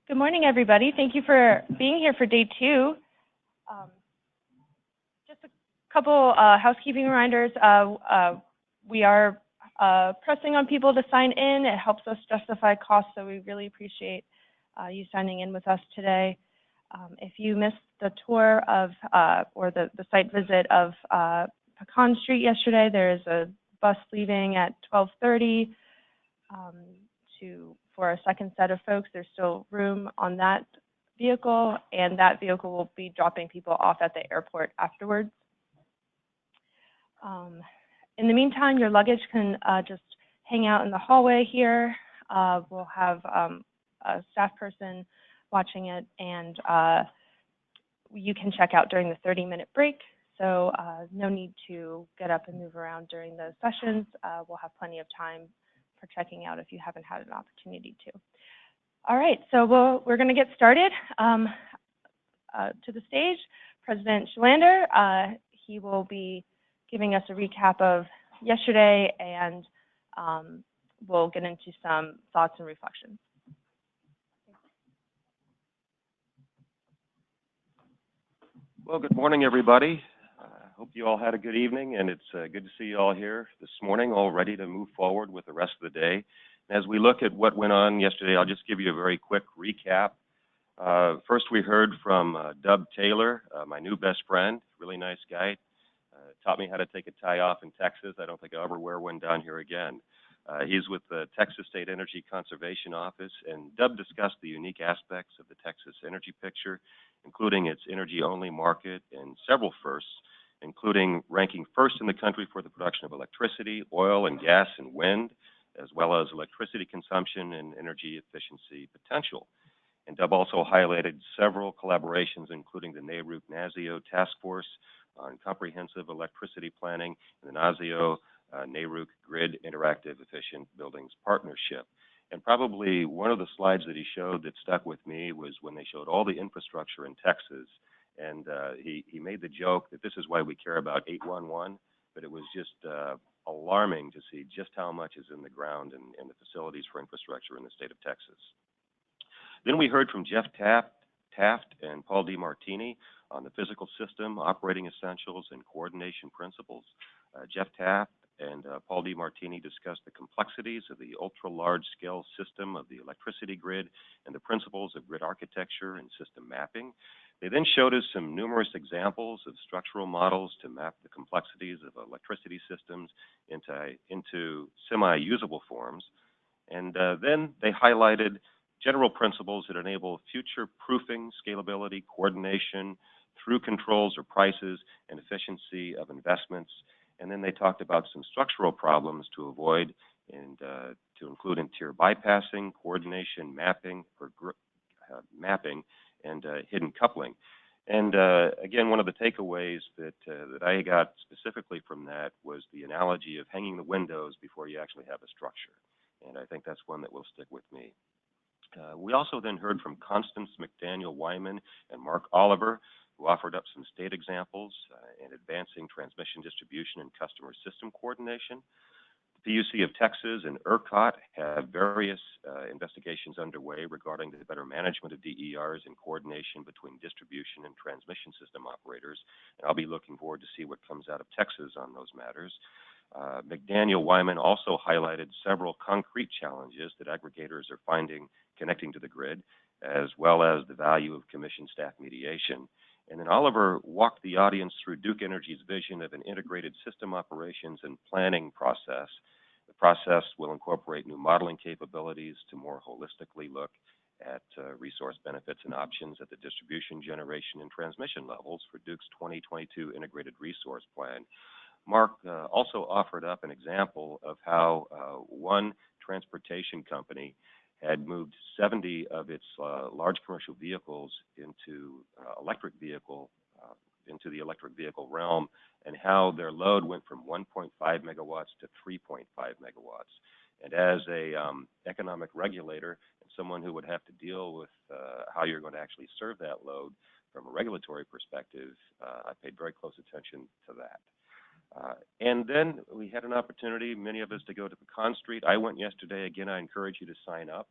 Good morning, everybody. Thank you for being here for day 2. Just a couple housekeeping reminders. We are pressing on people to sign in. It helps us justify costs, so we really appreciate you signing in with us today. If you missed the tour of or the site visit of Pecan Street yesterday, there is a bus leaving at 12:30 for a second set of folks. There's still room on that vehicle, and that vehicle will be dropping people off at the airport afterwards. In the meantime, your luggage can just hang out in the hallway here. We'll have a staff person watching it, and you can check out during the 30-minute break. So no need to get up and move around during the sessions. We'll have plenty of time for checking out if you haven't had an opportunity to. All right, so we're going to get started. To the stage, President Schalander. He will be giving us a recap of yesterday, and we'll get into some thoughts and reflections. Well, good morning, everybody. Hope you all had a good evening, and it's good to see you all here this morning, all ready to move forward with the rest of the day. And as we look at what went on yesterday, I'll just give you a very quick recap. First, we heard from Dub Taylor, my new best friend, really nice guy. Taught me how to take a tie off in Texas. I don't think I'll ever wear one down here again. He's with the Texas State Energy Conservation Office, and Dub discussed the unique aspects of the Texas energy picture, including its energy-only market and several firsts, including ranking first in the country for the production of electricity, oil and gas and wind, as well as electricity consumption and energy efficiency potential. And Dub also highlighted several collaborations, including the NARUC-NASIO Task Force on Comprehensive Electricity Planning and the NASIO-NARUC Grid Interactive Efficient Buildings Partnership. And probably one of the slides that he showed that stuck with me was when they showed all the infrastructure in Texas. And he made the joke that this is why we care about 811, but it was just alarming to see just how much is in the ground and the facilities for infrastructure in the state of Texas. Then we heard from Jeff Taft and Paul DiMartini on the physical system, operating essentials, and coordination principles. Jeff Taft and Paul DiMartini discussed the complexities of the ultra-large-scale system of the electricity grid and the principles of grid architecture and system mapping. They then showed us some numerous examples of structural models to map the complexities of electricity systems into semi-usable forms. And then they highlighted general principles that enable future proofing, scalability, coordination through controls or prices, and efficiency of investments. And then they talked about some structural problems to avoid, and to include interior bypassing, coordination, mapping, and hidden coupling. And again, one of the takeaways that I got specifically from that was the analogy of hanging the windows before you actually have a structure. And I think that's one that will stick with me. We also then heard from Constance McDaniel-Wyman and Mark Oliver, who offered up some state examples in advancing transmission distribution and customer system coordination. The PUC of Texas and ERCOT have various investigations underway regarding the better management of DERs and coordination between distribution and transmission system operators. And I'll be looking forward to see what comes out of Texas on those matters. McDaniel-Wyman also highlighted several concrete challenges that aggregators are finding connecting to the grid, as well as the value of commission staff mediation. And then Oliver walked the audience through Duke Energy's vision of an integrated system operations and planning process. The process will incorporate new modeling capabilities to more holistically look at resource benefits and options at the distribution, generation, and transmission levels for Duke's 2022 Integrated Resource Plan. Mark also offered up an example of how one transportation company had moved 70 of its large commercial vehicles into into the electric vehicle realm, and how their load went from 1.5 megawatts to 3.5 megawatts. And as a economic regulator and someone who would have to deal with how you're going to actually serve that load from a regulatory perspective, I paid very close attention to that. And then we had an opportunity, many of us, to go to Pecan Street. I went yesterday. Again, I encourage you to sign up.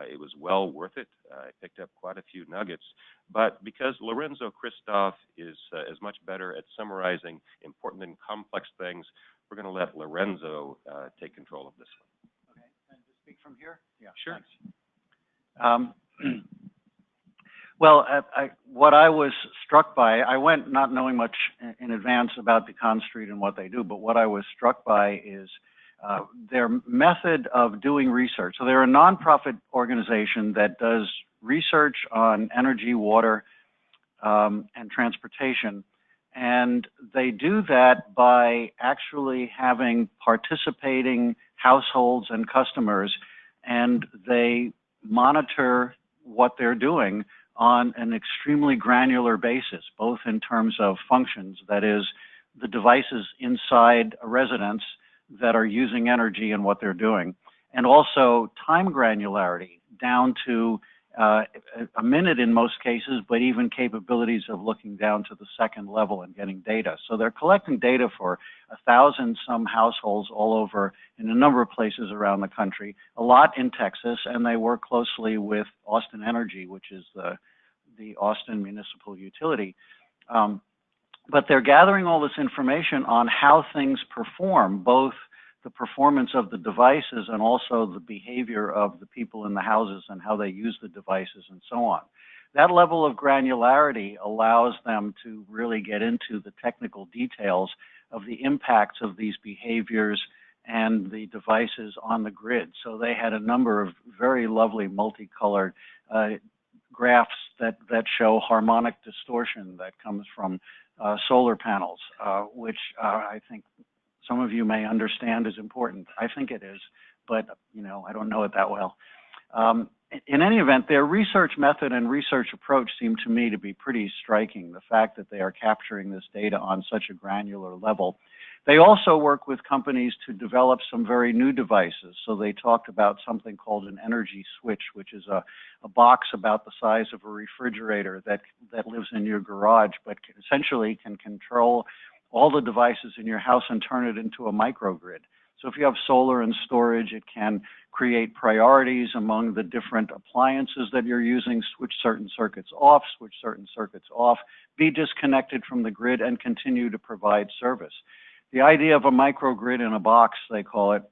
It was well worth it. I picked up quite a few nuggets. But because Lorenzo Christoph is much better at summarizing important and complex things, we're going to let Lorenzo take control of this one. Okay, and to speak from here? Yeah, sure. Thanks. Well, what I was struck by, I went not knowing much in advance about Pecan Street and what they do, but what I was struck by is their method of doing research. So they're a nonprofit organization that does research on energy, water, and transportation. And they do that by actually having participating households and customers, and they monitor what they're doing on an extremely granular basis, both in terms of functions, that is, the devices inside a residence that are using energy and what they're doing, and also time granularity down to a minute in most cases, but even capabilities of looking down to the second level and getting data. So they're collecting data for 1,000-some households all over in a number of places around the country, a lot in Texas, and they work closely with Austin Energy, which is the Austin municipal utility. But they're gathering all this information on how things perform, both the performance of the devices and also the behavior of the people in the houses and how they use the devices and so on. That level of granularity allows them to really get into the technical details of the impacts of these behaviors and the devices on the grid. So they had a number of very lovely multicolored graphs that show harmonic distortion that comes from solar panels, which I think some of you may understand is important. I think it is, but I don't know it that well. In any event, their research method and research approach seem to me to be pretty striking, the fact that they are capturing this data on such a granular level. They also work with companies to develop some very new devices. So they talked about something called an energy switch, which is a box about the size of a refrigerator that lives in your garage, but essentially can control all the devices in your house and turn it into a microgrid. So if you have solar and storage, it can create priorities among the different appliances that you're using, switch certain circuits off, switch certain circuits off, be disconnected from the grid, and continue to provide service. The idea of a microgrid in a box, they call it,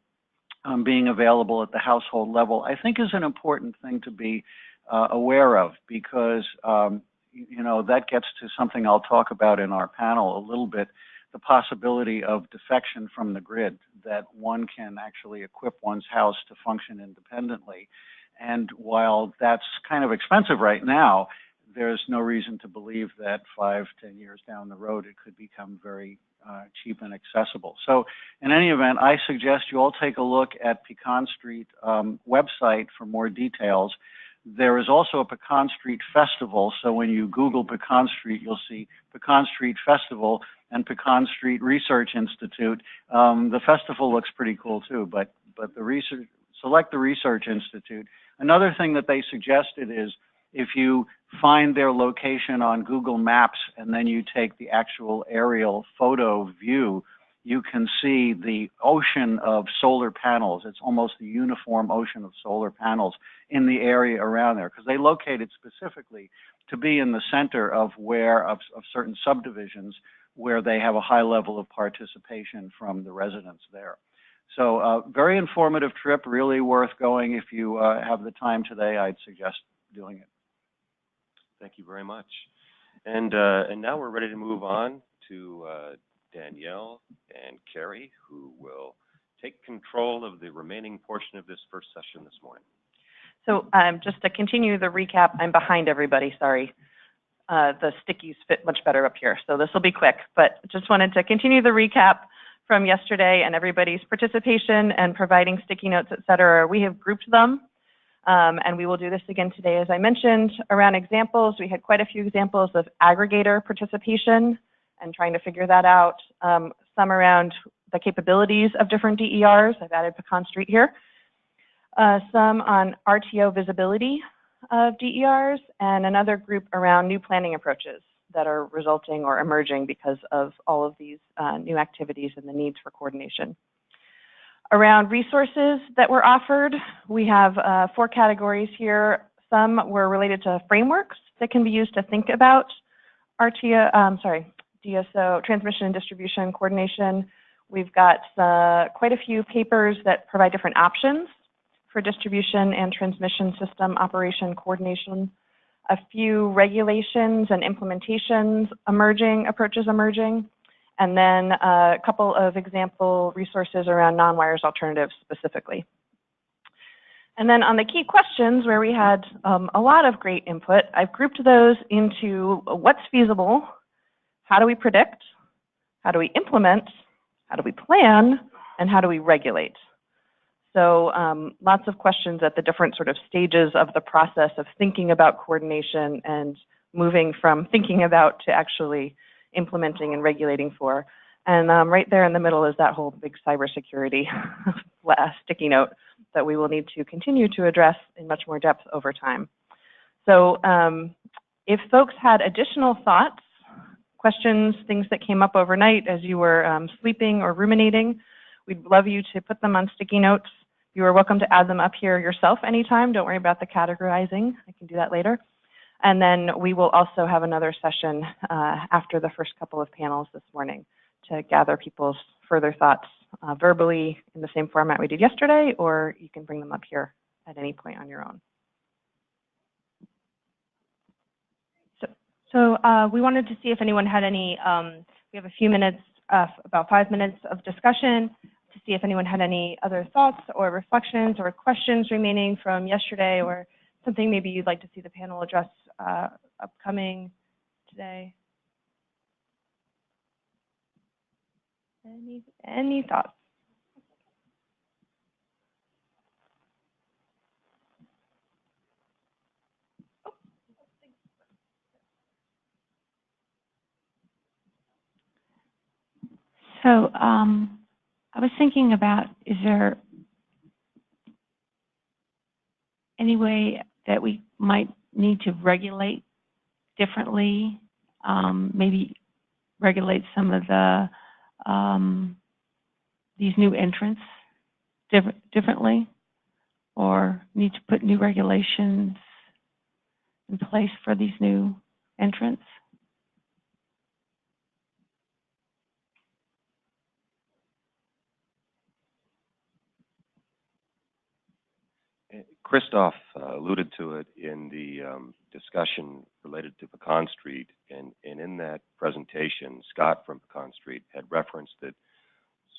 being available at the household level, I think is an important thing to be aware of, because that gets to something I'll talk about in our panel a little bit, the possibility of defection from the grid, that one can actually equip one's house to function independently. And while that's kind of expensive right now, there's no reason to believe that 5-10 years down the road it could become very cheap and accessible. So in any event, I suggest you all take a look at Pecan Street website for more details. There is also a Pecan Street Festival, so when you Google Pecan Street, you'll see Pecan Street Festival and Pecan Street Research Institute. The festival looks pretty cool too, but select the Research Institute. Another thing that they suggested is if you find their location on Google Maps and then you take the actual aerial photo view, you can see the ocean of solar panels. It's almost a uniform ocean of solar panels in the area around there, because they located specifically to be in the center of certain subdivisions where they have a high level of participation from the residents there. So very informative trip, really worth going. If you have the time today, I'd suggest doing it. Thank you very much. And now we're ready to move on to Danielle and Carrie, who will take control of the remaining portion of this first session this morning. So just to continue the recap, I'm behind everybody, sorry. The stickies fit much better up here, so this will be quick. But just wanted to continue the recap from yesterday and everybody's participation and providing sticky notes, et cetera. We have grouped them. And we will do this again today. As I mentioned, around examples, we had quite a few examples of aggregator participation and trying to figure that out. Some around the capabilities of different DERs. I've added Pecan Street here. Some on RTO visibility of DERs, and another group around new planning approaches that are resulting or emerging because of all of these new activities and the needs for coordination. Around resources that were offered, we have 4 categories here. Some were related to frameworks that can be used to think about DSO, transmission and distribution coordination. We've got quite a few papers that provide different options for distribution and transmission system operation coordination. A few regulations and implementations approaches emerging. And then a couple of example resources around non-wires alternatives specifically. And then on the key questions where we had a lot of great input, I've grouped those into what's feasible, how do we predict, how do we implement, how do we plan, and how do we regulate? So lots of questions at the different sort of stages of the process of thinking about coordination and moving from thinking about to actually implementing and regulating for. And right there in the middle is that whole big cybersecurity sticky note that we will need to continue to address in much more depth over time. So if folks had additional thoughts, questions, things that came up overnight as you were sleeping or ruminating, we'd love you to put them on sticky notes. You are welcome to add them up here yourself anytime. Don't worry about the categorizing. I can do that later. And then we will also have another session after the first couple of panels this morning to gather people's further thoughts verbally in the same format we did yesterday, or you can bring them up here at any point on your own. So we wanted to see if anyone had any, we have a few minutes, about 5 minutes of discussion to see if anyone had any other thoughts or reflections or questions remaining from yesterday, or something maybe you'd like to see the panel address upcoming today. Any thoughts? So I was thinking about, is there any way that we might need to regulate differently, maybe regulate some of the these new entrants differently, or need to put new regulations in place for these new entrants? Christoph alluded to it in the discussion related to Pecan Street, and in that presentation, Scott from Pecan Street had referenced that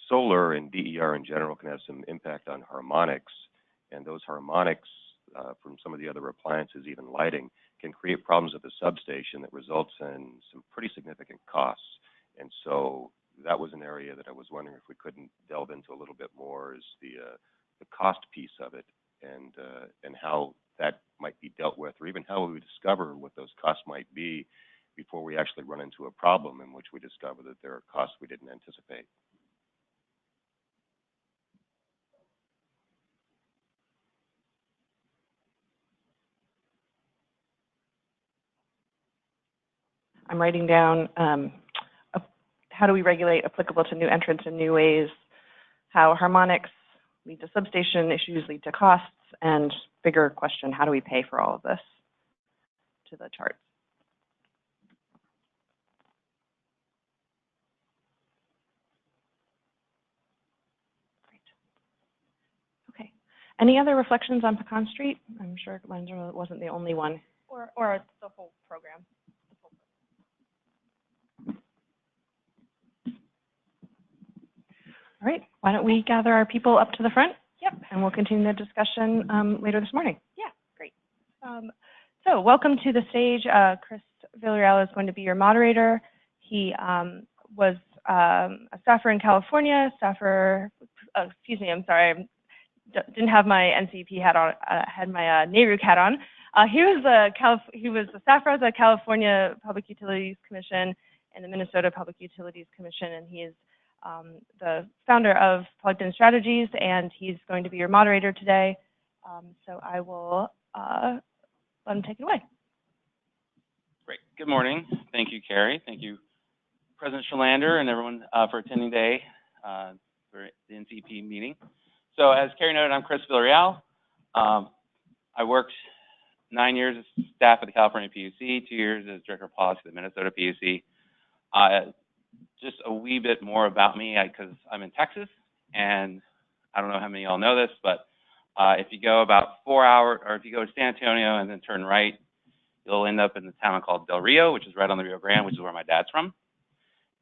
solar and DER in general can have some impact on harmonics, and those harmonics from some of the other appliances, even lighting, can create problems at the substation that results in some pretty significant costs. And so that was an area that I was wondering if we couldn't delve into a little bit more, is the cost piece of it, and how that might be dealt with, or even how we would discover what those costs might be before we actually run into a problem in which we discover that there are costs we didn't anticipate. I'm writing down how do we regulate applicable to new entrants in new ways, how harmonics lead to substation issues, lead to costs, and bigger question, how do we pay for all of this, to the chart. Great. Okay. Any other reflections on Pecan Street? I'm sure Lenza wasn't the only one. Or the whole program. All right, why don't we gather our people up to the front? Yep. And we'll continue the discussion later this morning. Yeah, great. So welcome to the stage. Chris Villarreal is going to be your moderator. He was a staffer in California, excuse me, I'm sorry, I didn't have my NCP hat on, I had my NARUC hat on. He was a staffer at the California Public Utilities Commission and the Minnesota Public Utilities Commission, and he is the founder of Plugged In Strategies, and he's going to be your moderator today. So I will let him take it away. Great. Good morning. Thank you, Carrie. Thank you, President Sherlander, and everyone for attending today for the NCP meeting. So as Carrie noted, I'm Chris Villarreal. I worked 9 years as staff at the California PUC, 2 years as director of policy at the Minnesota PUC. Just a wee bit more about me, because I'm in Texas, and I don't know how many of y'all know this, but if you go about 4 hours, or if you go to San Antonio and then turn right, you'll end up in the town called Del Rio, which is right on the Rio Grande, which is where my dad's from.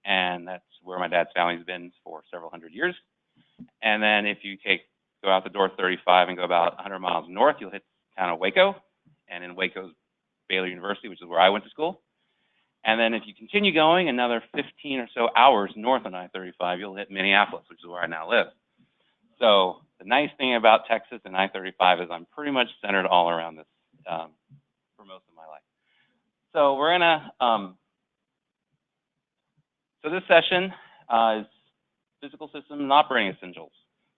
And that's where my dad's family's been for several hundred years. And then if you go out the door 35 and go about 100 miles north, you'll hit the town of Waco. And in Waco's Baylor University, which is where I went to school. And then if you continue going another 15 or so hours north on I-35, you'll hit Minneapolis, which is where I now live. So the nice thing about Texas and I-35 is I'm pretty much centered all around this for most of my life. So we're gonna, so this session is physical systems and operating essentials.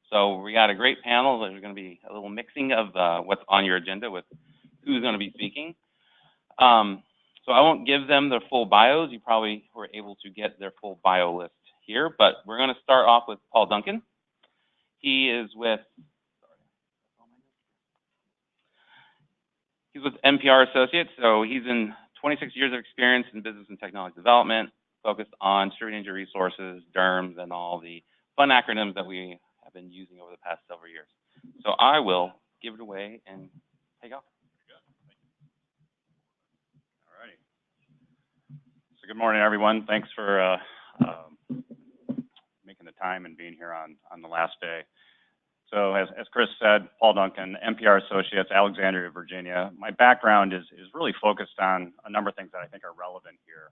So we got a great panel. There's gonna be a little mixing of what's on your agenda with who's gonna be speaking. So I won't give them their full bios. You probably were able to get their full bio list here, but we're gonna start off with Paul Duncan. He is with, he's with NPR Associates, so he's in 26 years of experience in business and technology development, focused on distributed energy resources, DERMS, and all the fun acronyms that we have been using over the past several years. So I will give it away and take off. All righty. So good morning, everyone. Thanks for making the time and being here on the last day. So as Chris said, Paul Duncan, NPR Associates, Alexandria, Virginia. My background is really focused on a number of things that I think are relevant here.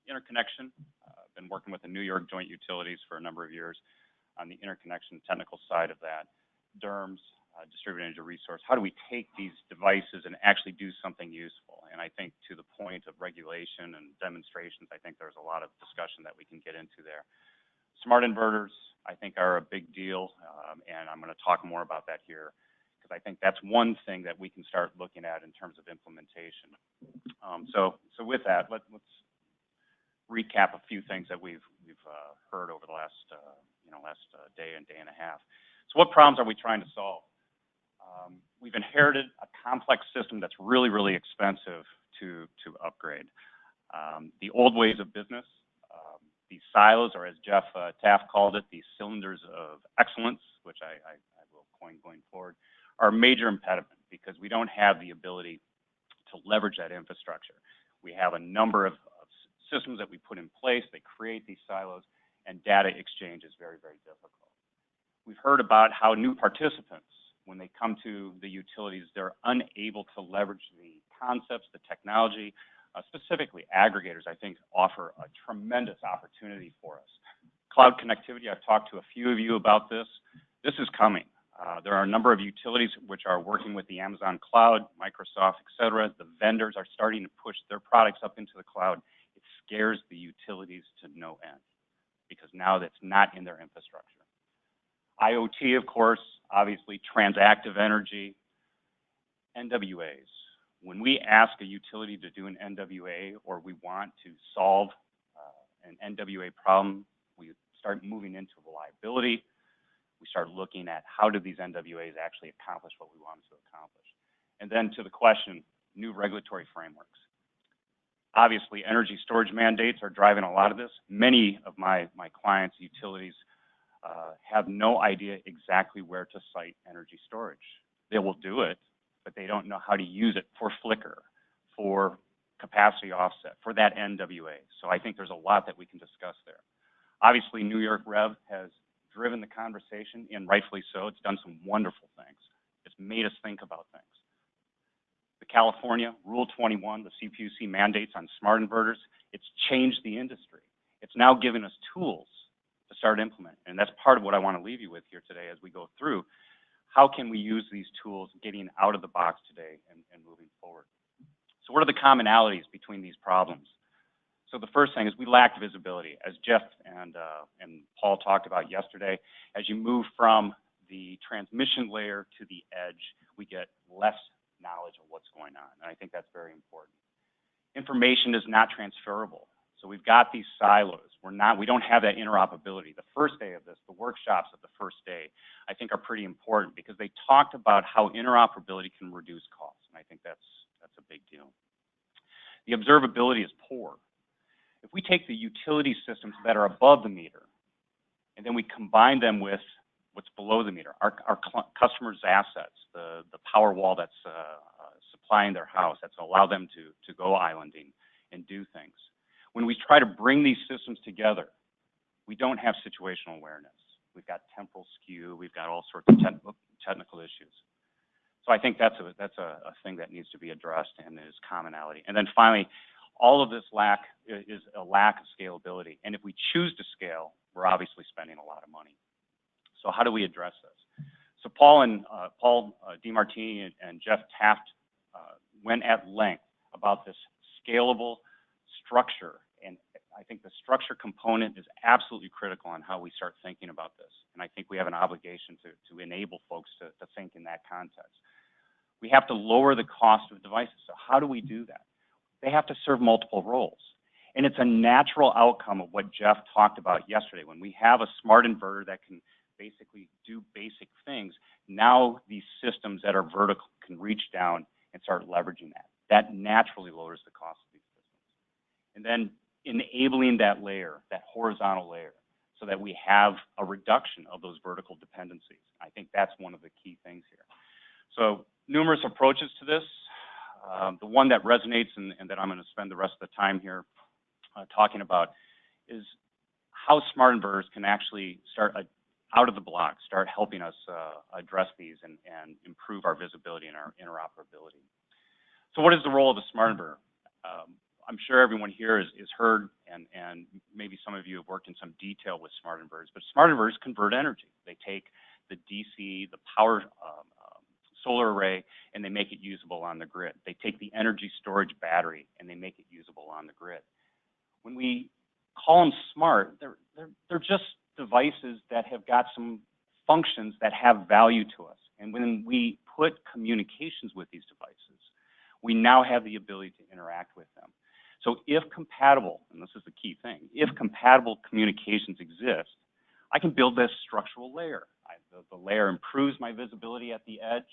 Interconnection. I've been working with the New York Joint Utilities for a number of years on the interconnection technical side of that. DERMS, distributed energy resource. How do we take these devices and actually do something useful? And I think to the point of regulation and demonstrations, I think there's a lot of discussion that we can get into there. Smart inverters, I think, are a big deal, and I'm going to talk more about that here, because I think that's one thing that we can start looking at in terms of implementation. So with that, let's recap a few things that we've heard over the last day and a half. So what problems are we trying to solve? We've inherited a complex system that's really, really expensive to upgrade. The old ways of business, these silos, or as Jeff Taft called it, these cylinders of excellence, which I will coin going forward, are a major impediment because we don't have the ability to leverage that infrastructure. We have a number of systems that we put in place. They create these silos, and data exchange is very, very difficult. We've heard about how new participants, when they come to the utilities, they're unable to leverage the concepts, the technology. Specifically, aggregators, I think, offer a tremendous opportunity for us. Cloud connectivity, I've talked to a few of you about this. This is coming. There are a number of utilities which are working with the Amazon cloud, Microsoft, et cetera. The vendors are starting to push their products up into the cloud. It scares the utilities to no end because now that's not in their infrastructure. IoT, of course, obviously, transactive energy, NWAs. When we ask a utility to do an NWA or we want to solve an NWA problem, we start moving into reliability. We start looking at how do these NWAs actually accomplish what we want them to accomplish. And then to the question, new regulatory frameworks. Obviously, energy storage mandates are driving a lot of this. Many of my clients, utilities, have no idea exactly where to site energy storage. They will do it, but they don't know how to use it for flicker, for capacity offset, for that NWA. So I think there's a lot that we can discuss there. Obviously, New York Rev has driven the conversation, and rightfully so. It's done some wonderful things. It's made us think about things. The California Rule 21, the CPUC mandates on smart inverters, it's changed the industry. It's now given us tools to start implementing, and that's part of what I want to leave you with here today as we go through. How can we use these tools getting out of the box today and moving forward? So what are the commonalities between these problems? So the first thing is we lack visibility. As Jeff and Paul talked about yesterday, as you move from the transmission layer to the edge, we get less knowledge of what's going on, and I think that's very important. Information is not transferable. So we've got these silos. We don't have that interoperability. The first day of this, the workshops of the first day, I think are pretty important because they talked about how interoperability can reduce costs, and I think that's a big deal. The observability is poor. If we take the utility systems that are above the meter, and then we combine them with what's below the meter, our customers' assets, the power wall that's supplying their house, that's allow them to go islanding and do things. When we try to bring these systems together, we don't have situational awareness. We've got temporal skew. We've got all sorts of technical issues. So I think that's a thing that needs to be addressed and is commonality. And then finally, all of this is a lack of scalability. And if we choose to scale, we're obviously spending a lot of money. So how do we address this? So Paul DeMartini and Jeff Taft went at length about this scalable structure. And I think the structure component is absolutely critical on how we start thinking about this. And I think we have an obligation to enable folks to think in that context. We have to lower the cost of devices. So how do we do that? They have to serve multiple roles. And it's a natural outcome of what Jeff talked about yesterday. When we have a smart inverter that can basically do basic things, now these systems that are vertical can reach down and start leveraging that. That naturally lowers the cost of these systems. And then enabling that layer, that horizontal layer, so that we have a reduction of those vertical dependencies. I think that's one of the key things here. So numerous approaches to this. The one that resonates and that I'm going to spend the rest of the time here talking about is how smart inverters can actually start out of the block, start helping us address these and improve our visibility and our interoperability. So what is the role of a smart inverter? I'm sure everyone here has heard, and maybe some of you have worked in some detail with smart inverters, but smart inverters convert energy. They take the DC, the power solar array, and they make it usable on the grid. They take the energy storage battery, and they make it usable on the grid. When we call them smart, they're just devices that have got some functions that have value to us. And when we put communications with these devices, we now have the ability to interact with them. So if compatible, and this is the key thing, if compatible communications exist, I can build this structural layer. The layer improves my visibility at the edge.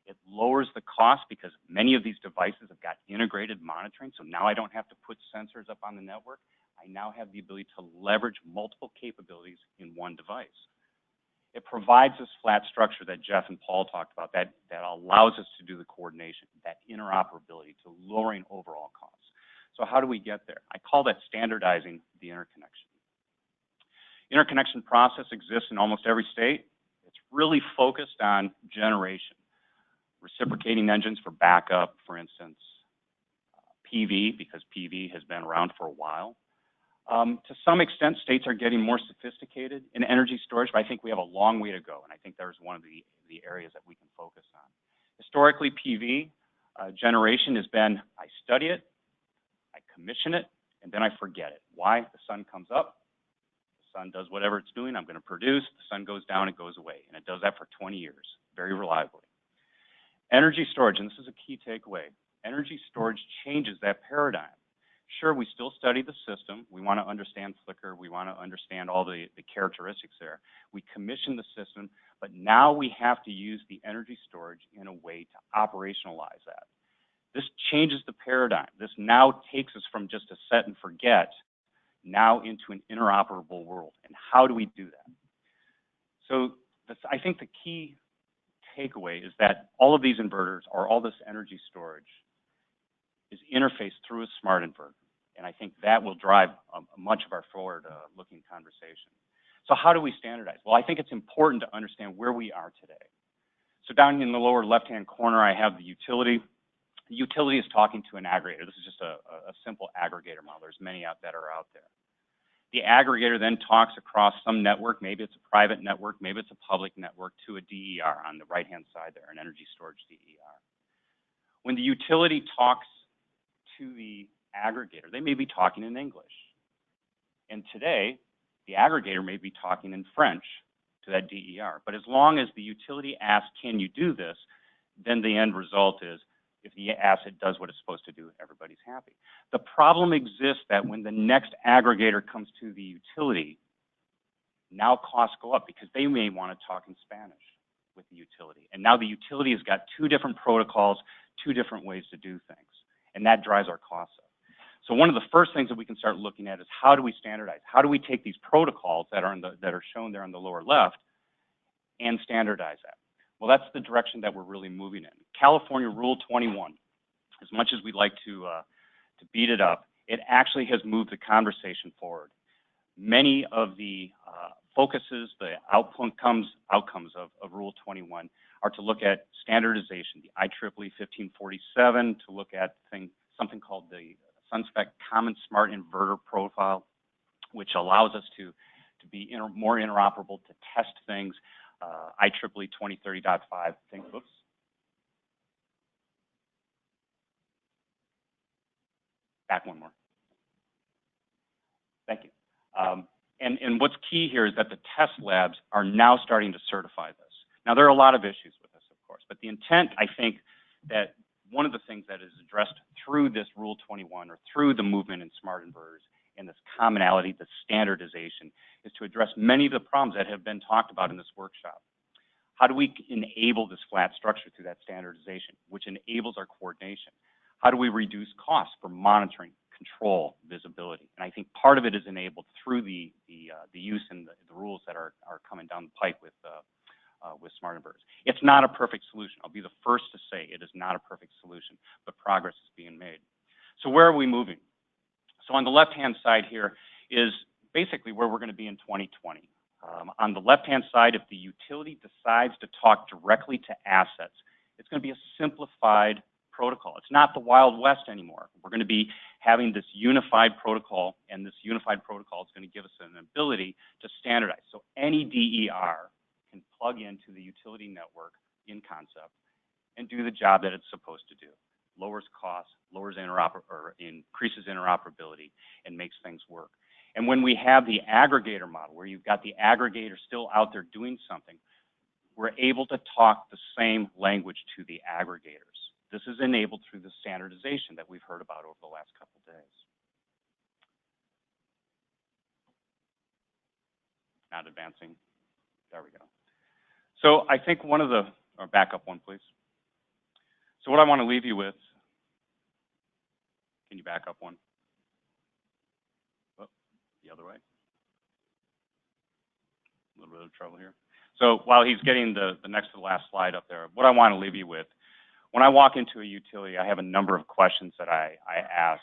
It lowers the cost because many of these devices have got integrated monitoring, so now I don't have to put sensors up on the network. I now have the ability to leverage multiple capabilities in one device. It provides this flat structure that Jeff and Paul talked about that allows us to do the coordination, that interoperability, to lowering overall costs. So how do we get there? I call that standardizing the interconnection. Interconnection process exists in almost every state. It's really focused on generation. Reciprocating engines for backup, for instance. PV, because PV has been around for a while. To some extent, states are getting more sophisticated in energy storage, but I think we have a long way to go, and I think there's one of the areas that we can focus on. Historically, PV generation has been, I study it, I commission it, and then I forget it. Why? The sun comes up, the sun does whatever it's doing, I'm going to produce, the sun goes down, it goes away, and it does that for 20 years, very reliably. Energy storage, and this is a key takeaway, energy storage changes that paradigm. Sure, we still study the system. We want to understand flicker. We want to understand all the characteristics there. We commission the system, but now we have to use the energy storage in a way to operationalize that. This changes the paradigm. This now takes us from just a set and forget now into an interoperable world. And how do we do that? So I think the key takeaway is that all of these inverters or all this energy storage is interfaced through a smart inverter. And I think that will drive much of our forward-looking conversation. So how do we standardize? Well, I think it's important to understand where we are today. So down in the lower left-hand corner, I have the utility. The utility is talking to an aggregator. This is just a simple aggregator model. There's many that are out there. The aggregator then talks across some network. Maybe it's a private network. Maybe it's a public network to a DER on the right-hand side there, an energy storage DER. When the utility talks to the aggregator, they may be talking in English. And today, the aggregator may be talking in French to that DER. But as long as the utility asks, can you do this, then the end result is If the asset does what it's supposed to do, everybody's happy. The problem exists that when the next aggregator comes to the utility, now costs go up because they may want to talk in Spanish with the utility. And now the utility has got two different protocols, two different ways to do things. And that drives our costs up. So one of the first things that we can start looking at is how do we standardize? How do we take these protocols that are shown there on the lower left and standardize that? Well, that's the direction that we're really moving in. California Rule 21, as much as we'd like to beat it up, it actually has moved the conversation forward. Many of the focuses, the outcomes of Rule 21 are to look at standardization, the IEEE 1547, to look at something called the SunSpec Common Smart Inverter Profile, which allows us to be more interoperable, to test things. IEEE 2030.5, whoops. Back one more. Thank you. And what's key here is that the test labs are now starting to certify this. Now, there are a lot of issues with this, of course, but the intent, I think, that one of the things that is addressed through this Rule 21 or through the movement in smart inverters and this commonality, the standardization, is to address many of the problems that have been talked about in this workshop. How do we enable this flat structure through that standardization, which enables our coordination? How do we reduce costs for monitoring, control, visibility? And I think part of it is enabled through the use and the rules that are coming down the pike with smart inverters. It's not a perfect solution. I'll be the first to say it is not a perfect solution, but progress is being made. So where are we moving? So on the left-hand side here is basically where we're going to be in 2020. On the left-hand side, if the utility decides to talk directly to assets, it's going to be a simplified protocol. It's not the Wild West anymore. We're going to be having this unified protocol, and this unified protocol is going to give us an ability to standardize. So any DER can plug into the utility network in concept and do the job that it's supposed to do. Lowers costs, increases interoperability, and makes things work. And when we have the aggregator model, where you've got the aggregator still out there doing something, we're able to talk the same language to the aggregators. This is enabled through the standardization that we've heard about over the last couple of days. Not advancing. There we go. So I think or back up one, please. So what I want to leave you with, can you back up one? Oh, the other way. A little bit of trouble here. So while he's getting the next to the last slide up there, what I want to leave you with, when I walk into a utility, I have a number of questions that I ask.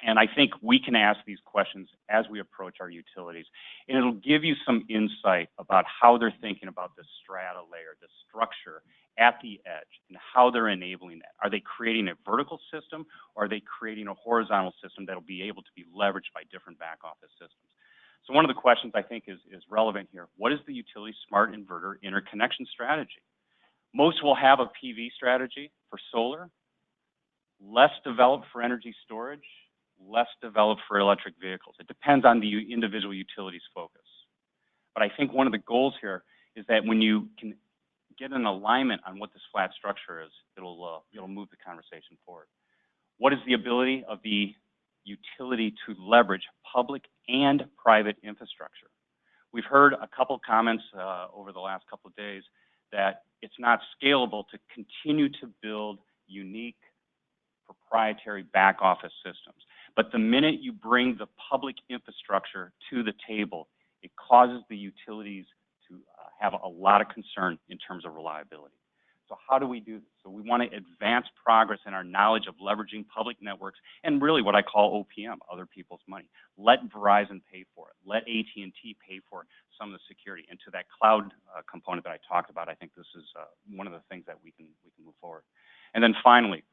And I think we can ask these questions as we approach our utilities. And it'll give you some insight about how they're thinking about this strata layer, this structure at the edge, and how they're enabling that. Are they creating a vertical system, or are they creating a horizontal system that'll be able to be leveraged by different back office systems? So one of the questions I think is relevant here. What is the utility smart inverter interconnection strategy? Most will have a PV strategy for solar, less developed for energy storage, less developed for electric vehicles. It depends on the individual utility's focus. But I think one of the goals here is that when you can get an alignment on what this flat structure is, it'll move the conversation forward. What is the ability of the utility to leverage public and private infrastructure? We've heard a couple comments over the last couple of days that it's not scalable to continue to build unique proprietary back office systems. But the minute you bring the public infrastructure to the table, it causes the utilities to have a lot of concern in terms of reliability. So how do we do this? So we want to advance progress in our knowledge of leveraging public networks and really what I call OPM, other people's money. Let Verizon pay for it. Let AT&T pay for some of the security. And to that cloud component that I talked about, I think this is one of the things that we can move forward. And then finally,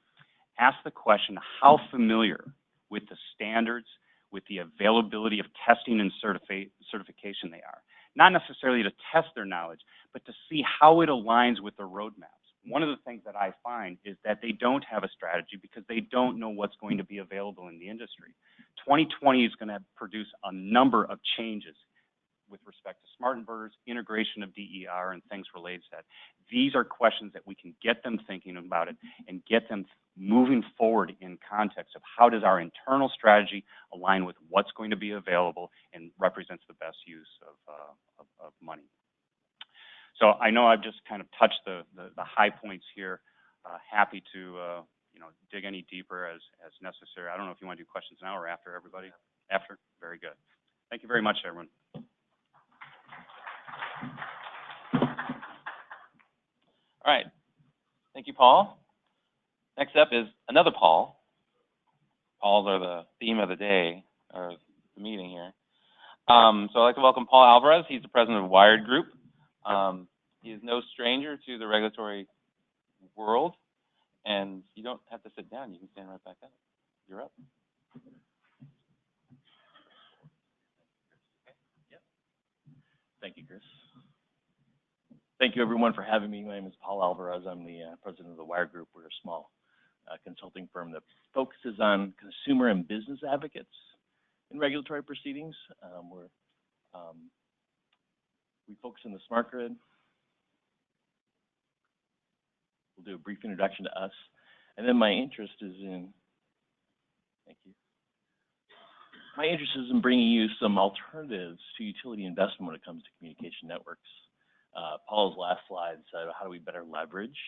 ask the question, how familiar with the standards, with the availability of testing and certification they are. Not necessarily to test their knowledge, but to see how it aligns with their roadmaps. One of the things that I find is that they don't have a strategy because they don't know what's going to be available in the industry. 2020 is going to produce a number of changes with respect to smart inverters, integration of DER, and things related to that. These are questions that we can get them thinking about it and get them moving forward in context of how does our internal strategy align with what's going to be available and represents the best use of money. So I know I've just kind of touched the high points here. Happy to you know, dig any deeper as necessary. I don't know if you want to do questions now or after, everybody. After? Very good. Thank you very much, everyone. All right. Thank you, Paul. Next up is another Paul. Pauls are the theme of the day, or the meeting here. So I'd like to welcome Paul Alvarez. He's the president of Wired Group. He is no stranger to the regulatory world, and you don't have to sit down. You can stand right back up. You're up. Thank you, Chris. Thank you, everyone, for having me. My name is Paul Alvarez. I'm the president of the Wired Group. We're a small consulting firm that focuses on consumer and business advocates in regulatory proceedings. We focus on the smart grid. We'll do a brief introduction to us. And then my interest is in, thank you. My interest is in bringing you some alternatives to utility investment when it comes to communication networks. Paul's last slide said, how do we better leverage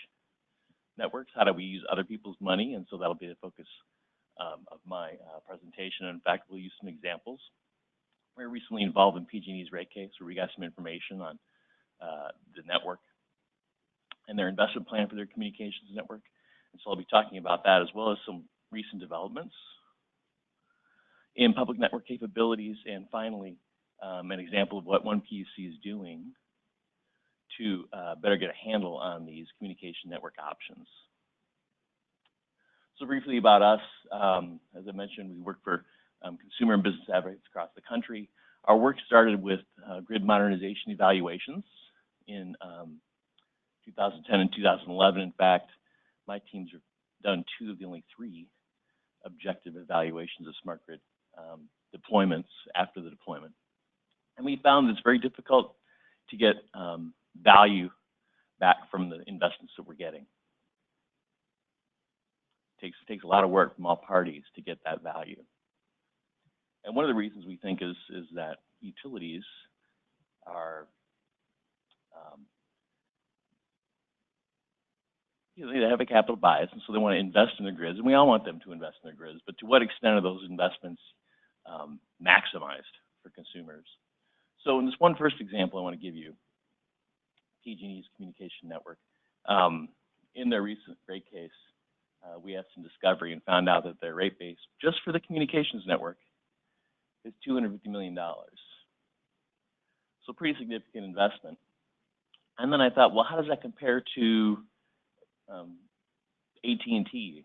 networks? How do we use other people's money? And so that'll be the focus of my presentation. In fact, we'll use some examples. We were recently involved in PG&E's rate case where we got some information on the network and their investment plan for their communications network. And so I'll be talking about that as well as some recent developments in public network capabilities, and finally, an example of what one PUC is doing to better get a handle on these communication network options. So briefly about us, as I mentioned, we work for consumer and business advocates across the country. Our work started with grid modernization evaluations in 2010 and 2011. In fact, my teams have done 2 of the only 3 objective evaluations of smart grid deployments after the deployment. And we found it's very difficult to get value back from the investments that we're getting. It takes a lot of work from all parties to get that value. And one of the reasons we think is that utilities are, they have a capital bias, and so they want to invest in their grids, and we all want them to invest in their grids, but to what extent are those investments maximized for consumers? So in this one first example I want to give you, PG&E's communication network. In their recent rate case, we had some discovery and found out that their rate base, just for the communications network, is $250 million. So pretty significant investment. And then I thought, well, how does that compare to AT&T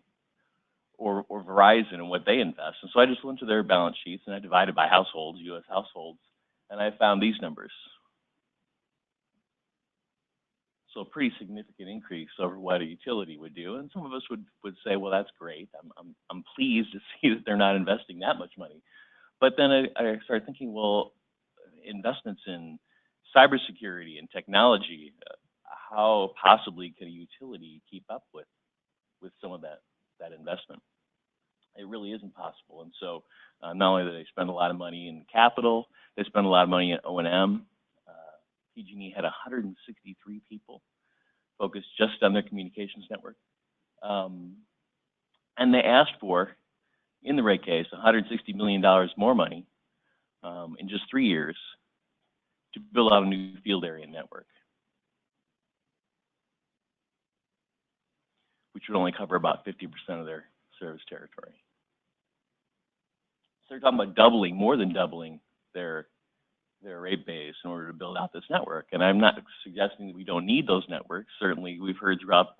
or Verizon and what they invest? And so I just went to their balance sheets and I divided by households, U.S. households, and I found these numbers. So a pretty significant increase over what a utility would do. And some of us would say, well, that's great. I'm pleased to see that they're not investing that much money. But then I started thinking, well, investments in cybersecurity and technology, how possibly could a utility keep up with some of that investment? It really isn't possible. And so not only do they spend a lot of money in capital, they spend a lot of money in O&M. PG&E had 163 people focused just on their communications network. And they asked for, in the rate case, $160 million more money in just 3 years to build out a new field area network, which would only cover about 50% of their service territory. So they're talking about doubling, more than doubling their rate base in order to build out this network. And I'm not suggesting that we don't need those networks. Certainly, we've heard throughout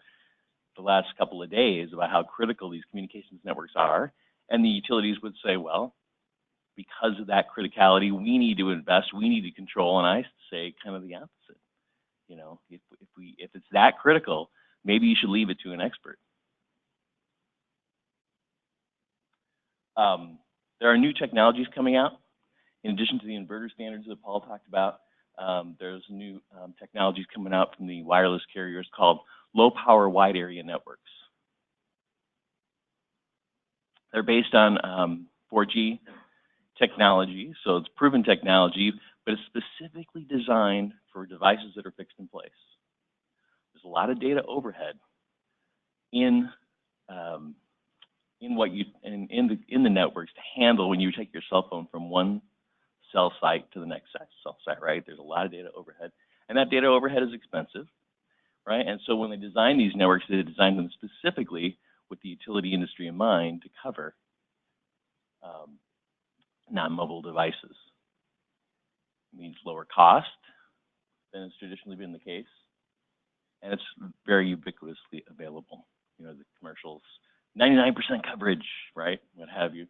the last couple of days about how critical these communications networks are. And the utilities would say, well, because of that criticality, we need to invest, we need to control. And I say kind of the opposite. You know, if it's that critical, maybe you should leave it to an expert. There are new technologies coming out In addition to the inverter standards that Paul talked about, there's new technologies coming out from the wireless carriers called low power wide area networks. They're based on 4G technology, so it's proven technology, but it's specifically designed for devices that are fixed in place. There's a lot of data overhead in the networks to handle when you take your cell phone from one cell site to the next cell site, right? There's a lot of data overhead, and that data overhead is expensive, right? And so when they design these networks, they design them specifically with the utility industry in mind to cover non-mobile devices. It means lower cost than has traditionally been the case, and it's very ubiquitously available. You know, the commercials, 99% coverage, right? What have you.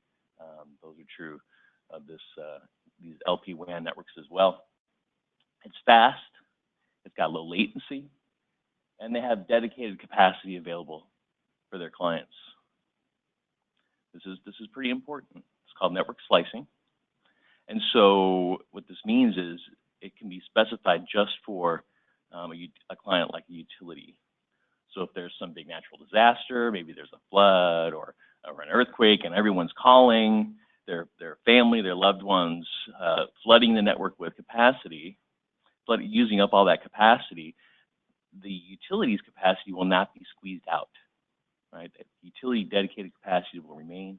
Those are true of these LP WAN networks as well. It's fast, it's got low latency, and they have dedicated capacity available for their clients. This is pretty important. It's called network slicing. And so what this means is it can be specified just for a client like a utility. So if there's some big natural disaster, maybe there's a flood or an earthquake, and everyone's calling their family, their loved ones, flooding the network with capacity, using up all that capacity, the utility's capacity will not be squeezed out, right? The utility dedicated capacity will remain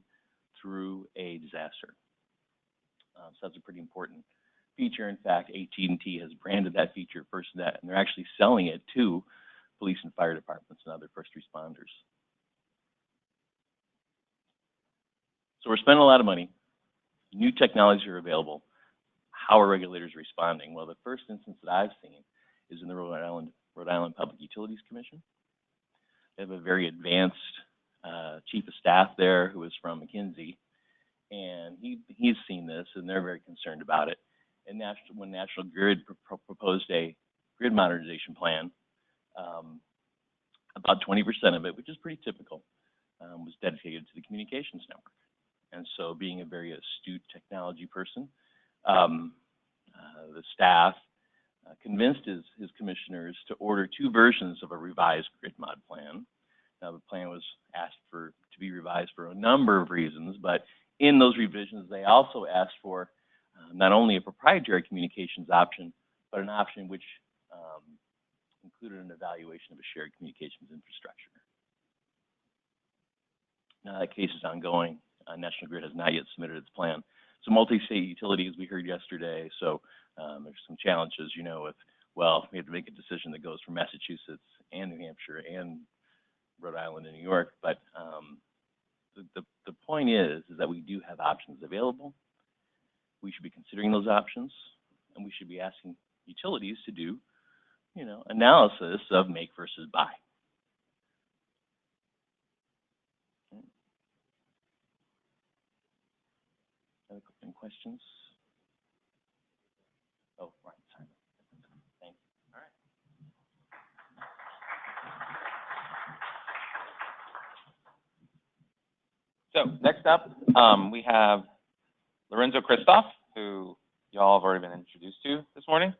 through a disaster. So that's a pretty important feature. In fact, AT&T has branded that feature FirstNet, and they're actually selling it to police and fire departments and other first responders. So we're spending a lot of money. New technologies are available. How are regulators responding? Well, the first instance that I've seen is in the Rhode Island Public Utilities Commission. They have a very advanced chief of staff there who is from McKinsey, and he's seen this, and they're very concerned about it. And when National Grid proposed a grid modernization plan, about 20% of it, which is pretty typical, was dedicated to the communications network. And so being a very astute technology person, the staff convinced his commissioners to order 2 versions of a revised grid mod plan. Now, the plan was asked to be revised for a number of reasons, but in those revisions, they also asked for not only a proprietary communications option, but an option which included an evaluation of a shared communications infrastructure. Now, that case is ongoing. National Grid has not yet submitted its plan. So multi-state utilities, we heard yesterday, so there's some challenges, you know, well, we have to make a decision that goes for Massachusetts and New Hampshire and Rhode Island and New York, but the point is that we do have options available. We should be considering those options, and we should be asking utilities to do, you know, analysis of make versus buy. Any questions? Oh, right, sorry. Thank you. All right. So next up, we have Lorenzo Christoph, who y'all have already been introduced to this morning.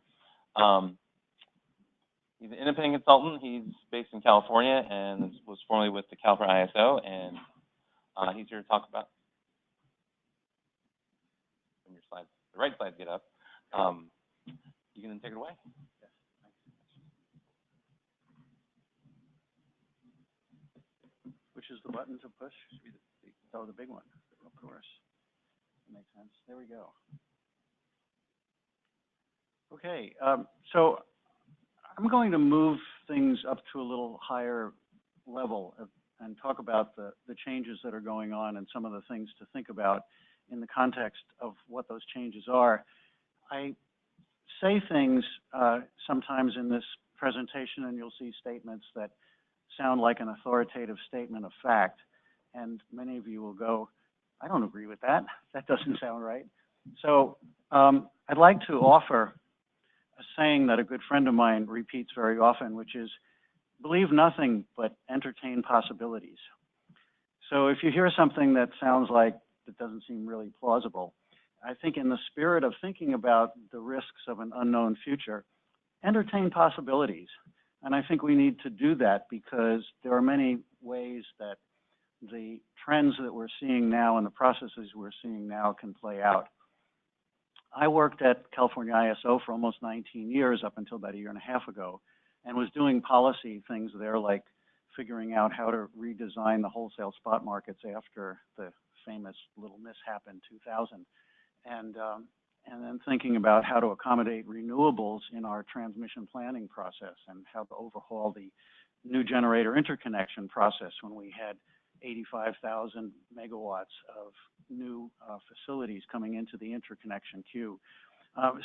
He's an independent consultant. He's based in California and was formerly with the California ISO, and he's here to talk about your slides. The right slides get up. You can take it away. Yes, which is the button to push? Oh, the big one, of course. That makes sense. There we go. Okay, so I'm going to move things up to a little higher level and talk about the changes that are going on and some of the things to think about in the context of what those changes are. I say things sometimes in this presentation, and you'll see statements that sound like an authoritative statement of fact, and many of you will go, I don't agree with that. That doesn't sound right. So I'd like to offer a saying that a good friend of mine repeats very often, which is, believe nothing but entertain possibilities. So if you hear something that sounds like it doesn't seem really plausible, I think in the spirit of thinking about the risks of an unknown future, entertain possibilities. And I think we need to do that because there are many ways that the trends that we're seeing now and the processes we're seeing now can play out. I worked at California ISO for almost 19 years up until about a year and a half ago, and was doing policy things there like figuring out how to redesign the wholesale spot markets after the famous little mishap in 2000. And then thinking about how to accommodate renewables in our transmission planning process and how to overhaul the new generator interconnection process when we had 85,000 megawatts of new facilities coming into the interconnection queue.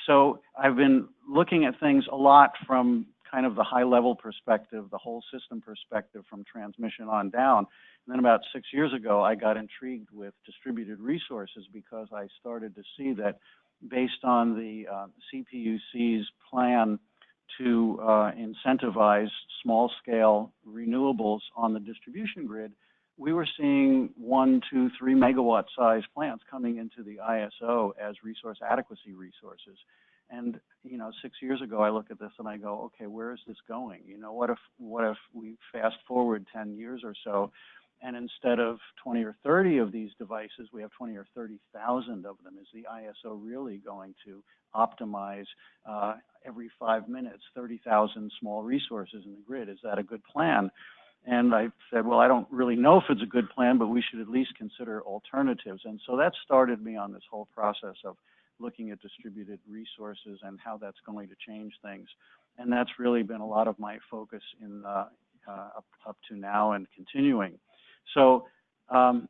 So I've been looking at things a lot from kind of the high level perspective, the whole system perspective from transmission on down. And then about 6 years ago, I got intrigued with distributed resources because I started to see that based on the CPUC's plan to incentivize small-scale renewables on the distribution grid, we were seeing 1, 2, 3 megawatt size plants coming into the ISO as resource adequacy resources. And 6 years ago, I look at this and I go, okay, where is this going? What if we fast forward 10 years or so, and instead of 20 or 30 of these devices, we have 20 or 30,000 of them? Is the ISO really going to optimize every 5 minutes 30,000 small resources in the grid? Is that a good plan? And I said, well, I don't really know if it's a good plan, but we should at least consider alternatives. And so that started me on this whole process of looking at distributed resources and how that's going to change things. And that's really been a lot of my focus in up to now and continuing. So I'll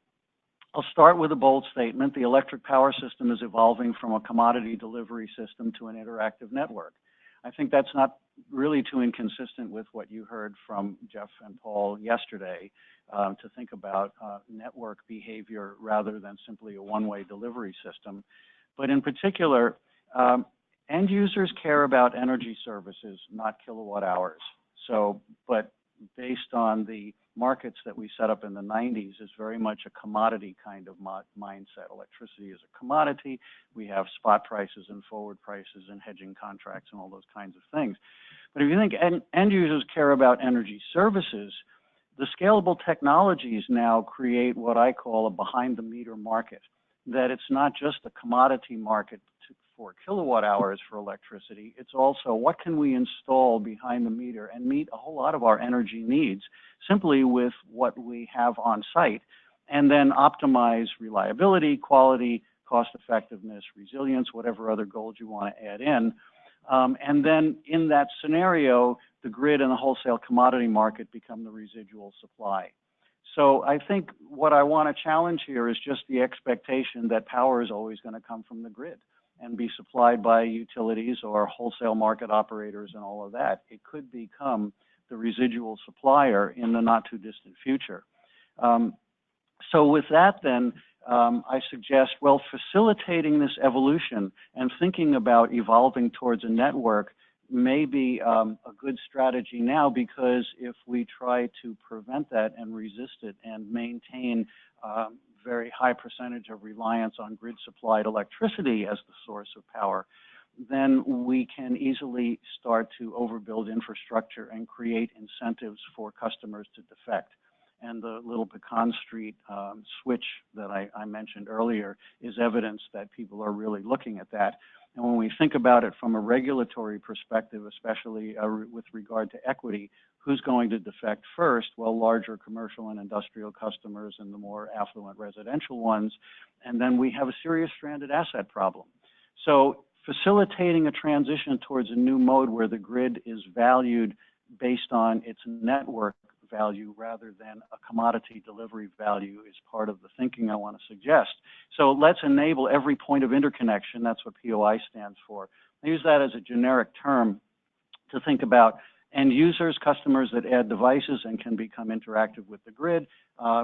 start with a bold statement. The electric power system is evolving from a commodity delivery system to an interactive network. I think that's not really too inconsistent with what you heard from Jeff and Paul yesterday, to think about network behavior rather than simply a one-way delivery system. But in particular, end users care about energy services, not kilowatt hours. So, but based on the markets that we set up in the 90s, is very much a commodity kind of mindset. Electricity is a commodity. We have spot prices and forward prices and hedging contracts and all those kinds of things. But if you think end users care about energy services, the scalable technologies now create what I call a behind-the-meter market, that it's not just a commodity market for kilowatt hours for electricity. It's also what can we install behind the meter and meet a whole lot of our energy needs simply with what we have on site, and then optimize reliability, quality, cost effectiveness, resilience, whatever other goals you want to add in. And then in that scenario, the grid and the wholesale commodity market become the residual supply. So I think what I want to challenge here is just the expectation that power is always going to come from the grid and be supplied by utilities or wholesale market operators and all of that. It could become the residual supplier in the not too distant future. So with that then, I suggest, well, facilitating this evolution and thinking about evolving towards a network may be a good strategy now, because if we try to prevent that and resist it and maintain very high percentage of reliance on grid-supplied electricity as the source of power, then we can easily start to overbuild infrastructure and create incentives for customers to defect. And the little Pecan Street switch that I mentioned earlier is evidence that people are really looking at that. And when we think about it from a regulatory perspective, especially with regard to equity, who's going to defect first? Well, larger commercial and industrial customers and the more affluent residential ones. And then we have a serious stranded asset problem. So facilitating a transition towards a new mode where the grid is valued based on its network value rather than a commodity delivery value is part of the thinking I want to suggest. So let's enable every point of interconnection. That's what POI stands for. I use that as a generic term to think about end users, customers that add devices and can become interactive with the grid,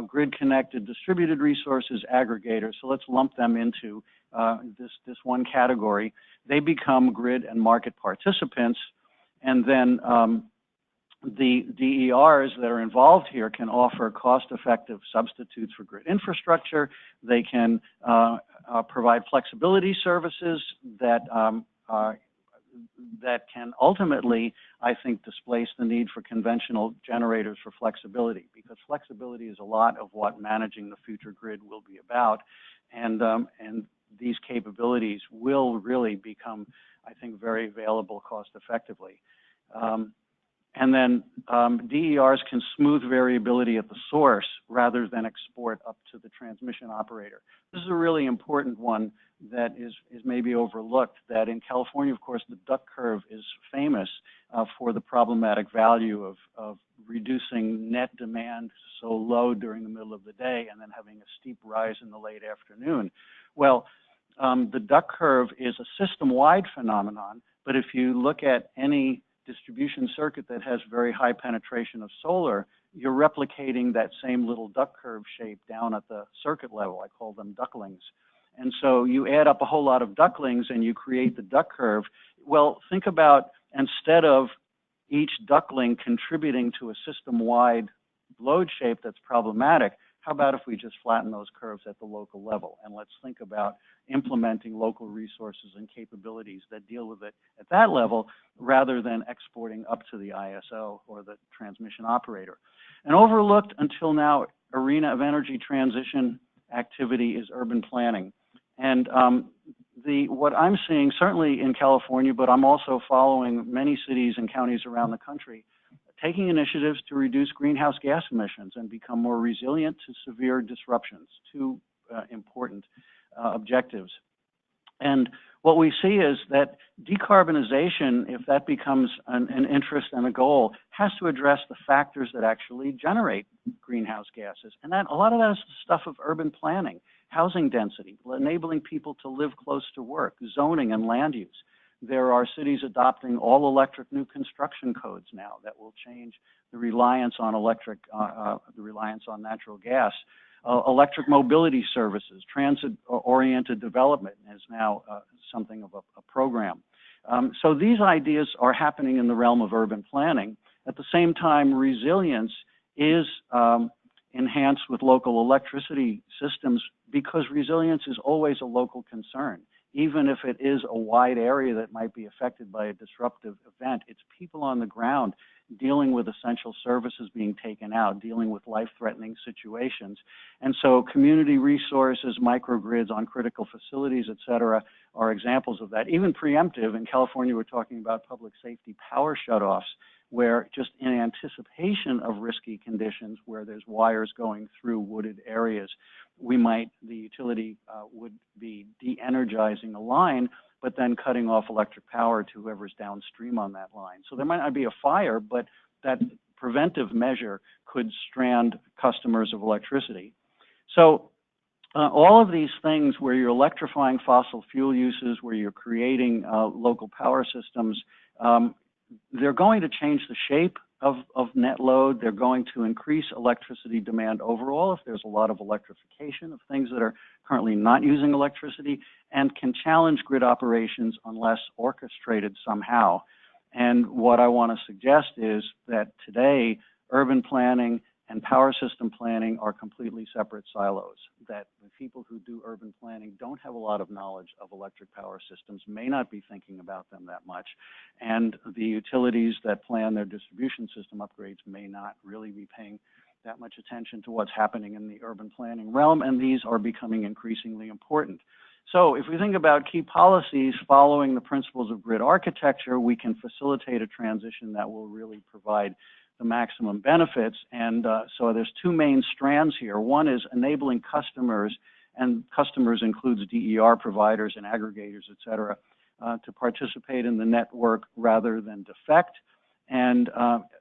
grid-connected distributed resources, aggregators. So let's lump them into this one category. They become grid and market participants, and then the DERs that are involved here can offer cost-effective substitutes for grid infrastructure. They can provide flexibility services that that can ultimately, I think, displace the need for conventional generators for flexibility, because flexibility is a lot of what managing the future grid will be about, and these capabilities will really become, I think, very available cost effectively. And then DERs can smooth variability at the source rather than export up to the transmission operator. This is a really important one that is maybe overlooked, that in California, of course, the duck curve is famous for the problematic value of reducing net demand so low during the middle of the day and then having a steep rise in the late afternoon. Well, the duck curve is a system-wide phenomenon, but if you look at any distribution circuit that has very high penetration of solar, you're replicating that same little duck curve shape down at the circuit level. I call them ducklings. And so you add up a whole lot of ducklings and you create the duck curve. Well, think about, instead of each duckling contributing to a system-wide load shape that's problematic, how about if we just flatten those curves at the local level? And let's think about implementing local resources and capabilities that deal with it at that level rather than exporting up to the ISO or the transmission operator. An overlooked until now arena of energy transition activity is urban planning. And what I'm seeing, certainly in California, but I'm also following many cities and counties around the country, taking initiatives to reduce greenhouse gas emissions and become more resilient to severe disruptions, two important objectives. And what we see is that decarbonization, if that becomes an interest and a goal, has to address the factors that actually generate greenhouse gases. And that, a lot of that is the stuff of urban planning, housing density, enabling people to live close to work, zoning and land use. There are cities adopting all electric new construction codes now that will change the reliance on natural gas. Electric mobility services, transit-oriented development is now something of a program. So these ideas are happening in the realm of urban planning. At the same time, resilience is enhanced with local electricity systems, because resilience is always a local concern. Even if it is a wide area that might be affected by a disruptive event, it's people on the ground dealing with essential services being taken out, dealing with life-threatening situations. And so community resources, microgrids on critical facilities, et cetera, are examples of that. Even preemptive, in California, we're talking about public safety power shutoffs, where just in anticipation of risky conditions where there's wires going through wooded areas, the utility would be de-energizing a line, but then cutting off electric power to whoever's downstream on that line. So there might not be a fire, but that preventive measure could strand customers of electricity. So all of these things where you're electrifying fossil fuel uses, where you're creating local power systems, they're going to change the shape of net load. They're going to increase electricity demand overall if there's a lot of electrification of things that are currently not using electricity, and can challenge grid operations unless orchestrated somehow. And what I want to suggest is that today, urban planning and power system planning are completely separate silos, that the people who do urban planning don't have a lot of knowledge of electric power systems, may not be thinking about them that much, and the utilities that plan their distribution system upgrades may not really be paying that much attention to what's happening in the urban planning realm, and these are becoming increasingly important. So if we think about key policies following the principles of grid architecture, we can facilitate a transition that will really provide the maximum benefits. And so there's two main strands here. One is enabling customers, and customers includes DER providers and aggregators, et cetera, to participate in the network rather than defect. And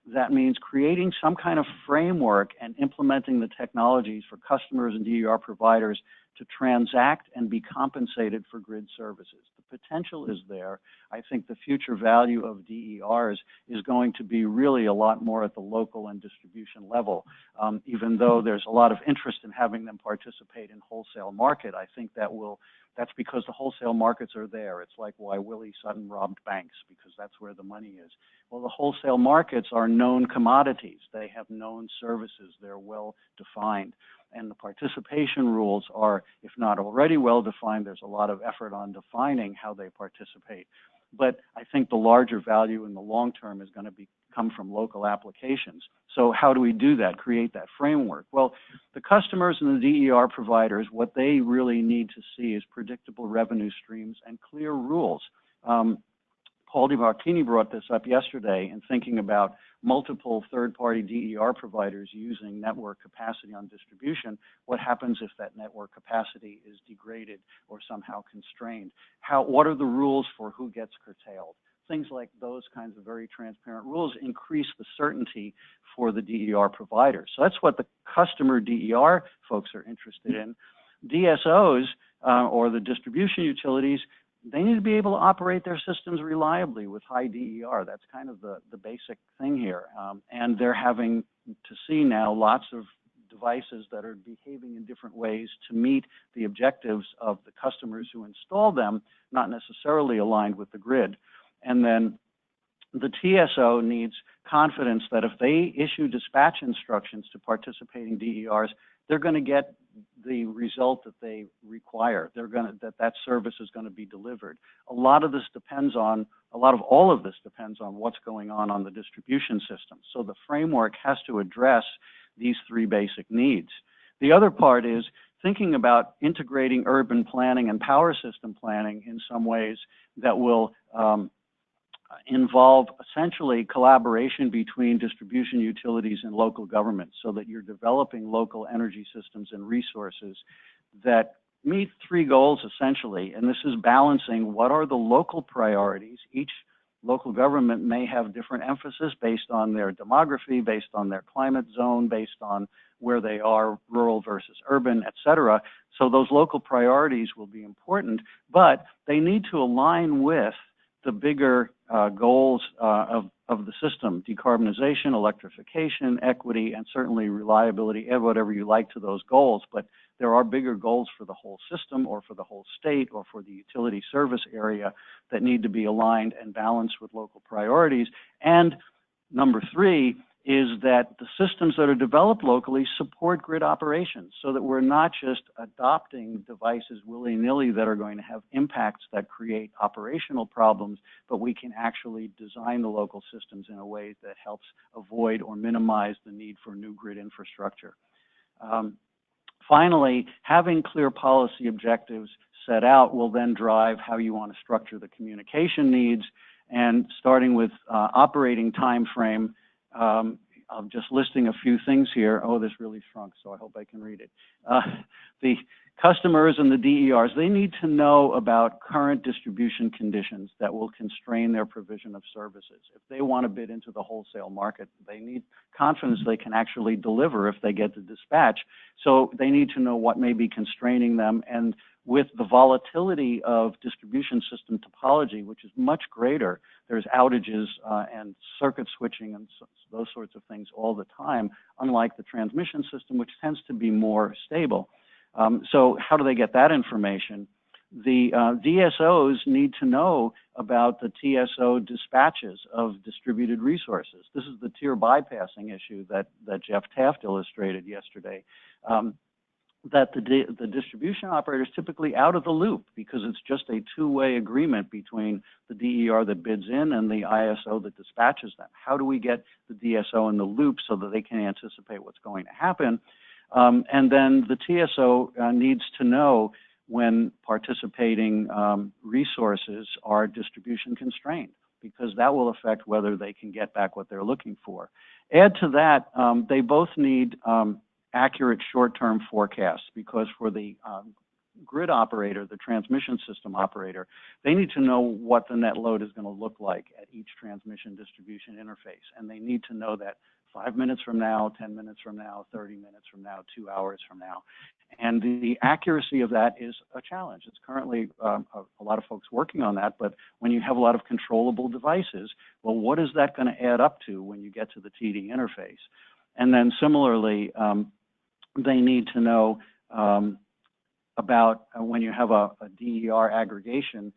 that means creating some kind of framework and implementing the technologies for customers and DER providers to transact and be compensated for grid services. The potential is there. I think the future value of DERs is going to be really a lot more at the local and distribution level. Even though there's a lot of interest in having them participate in wholesale market, I think that's because the wholesale markets are there. It's like why Willie Sutton robbed banks, because that's where the money is. Well, the wholesale markets are known commodities. They have known services. They're well defined. And the participation rules are, if not already well defined, there's a lot of effort on defining how they participate. But I think the larger value in the long term is going to come from local applications. So how do we do that, create that framework? Well, the customers and the DER providers, what they really need to see is predictable revenue streams and clear rules. Paul DiMartini brought this up yesterday in thinking about multiple third-party DER providers using network capacity on distribution. What happens if that network capacity is degraded or somehow constrained? What are the rules for who gets curtailed? Things like those kinds of very transparent rules increase the certainty for the DER providers. So that's what the customer DER folks are interested in. DSOs, or the distribution utilities, they need to be able to operate their systems reliably with high DER. That's kind of the basic thing here. And they're having to see now lots of devices that are behaving in different ways to meet the objectives of the customers who install them, not necessarily aligned with the grid. And then the TSO needs confidence that if they issue dispatch instructions to participating DERs, they're going to get the result that they require. They're going to, that service is going to be delivered. A lot of all of this depends on what's going on the distribution system. So the framework has to address these three basic needs. The other part is thinking about integrating urban planning and power system planning in some ways that will involve essentially collaboration between distribution utilities and local governments, so that you're developing local energy systems and resources that meet three goals essentially. And this is balancing what are the local priorities. Each local government may have different emphasis based on their demography, based on their climate zone, based on where they are, rural versus urban, et cetera. So those local priorities will be important, but they need to align with the bigger goals of the system: decarbonization, electrification, equity, and certainly reliability. Add whatever you like to those goals, but there are bigger goals for the whole system or for the whole state or for the utility service area that need to be aligned and balanced with local priorities. And number three is that the systems that are developed locally support grid operations, so that we're not just adopting devices willy-nilly that are going to have impacts that create operational problems, but we can actually design the local systems in a way that helps avoid or minimize the need for new grid infrastructure. Finally, having clear policy objectives set out will then drive how you want to structure the communication needs. And starting with operating time frame, I'm just listing a few things here. Oh, this really shrunk, so I hope I can read it. The customers and the DERs, they need to know about current distribution conditions that will constrain their provision of services. If they want to bid into the wholesale market, they need confidence they can actually deliver if they get the dispatch. So they need to know what may be constraining them. And with the volatility of distribution system topology, which is much greater, there's outages and circuit switching and those sorts of things all the time, unlike the transmission system, which tends to be more stable. So how do they get that information? The DSOs need to know about the TSO dispatches of distributed resources. This is the tier bypassing issue that Jeff Taft illustrated yesterday. That the distribution operator is typically out of the loop because it's just a two-way agreement between the DER that bids in and the ISO that dispatches them. How do we get the DSO in the loop so that they can anticipate what's going to happen? And then the TSO needs to know when participating resources are distribution constrained, because that will affect whether they can get back what they're looking for. Add to that, they both need accurate short-term forecasts, because for the grid operator, the transmission system operator, they need to know what the net load is going to look like at each transmission distribution interface. And they need to know that 5 minutes from now, 10 minutes from now, 30 minutes from now, 2 hours from now. And the accuracy of that is a challenge. It's currently a lot of folks working on that, but when you have a lot of controllable devices, well, what is that going to add up to when you get to the TD interface? And then similarly, they need to know about when you have a DER aggregation,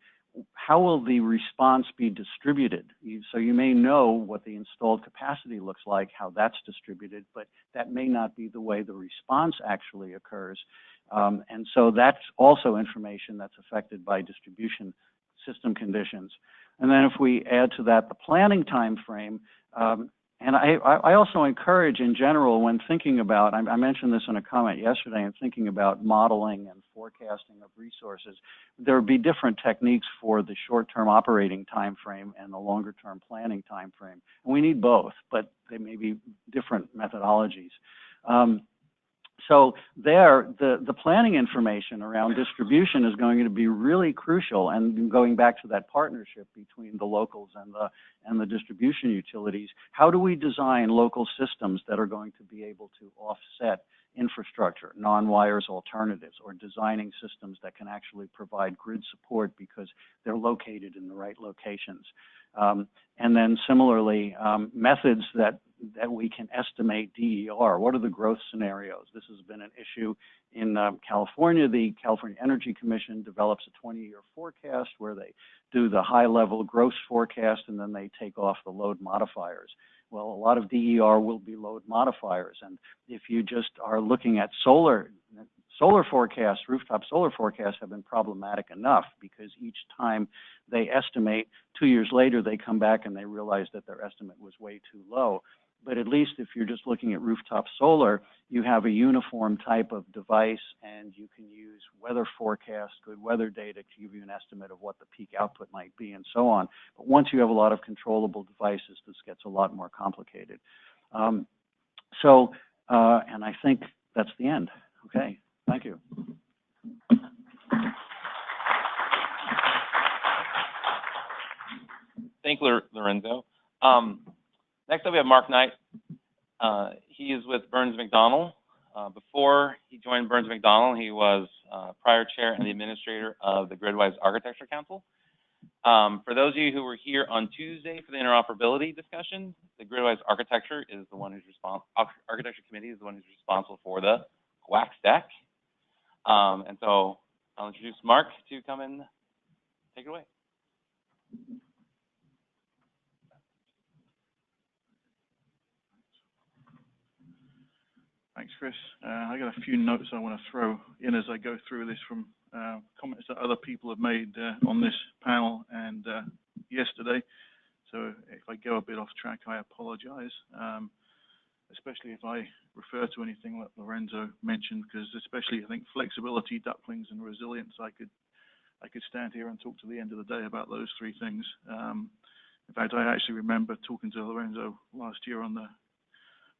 how will the response be distributed? So you may know what the installed capacity looks like, how that's distributed, but that may not be the way the response actually occurs. And so that's also information that's affected by distribution system conditions. And then if we add to that the planning time frame, and I also encourage in general when thinking about, I mentioned this in a comment yesterday, and thinking about modeling and forecasting of resources, there would be different techniques for the short-term operating time frame and the longer-term planning time frame. And we need both, but they may be different methodologies. So there, the planning information around distribution is going to be really crucial, and going back to that partnership between the locals and the distribution utilities, how do we design local systems that are going to be able to offset infrastructure, non-wires alternatives, or designing systems that can actually provide grid support because they're located in the right locations. And then similarly, methods that we can estimate DER. What are the growth scenarios? This has been an issue in California. The California Energy Commission develops a 20-year forecast where they do the high-level gross forecast and then they take off the load modifiers. Well, a lot of DER will be load modifiers, and if you just are looking at solar forecasts, rooftop solar forecasts have been problematic enough because each time they estimate, 2 years later they come back and they realize that their estimate was way too low. But at least if you're just looking at rooftop solar, you have a uniform type of device and you can use weather forecasts, good weather data to give you an estimate of what the peak output might be and so on. But once you have a lot of controllable devices, this gets a lot more complicated. And I think that's the end. Okay, thank you. Thank you, Lorenzo. Next up, we have Mark Knight. He is with Burns McDonnell. Before he joined Burns McDonnell, he was prior chair and the administrator of the Gridwise Architecture Council. For those of you who were here on Tuesday for the interoperability discussion, the Gridwise Architecture is the one who's Architecture Committee is the one who's responsible for the WAC stack. And so I'll introduce Mark to come and take it away. Thanks, Chris. I got a few notes I want to throw in as I go through this from comments that other people have made on this panel and yesterday. So if I go a bit off track, I apologize, especially if I refer to anything that Lorenzo mentioned, because especially I think flexibility, ductlings, and resilience, I could stand here and talk to the end of the day about those three things. In fact, I actually remember talking to Lorenzo last year on the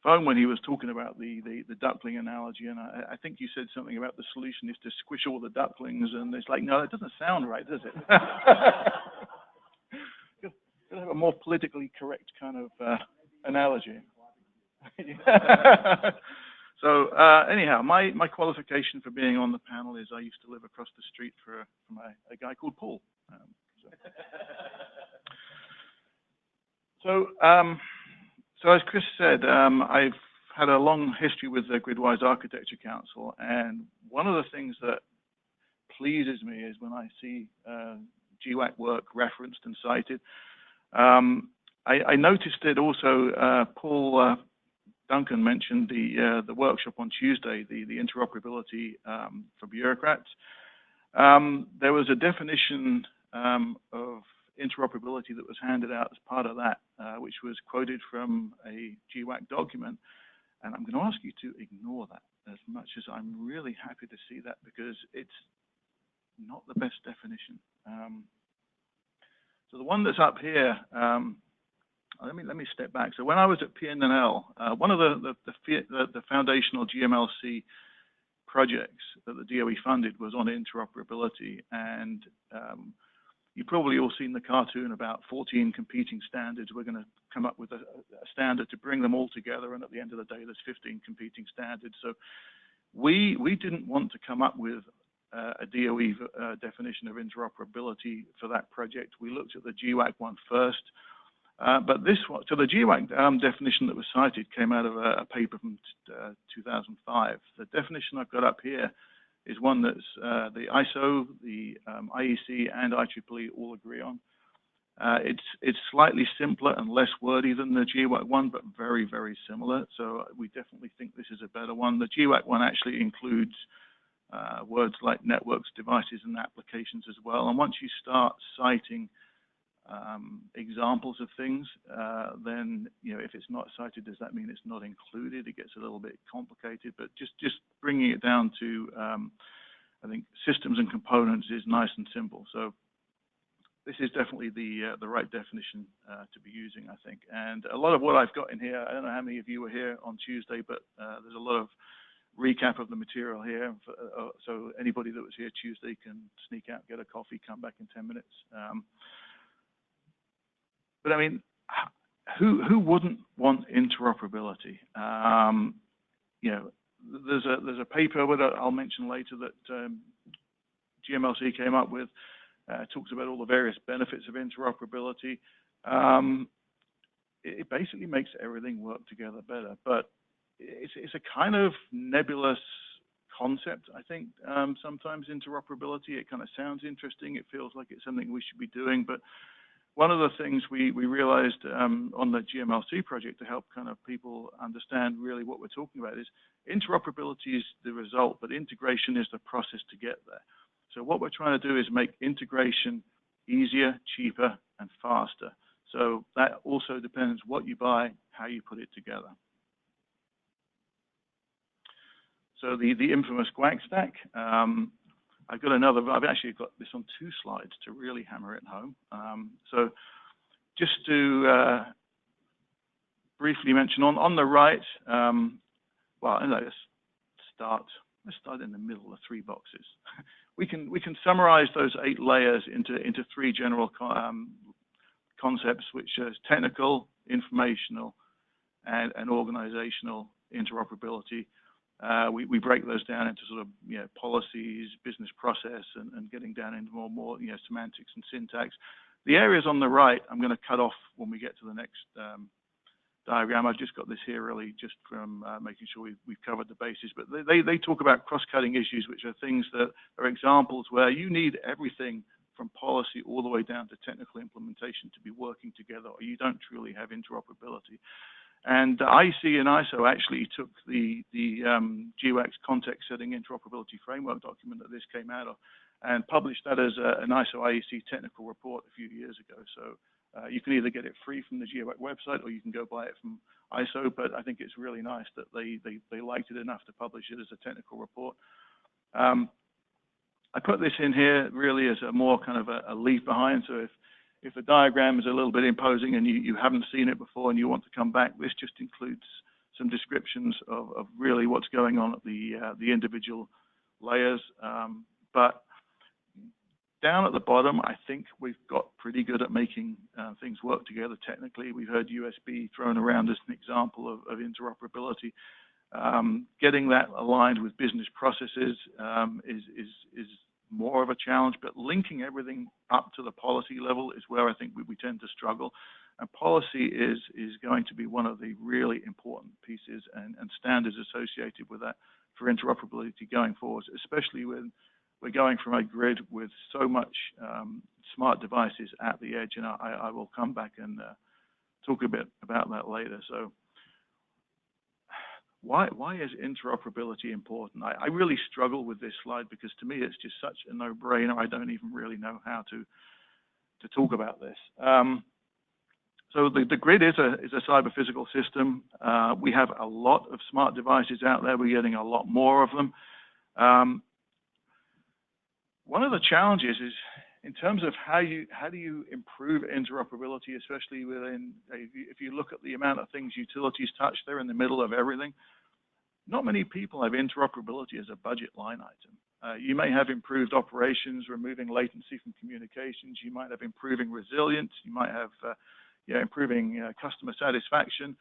phone when he was talking about the duckling analogy, and I think you said something about the solution is to squish all the ducklings, and it's like, no, that doesn't sound right, does it? Gotta have a more politically correct kind of analogy. So anyhow, my qualification for being on the panel is I used to live across the street from a guy called Paul. So as Chris said, I've had a long history with the Gridwise Architecture Council, and one of the things that pleases me is when I see GWAC work referenced and cited. I noticed it also, Paul Duncan mentioned the workshop on Tuesday, the interoperability for bureaucrats. There was a definition of interoperability that was handed out as part of that, which was quoted from a GWAC document. And I'm going to ask you to ignore that as much as I'm really happy to see that, because it's not the best definition. So the one that's up here, let me step back. So when I was at PNNL, one of the foundational GMLC projects that the DOE funded was on interoperability, and you've probably all seen the cartoon about 14 competing standards. We're going to come up with a standard to bring them all together, and at the end of the day, there's 15 competing standards. So we didn't want to come up with a DOE definition of interoperability for that project. We looked at the GWAC one first. But this one, so the GWAC definition that was cited came out of a paper from 2005. The definition I've got up here is one that's the ISO, the IEC, and IEEE all agree on. It's slightly simpler and less wordy than the GWAC one, but very, very similar. So we definitely think this is a better one. The GWAC one actually includes words like networks, devices, and applications as well. And once you start citing examples of things, then, you know, if it's not cited, does that mean it's not included? It gets a little bit complicated, but just bringing it down to, I think, systems and components is nice and simple. So this is definitely the right definition to be using, I think. And a lot of what I've got in here, I don't know how many of you were here on Tuesday, but there's a lot of recap of the material here. So anybody that was here Tuesday can sneak out, get a coffee, come back in 10 minutes. But I mean, who wouldn't want interoperability? You know, there's a paper that I'll mention later that GMLC came up with. Talks about all the various benefits of interoperability. It basically makes everything work together better, but it's a kind of nebulous concept, I think. Sometimes interoperability, it kind of sounds interesting. It feels like it's something we should be doing, but one of the things we realized on the GMLC project to help kind of people understand really what we're talking about is interoperability is the result, but integration is the process to get there. So what we're trying to do is make integration easier, cheaper, and faster. So that also depends what you buy, how you put it together. So the infamous GWAC stack. I've actually got this on 2 slides to really hammer it home. So just to briefly mention on the right, well, let's start in the middle of 3 boxes. We can summarize those 8 layers into 3 general concepts, which is technical, informational, and organizational interoperability. We break those down into sort of, you know, policies, business process, and getting down into more you know, semantics and syntax. The areas on the right, I'm going to cut off when we get to the next diagram. I've just got this here really just from making sure we've covered the bases. But they talk about cross-cutting issues, which are things that are examples where you need everything from policy all the way down to technical implementation to be working together, or you don't truly have interoperability. And IEC and ISO actually took the GWAC's context-setting interoperability framework document that this came out of and published that as an ISO IEC technical report a few years ago. So you can either get it free from the GWAC website or you can go buy it from ISO, but I think it's really nice that they liked it enough to publish it as a technical report. I put this in here really as a more kind of a leave behind. So if the diagram is a little bit imposing and you haven't seen it before and you want to come back, this just includes some descriptions of really what's going on at the individual layers. But down at the bottom, I think we've got pretty good at making things work together technically. We've heard USB thrown around as an example of interoperability. Getting that aligned with business processes is more of a challenge, but linking everything up to the policy level is where I think we tend to struggle. And policy is going to be one of the really important pieces and standards associated with that for interoperability going forward, especially when we're going from a grid with so much smart devices at the edge, and I will come back and talk a bit about that later. So why is interoperability important? I really struggle with this slide because to me it's just such a no-brainer. I don't even really know how to talk about this. So the grid is a cyber physical system. We have a lot of smart devices out there. We're getting a lot more of them. One of the challenges is in terms of how do you improve interoperability, especially within, if you look at the amount of things utilities touch, they're in the middle of everything. Not many people have interoperability as a budget line item. You may have improved operations, removing latency from communications. You might have improving resilience. You might have improving customer satisfaction.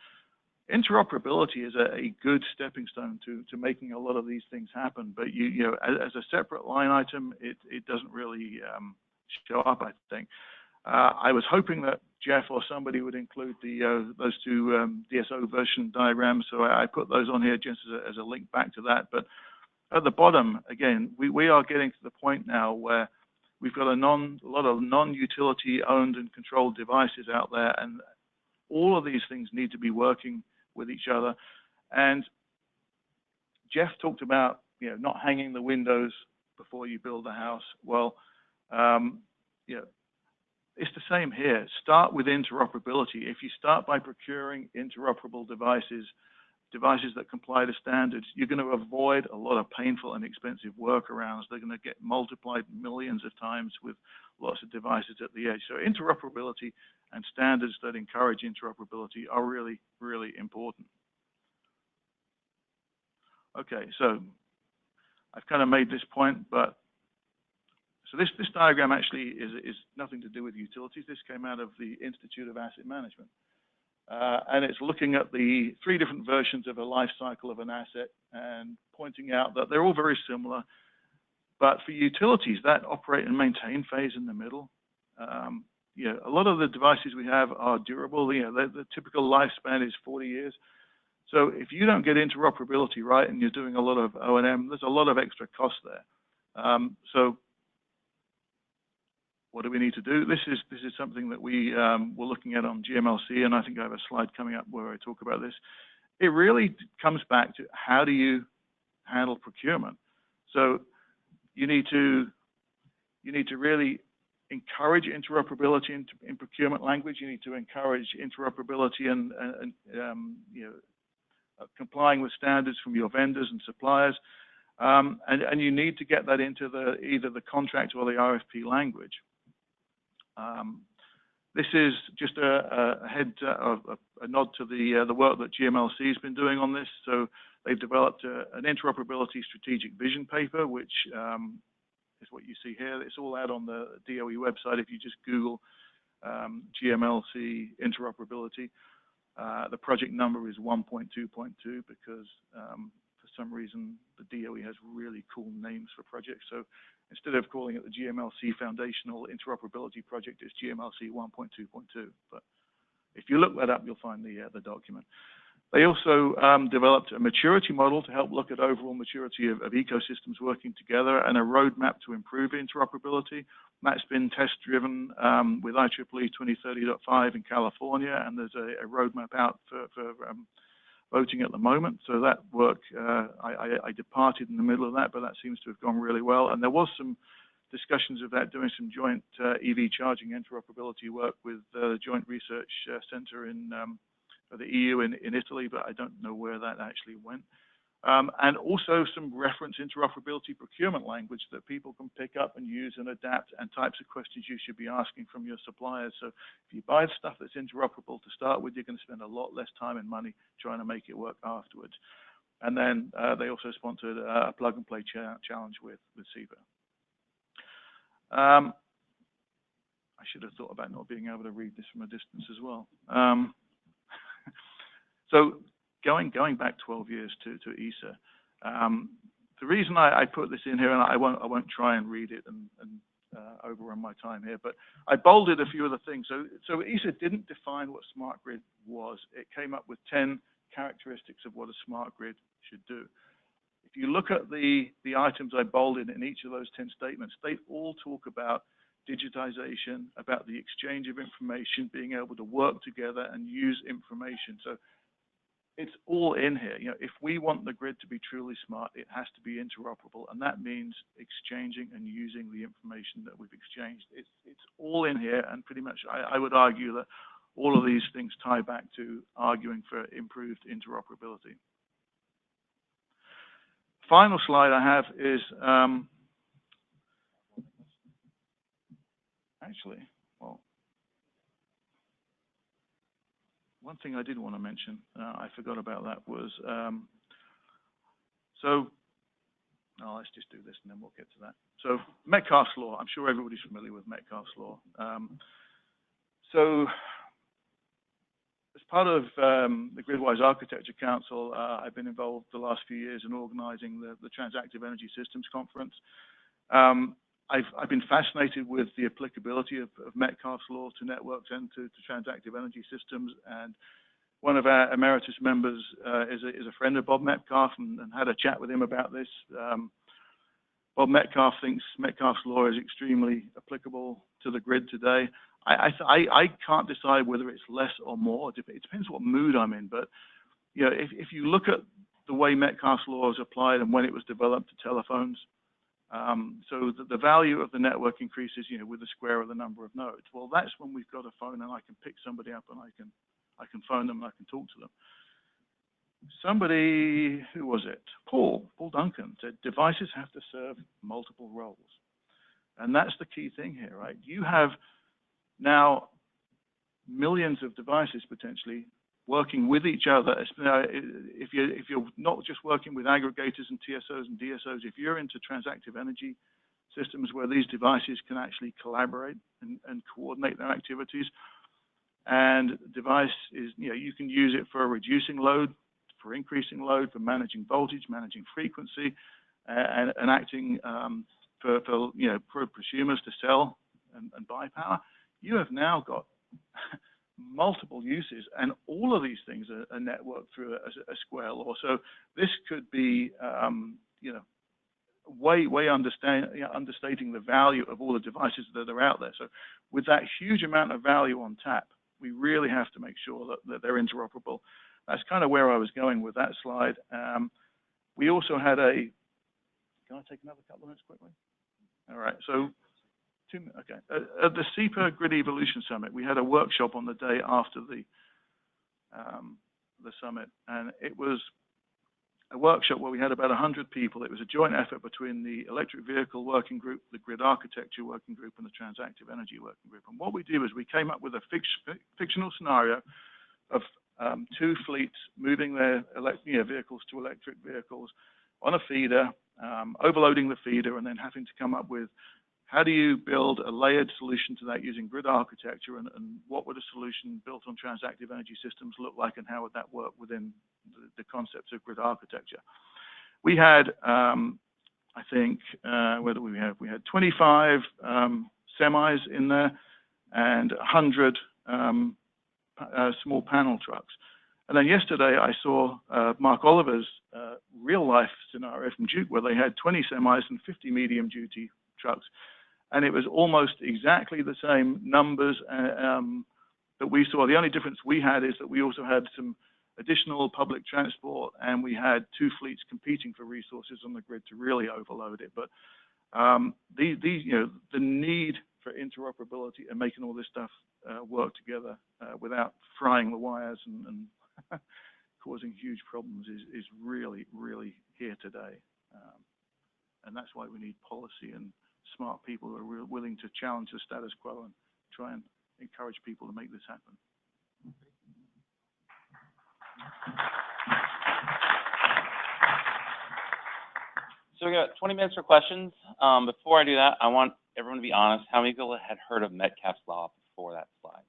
Interoperability is a good stepping stone to making a lot of these things happen. But as a separate line item, it doesn't really show up, I think. I was hoping that Jeff or somebody would include those 2 DSO version diagrams, so I put those on here just as a link back to that. But at the bottom, again, we are getting to the point now where we've got a lot of non-utility owned and controlled devices out there, and all of these things need to be working with each other. And Jeff talked about, you know, not hanging the windows before you build a house. Well, you know, it's the same here. Start with interoperability. If you start by procuring interoperable devices that comply to standards, you're going to avoid a lot of painful and expensive workarounds. They're going to get multiplied millions of times with lots of devices at the edge. So interoperability and standards that encourage interoperability are really, really important. Okay, so I've kind of made this point, but so this diagram actually is nothing to do with utilities. This came out of the Institute of Asset Management. And it's looking at the 3 different versions of a life cycle of an asset and pointing out that they're all very similar. But for utilities, that operate and maintain phase in the middle. You know, a lot of the devices we have are durable. You know, the typical lifespan is 40 years. So if you don't get interoperability right and you're doing a lot of O&M, there's a lot of extra cost there. So what do we need to do? This is something that we were looking at on GMLC, and I think I have a slide coming up where I talk about this. It really comes back to how do you handle procurement. So you need to really encourage interoperability in procurement language. You need to encourage interoperability and you know, complying with standards from your vendors and suppliers, and you need to get that into either the contract or the RFP language. This is just a nod to the work that GMLC has been doing on this. So they've developed an interoperability strategic vision paper, which is what you see here. It's all out on the DOE website. If you just Google GMLC interoperability, the project number is 1.2.2 because for some reason the DOE has really cool names for projects. So instead of calling it the GMLC Foundational Interoperability Project, it's GMLC 1.2.2. But if you look that up, you'll find the document. They also developed a maturity model to help look at overall maturity of ecosystems working together and a roadmap to improve interoperability. That's been test-driven with IEEE 2030.5 in California, and there's a roadmap out for voting at the moment. So that work, I departed in the middle of that, but that seems to have gone really well. And there was some discussions of that, doing some joint EV charging interoperability work with the Joint Research Center in the EU in Italy, but I don't know where that actually went. And also some reference interoperability procurement language that people can pick up and use and adapt, and types of questions you should be asking from your suppliers. So if you buy stuff that's interoperable to start with, you're going to spend a lot less time and money trying to make it work afterwards. And then they also sponsored a plug-and-play challenge with SEBA. I should have thought about not being able to read this from a distance as well. So going back 12 years to ESA, the reason I put this in here, and I won't try and read it and overrun my time here, but I bolded a few of the things. So ESA didn't define what smart grid was. It came up with 10 characteristics of what a smart grid should do. If you look at the items I bolded in each of those 10 statements, they all talk about digitization, about the exchange of information, being able to work together and use information. So it's all in here. You know, if we want the grid to be truly smart, it has to be interoperable, and that means exchanging and using the information that we've exchanged. It's all in here, and pretty much I would argue that all of these things tie back to arguing for improved interoperability. Final slide I have is actually, well, one thing I did want to mention, I forgot about that, was, let's just do this and then we'll get to that. So Metcalfe's law, I'm sure everybody's familiar with Metcalfe's law. So as part of the Gridwise Architecture Council, I've been involved the last few years in organizing the Transactive Energy Systems Conference. I've been fascinated with the applicability of Metcalfe's law to networks and to transactive energy systems, and one of our emeritus members is a friend of Bob Metcalfe and had a chat with him about this. Bob Metcalfe thinks Metcalfe's law is extremely applicable to the grid today. I can't decide whether it's less or more. It depends what mood I'm in. But you know, if you look at the way Metcalfe's law is applied and when it was developed to telephones, so the value of the network increases, you know, with the square of the number of nodes. Well, that's when we've got a phone and I can pick somebody up and I can phone them and I can talk to them. Somebody, who was it? Paul Duncan said devices have to serve multiple roles. And that's the key thing here, right? You have now millions of devices potentially working with each other. If you're not just working with aggregators and TSOs and DSOs, if you're into transactive energy systems where these devices can actually collaborate and coordinate their activities, and device is, you know, you can use it for reducing load, for increasing load, for managing voltage, managing frequency, and acting for you know, for prosumers to sell and buy power. You have now got multiple uses, and all of these things are networked through a square law. So this could be, you know, way understating the value of all the devices that are out there. So with that huge amount of value on tap, we really have to make sure that they're interoperable. That's kind of where I was going with that slide. We also had can I take another couple of minutes quickly? All right, so okay. At the SEPA Grid Evolution Summit, we had a workshop on the day after the summit, and it was a workshop where we had about 100 people. It was a joint effort between the Electric Vehicle Working Group, the Grid Architecture Working Group, and the Transactive Energy Working Group. And what we did was we came up with a fictional scenario of two fleets moving their vehicles to electric vehicles on a feeder, overloading the feeder, and then having to come up with how do you build a layered solution to that using grid architecture, and what would a solution built on transactive energy systems look like, and how would that work within the concepts of grid architecture? We had, I think, what do we have? We had 25 semis in there and 100 small panel trucks. And then yesterday I saw Mark Oliver's real life scenario from Duke, where they had 20 semis and 50 medium duty trucks. And it was almost exactly the same numbers that we saw. The only difference we had is that we also had some additional public transport, and we had two fleets competing for resources on the grid to really overload it. But you know, the need for interoperability and making all this stuff work together without frying the wires and causing huge problems is really, really here today. And that's why we need policy and smart people who are willing to challenge the status quo and try and encourage people to make this happen. So we got 20 minutes for questions. Before I do that, I want everyone to be honest. How many people had heard of Metcalfe's law before that slide?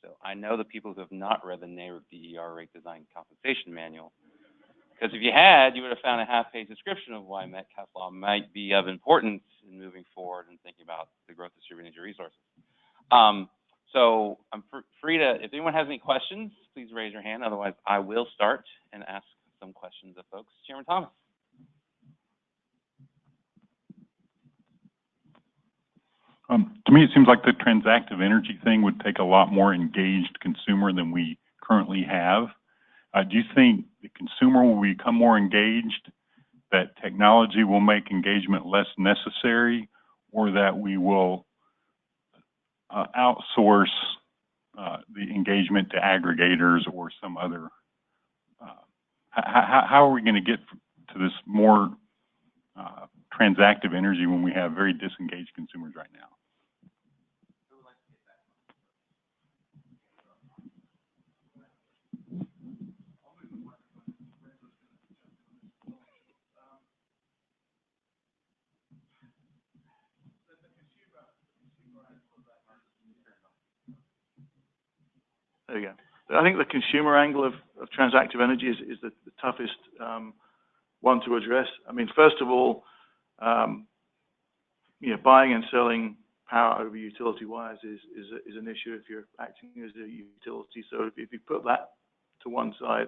So I know the people who have not read the NARUC DER rate design compensation manual, because if you had, you would have found a half-page description of why Metcalfe's law might be of importance in moving forward and thinking about the growth of distributed energy resources. So I'm free to, if anyone has any questions, please raise your hand. Otherwise, I will start and ask some questions of folks. Chairman Thomas. To me, it seems like the transactive energy thing would take a lot more engaged consumer than we currently have. Do you think the consumer will become more engaged, that technology will make engagement less necessary, or that we will outsource the engagement to aggregators or some other? How are we going to get to this more transactive energy when we have very disengaged consumers right now? There you go. I think the consumer angle of transactive energy is the toughest one to address. I mean, first of all, you know, buying and selling power over utility wires is an issue if you're acting as a utility. So if you put that to one side,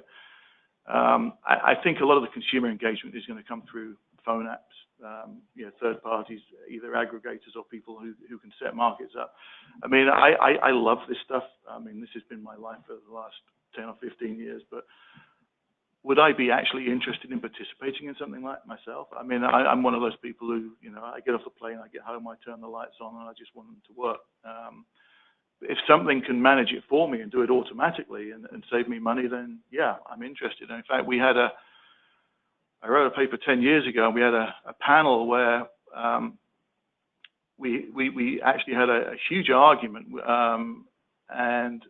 I think a lot of the consumer engagement is going to come through phone apps, third parties, either aggregators or people who can set markets up. I mean, I love this stuff. I mean, this has been my life for the last 10 or 15 years, but would I be actually interested in participating in something like myself? I mean, I'm one of those people who, I get off the plane, I get home, I turn the lights on, and I just want them to work. If something can manage it for me and do it automatically and save me money, then yeah, I'm interested. And in fact, I wrote a paper 10 years ago, and we had a panel where we actually had a huge argument, and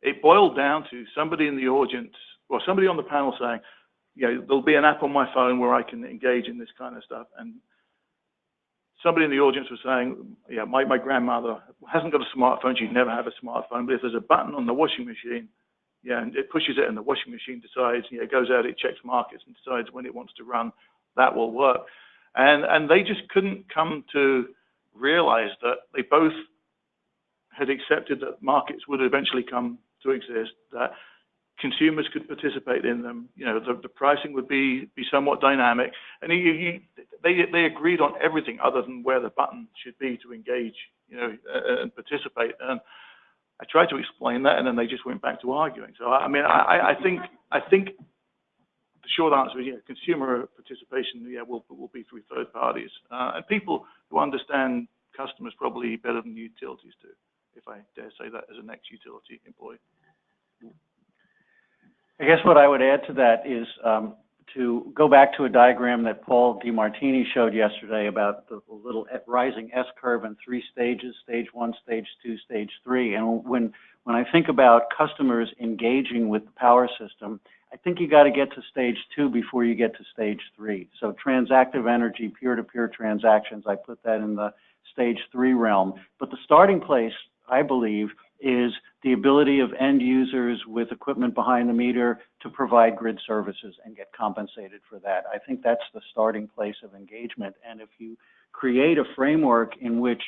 it boiled down to somebody in the audience, or somebody on the panel saying, there'll be an app on my phone where I can engage in this kind of stuff. And somebody in the audience was saying, my grandmother hasn't got a smartphone, she'd never have a smartphone, but if there's a button on the washing machine, and it pushes it and the washing machine decides, it goes out, it checks markets and decides when it wants to run, that will work. And they just couldn't come to realize that they both had accepted that markets would eventually come to exist, that consumers could participate in them, the pricing would be somewhat dynamic, and they agreed on everything other than where the button should be to engage, and participate. And I tried to explain that, and then they just went back to arguing. So I mean, I think the short answer is consumer participation will be through third parties and people who understand customers probably better than utilities do, if I dare say that as an ex-utility employee. I guess what I would add to that is to go back to a diagram that Paul DiMartini showed yesterday about the little rising S curve in 3 stages, stage 1, stage 2, stage 3. And when I think about customers engaging with the power system, I think you got to get to stage 2 before you get to stage 3. So transactive energy, peer-to-peer transactions, I put that in the stage 3 realm. But the starting place, I believe, is the ability of end users with equipment behind the meter to provide grid services and get compensated for that. I think that's the starting place of engagement. And if you create a framework in which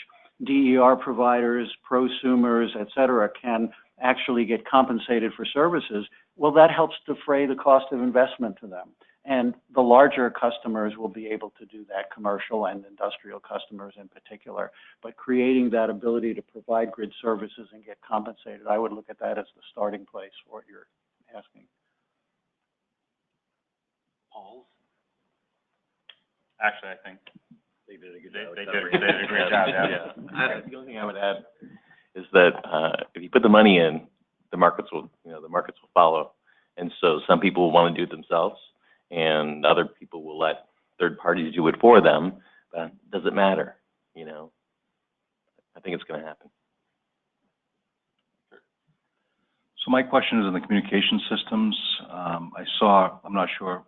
DER providers, prosumers, et cetera, can actually get compensated for services, well, that helps defray the cost of investment to them. And the larger customers will be able to do that, commercial and industrial customers in particular. But creating that ability to provide grid services and get compensated, I would look at that as the starting place for what you're asking. Paul's? Actually, I think They did a good job. they did a great job, yeah. The only thing I would add is that if you put the money in, the markets will follow. And so some people will want to do it themselves, and other people will let third parties do it for them. But does it matter? I think it's going to happen. So my question is in the communication systems. I'm not sure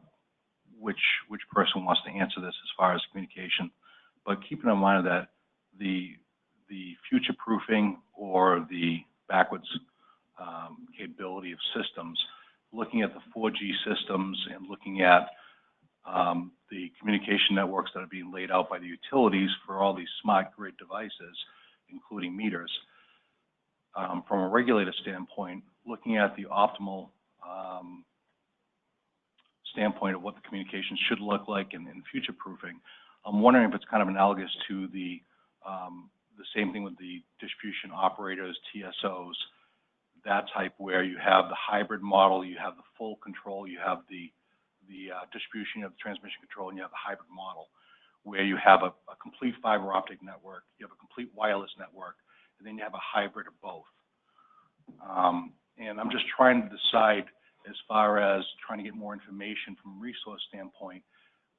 which person wants to answer this as far as communication, but keeping in mind that the future proofing or the backwards capability of systems, looking at the 4G systems and looking at the communication networks that are being laid out by the utilities for all these smart grid devices, including meters. From a regulator standpoint, looking at the optimal standpoint of what the communications should look like in future proofing, I'm wondering if it's kind of analogous to the same thing with the distribution operators, TSOs, that type, where you have the hybrid model, you have the full control, you have the distribution of the transmission control, and you have the hybrid model, where you have a complete fiber optic network, you have a complete wireless network, and then you have a hybrid of both. And I'm just trying to decide, as far as trying to get more information from a resource standpoint,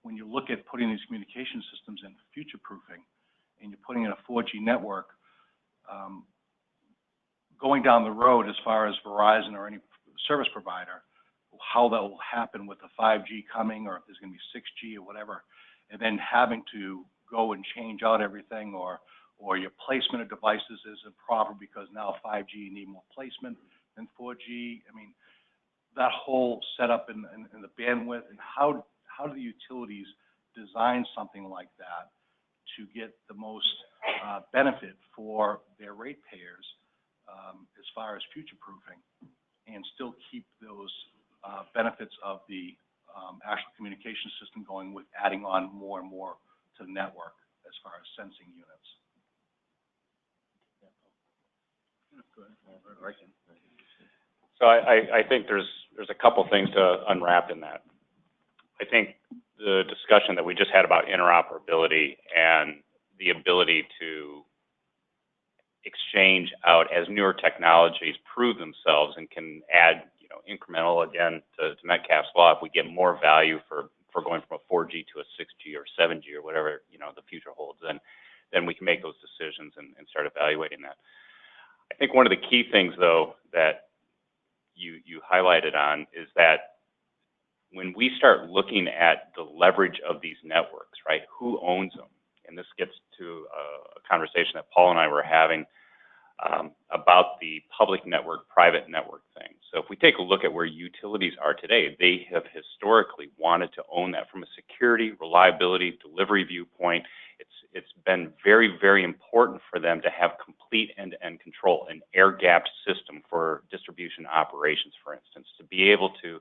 when you look at putting these communication systems in future proofing, and you're putting in a 4G network, going down the road as far as Verizon or any service provider, how that will happen with the 5G coming, or if there's going to be 6G or whatever, and then having to go and change out everything, or your placement of devices is improper because now 5G need more placement than 4G. I mean, that whole setup and the bandwidth, and how do the utilities design something like that to get the most benefit for their ratepayers as far as future-proofing, and still keep those benefits of the actual communication system going with adding on more and more to the network as far as sensing units. So I think there's a couple things to unwrap in that. I think the discussion that we just had about interoperability and the ability to exchange out as newer technologies prove themselves and can add, incremental, again, to Metcalfe's law, if we get more value for going from a 4G to a 6G or 7G or whatever, the future holds, then we can make those decisions and start evaluating that. I think one of the key things, though, that you highlighted on is that when we start looking at the leverage of these networks, right, who owns them? And this gets to a conversation that Paul and I were having about the public network, private network thing. So if we take a look at where utilities are today, they have historically wanted to own that from a security, reliability, delivery viewpoint. It's been very, very important for them to have complete end-to-end control, an air-gapped system for distribution operations, for instance, to be able to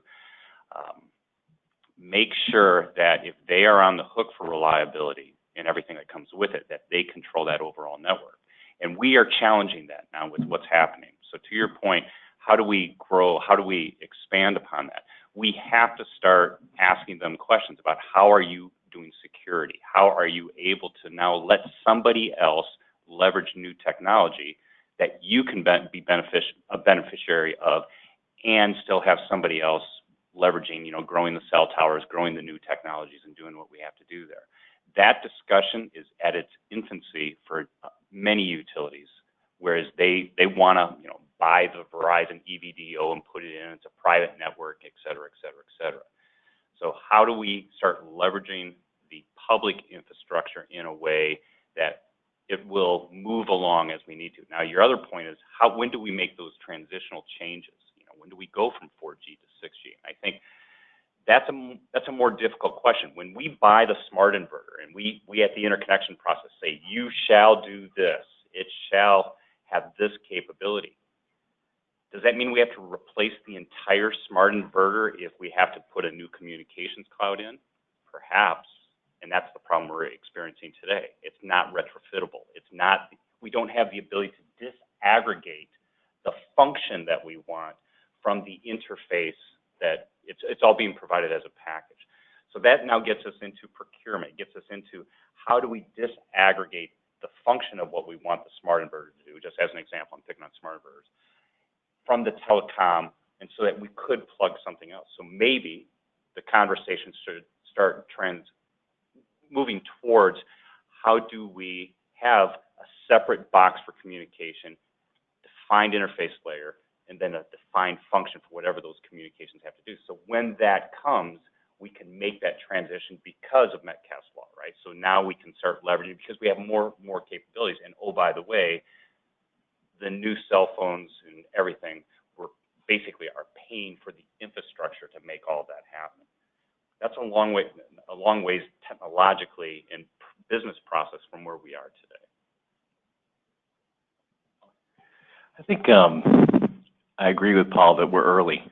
make sure that if they are on the hook for reliability and everything that comes with it, that they control that overall network. And we are challenging that now with what's happening. So to your point, how do we grow? How do we expand upon that? We have to start asking them questions about how are you doing security? How are you able to now let somebody else leverage new technology that you can be a beneficiary of, and still have somebody else leveraging, growing the cell towers, growing the new technologies, and doing what we have to do there. That discussion is at its infancy for many utilities, whereas they want to, buy the Verizon EVDO and put it in. It's a private network, et cetera, et cetera, et cetera. So how do we start leveraging the public infrastructure in a way that it will move along as we need to? Now, your other point is when do we make those transitional changes? When do we go from 4G to 6G? I think that's a more difficult question. When we buy the smart inverter and we at the interconnection process say, you shall do this, it shall have this capability. Does that mean we have to replace the entire smart inverter if we have to put a new communications cloud in? Perhaps, and that's the problem we're experiencing today. It's not retrofittable. We don't have the ability to disaggregate the function that we want from the interface that it's all being provided as a package. So that now gets us into procurement, gets us into how do we disaggregate the function of what we want the smart inverter to do, just as an example, I'm picking on smart inverters, from the telecom, and so that we could plug something else. So maybe the conversation should start moving towards how do we have a separate box for communication, defined interface layer, and then a defined function for whatever those communications have to do. So when that comes, we can make that transition because of Metcalfe's law, right? So now we can start leveraging because we have more capabilities. And oh, by the way, the new cell phones and everything, we're basically are paying for the infrastructure to make all of that happen. That's a long ways technologically and business process from where we are today. I think I agree with Paul that we're early.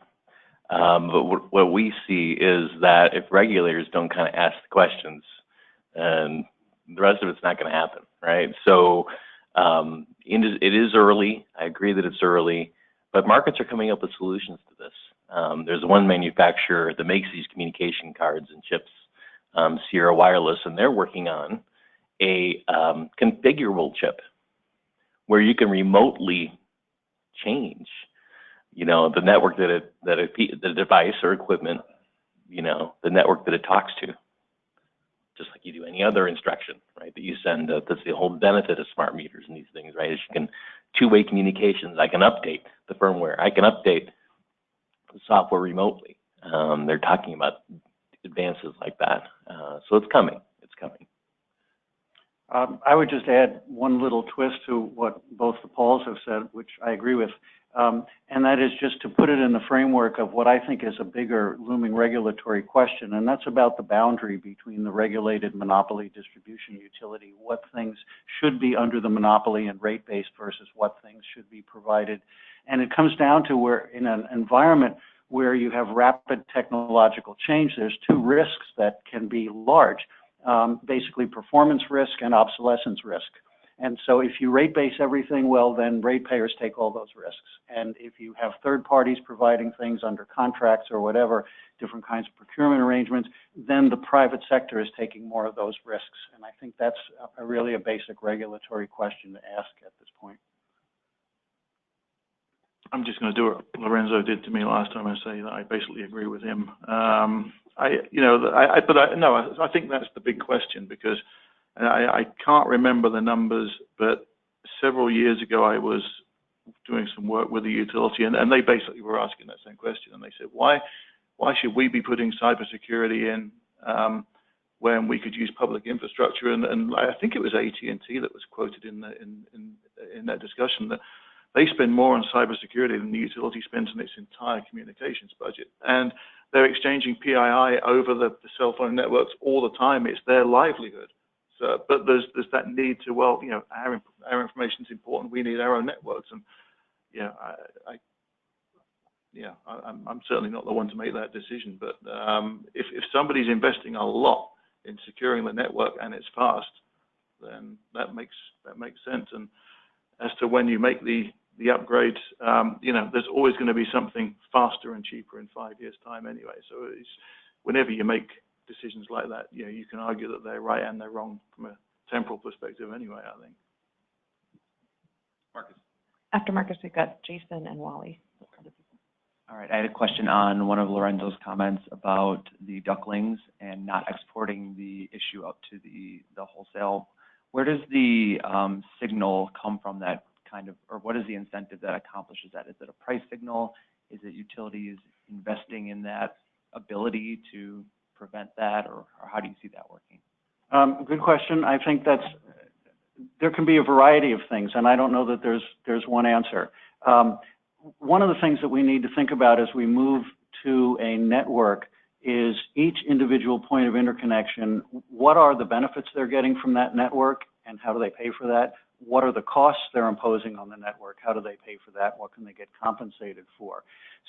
But what we see is that if regulators don't kind of ask the questions, and the rest of it's not going to happen, right? So it is early. I agree that it's early, but markets are coming up with solutions to this. There's one manufacturer that makes these communication cards and chips, Sierra Wireless, and they're working on a configurable chip where you can remotely change, the network the device or equipment, the network that it talks to, just like you do any other instruction, right, that you send. That's the whole benefit of smart meters and these things, right, is you can two-way communications. I can update the firmware. I can update the software remotely. They're talking about advances like that. So it's coming. It's coming. I would just add one little twist to what both the Pauls have said, which I agree with. and that is just to put it in the framework of what I think is a bigger looming regulatory question, and that's about the boundary between the regulated monopoly distribution utility, what things should be under the monopoly and rate-based versus what things should be provided. And it comes down to where in an environment where you have rapid technological change, there's two risks that can be large, basically performance risk and obsolescence risk. And so if you rate base everything, well, then ratepayers take all those risks. And if you have third parties providing things under contracts or whatever, different kinds of procurement arrangements, then the private sector is taking more of those risks. And I think that's really a basic regulatory question to ask at this point. I'm just going to do what Lorenzo did to me last time and say that I basically agree with him. I think that's the big question, because I can't remember the numbers, but several years ago I was doing some work with the utility, and they basically were asking that same question, and they said, why should we be putting cybersecurity in when we could use public infrastructure? And I think it was AT&T that was quoted in that discussion, that they spend more on cybersecurity than the utility spends on its entire communications budget, and they're exchanging PII over the cell phone networks all the time. It's their livelihood. So, but there's that need to, well, you know, our information is important. We need our own networks, and I'm certainly not the one to make that decision. But if somebody's investing a lot in securing the network and it's fast, then that makes sense. And as to when you make the upgrades, there's always going to be something faster and cheaper in 5 years' time anyway. So it's, whenever you make decisions like that, you can argue that they're right and they're wrong from a temporal perspective anyway, I think. Marcus. After Marcus, we've got Jason and Wally. All right, I had a question on one of Lorenzo's comments about the ducklings and not exporting the issue up to the wholesale. Where does the signal come from that kind of, or what is the incentive that accomplishes that? Is it a price signal? Is it utilities investing in that ability to prevent that, or how do you see that working? Good question. I think there can be a variety of things, and I don't know that there's one answer. One of the things that we need to think about as we move to a network is each individual point of interconnection. What are the benefits they're getting from that network, and how do they pay for that? What are the costs they're imposing on the network? How do they pay for that? What can they get compensated for?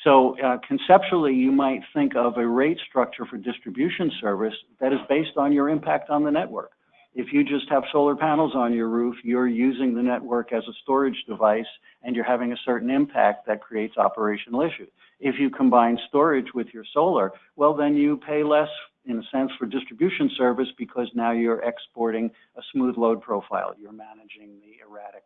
So conceptually, you might think of a rate structure for distribution service that is based on your impact on the network. If you just have solar panels on your roof, you're using the network as a storage device, and you're having a certain impact that creates operational issues. If you combine storage with your solar, well, then you pay less, in a sense, for distribution service, because now you're exporting a smooth load profile. You're managing the erratic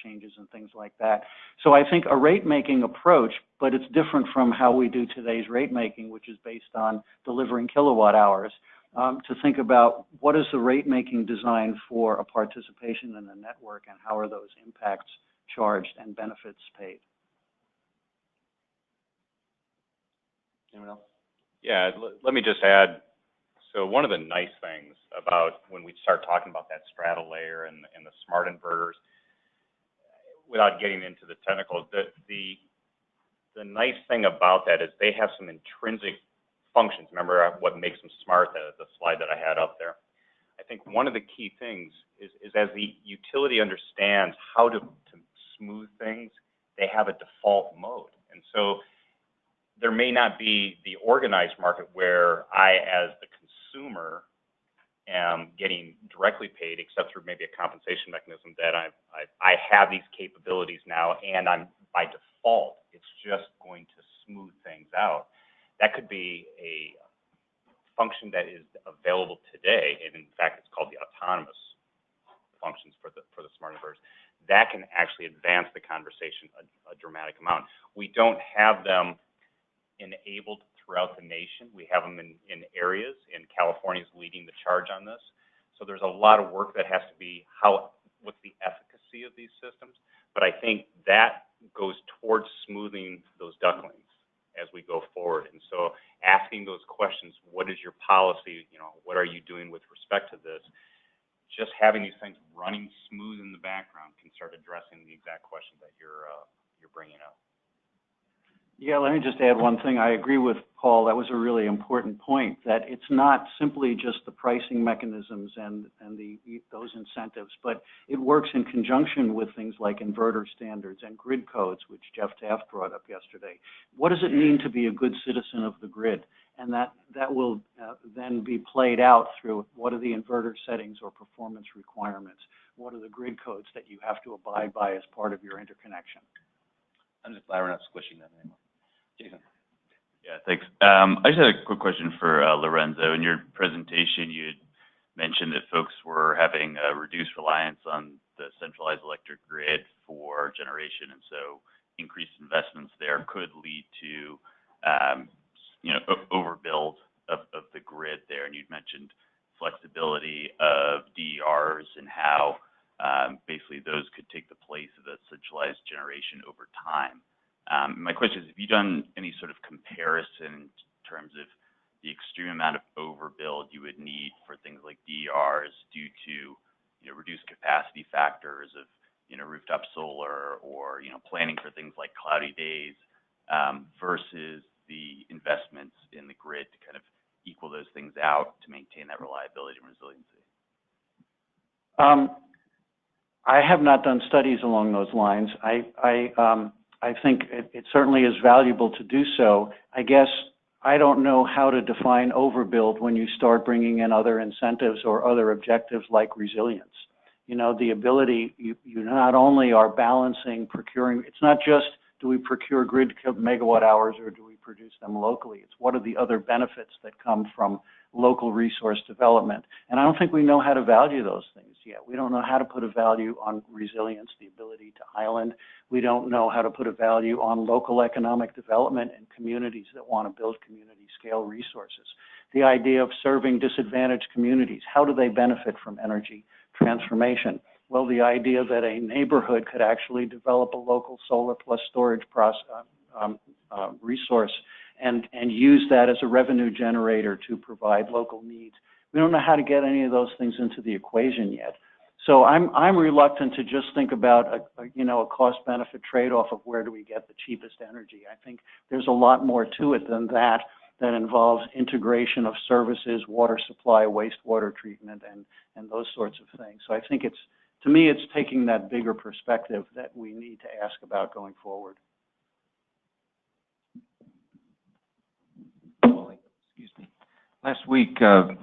changes and things like that. So I think a rate-making approach, but it's different from how we do today's rate-making, which is based on delivering kilowatt hours, to think about what is the rate-making design for a participation in a network, and how are those impacts charged and benefits paid. Anyone else? Yeah, let me just add, so one of the nice things about when we start talking about that strata layer and the smart inverters, without getting into the technical, the nice thing about that is they have some intrinsic functions. Remember what makes them smart, the slide that I had up there. I think one of the key things is as the utility understands how to smooth things, they have a default mode. And so there may not be the organized market where I, as the consumer, am getting directly paid, except through maybe a compensation mechanism that I have these capabilities now, and I'm by default, it's just going to smooth things out. That could be a function that is available today, and in fact, it's called the autonomous functions for the smart inverters. That can actually advance the conversation a dramatic amount. We don't have them enabled throughout the nation. We have them in areas, and California is leading the charge on this. So there's a lot of work that has to be, what's the efficacy of these systems? But I think that goes towards smoothing those ducklings as we go forward. And so asking those questions, what is your policy? What are you doing with respect to this? Just having these things running smooth in the background can start addressing the exact question that you're bringing up. Yeah, let me just add one thing. I agree with Paul. That was a really important point, that it's not simply just the pricing mechanisms and those incentives, but it works in conjunction with things like inverter standards and grid codes, which Jeff Taft brought up yesterday. What does it mean to be a good citizen of the grid? And that will then be played out through what are the inverter settings or performance requirements? What are the grid codes that you have to abide by as part of your interconnection? I'm just glad we're not squishing that anymore. Jason. Yeah, thanks. I just had a quick question for Lorenzo. In your presentation, you had mentioned that folks were having a reduced reliance on the centralized electric grid for generation, and so increased investments there could lead to, overbuild of the grid there. And you'd mentioned flexibility of DERs and how basically those could take the place of the centralized generation over time. My question is, have you done any sort of comparison in terms of the extreme amount of overbuild you would need for things like DERs due to, reduced capacity factors of, rooftop solar or, planning for things like cloudy days versus the investments in the grid to kind of equal those things out to maintain that reliability and resiliency? I have not done studies along those lines. I think it certainly is valuable to do so. I guess I don't know how to define overbuild when you start bringing in other incentives or other objectives like resilience. The ability, you not only are balancing procuring, it's not just do we procure grid megawatt hours or do we produce them locally? It's what are the other benefits that come from local resource development. And I don't think we know how to value those things yet. We don't know how to put a value on resilience, the ability to island. We don't know how to put a value on local economic development and communities that want to build community scale resources. The idea of serving disadvantaged communities, how do they benefit from energy transformation? Well, the idea that a neighborhood could actually develop a local solar plus storage resource and use that as a revenue generator to provide local needs. We don't know how to get any of those things into the equation yet. So I'm reluctant to just think about a cost-benefit trade-off of where do we get the cheapest energy. I think there's a lot more to it than that involves integration of services, water supply, wastewater treatment, and those sorts of things. So I think to me, it's taking that bigger perspective that we need to ask about going forward. Excuse me. Last week, the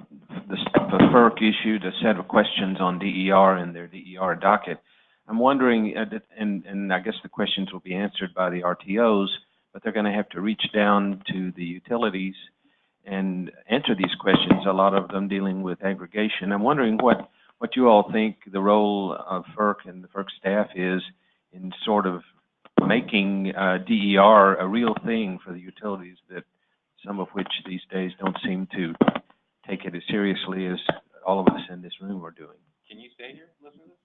FERC issued a set of questions on DER in their DER docket. I'm wondering, and I guess the questions will be answered by the RTOs, but they're going to have to reach down to the utilities and answer these questions, a lot of them dealing with aggregation. I'm wondering what you all think the role of FERC and the FERC staff is in sort of making DER a real thing for the utilities, that some of which these days don't seem to take it as seriously as all of us in this room are doing. Can you stay here and listen to this?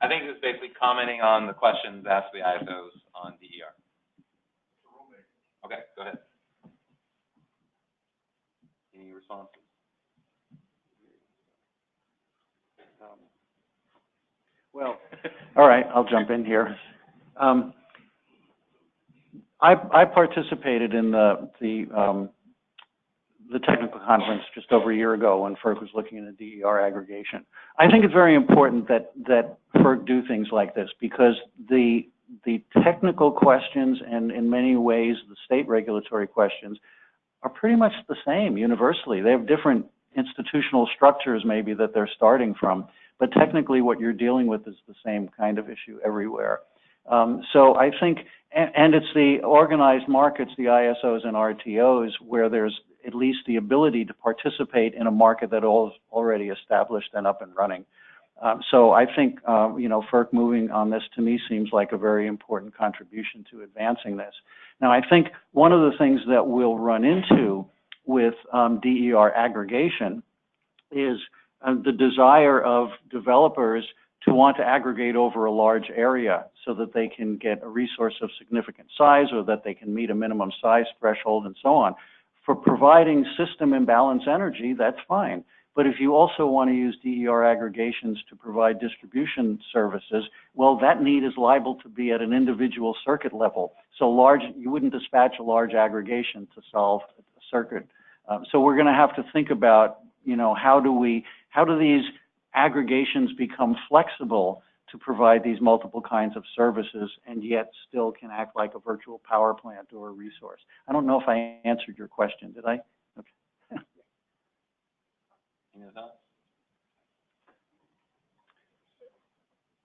I think it's basically commenting on the questions asked the ISOs on DER. Okay, go ahead. Any responses? Well, all right, I'll jump in here. I participated in the technical conference just over a year ago when FERC was looking into DER aggregation. I think it's very important that FERC do things like this because the technical questions and in many ways the state regulatory questions are pretty much the same universally. They have different institutional structures maybe that they're starting from, but technically what you're dealing with is the same kind of issue everywhere. So I think, and it's the organized markets, the ISOs and RTOs, where there's at least the ability to participate in a market that is already established and up and running. So I think, FERC moving on this to me seems like a very important contribution to advancing this. Now, I think one of the things that we'll run into with DER aggregation is the desire of developers to want to aggregate over a large area so that they can get a resource of significant size or that they can meet a minimum size threshold and so on. For providing system imbalance energy, that's fine. But if you also want to use DER aggregations to provide distribution services, well, that need is liable to be at an individual circuit level. So you wouldn't dispatch a large aggregation to solve a circuit. So we're going to have to think about, you know, how do these aggregations become flexible to provide these multiple kinds of services and yet still can act like a virtual power plant or a resource. I don't know if I answered your question, did I? Okay.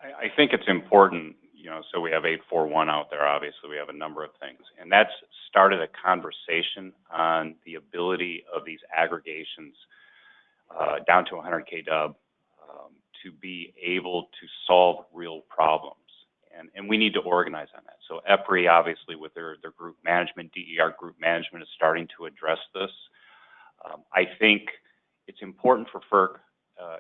I think it's important, you know, so we have 841 out there, obviously we have a number of things, and that's started a conversation on the ability of these aggregations down to 100 kW to be able to solve real problems. And we need to organize on that. So EPRI, obviously, with their group management, DER group management is starting to address this. I think it's important for FERC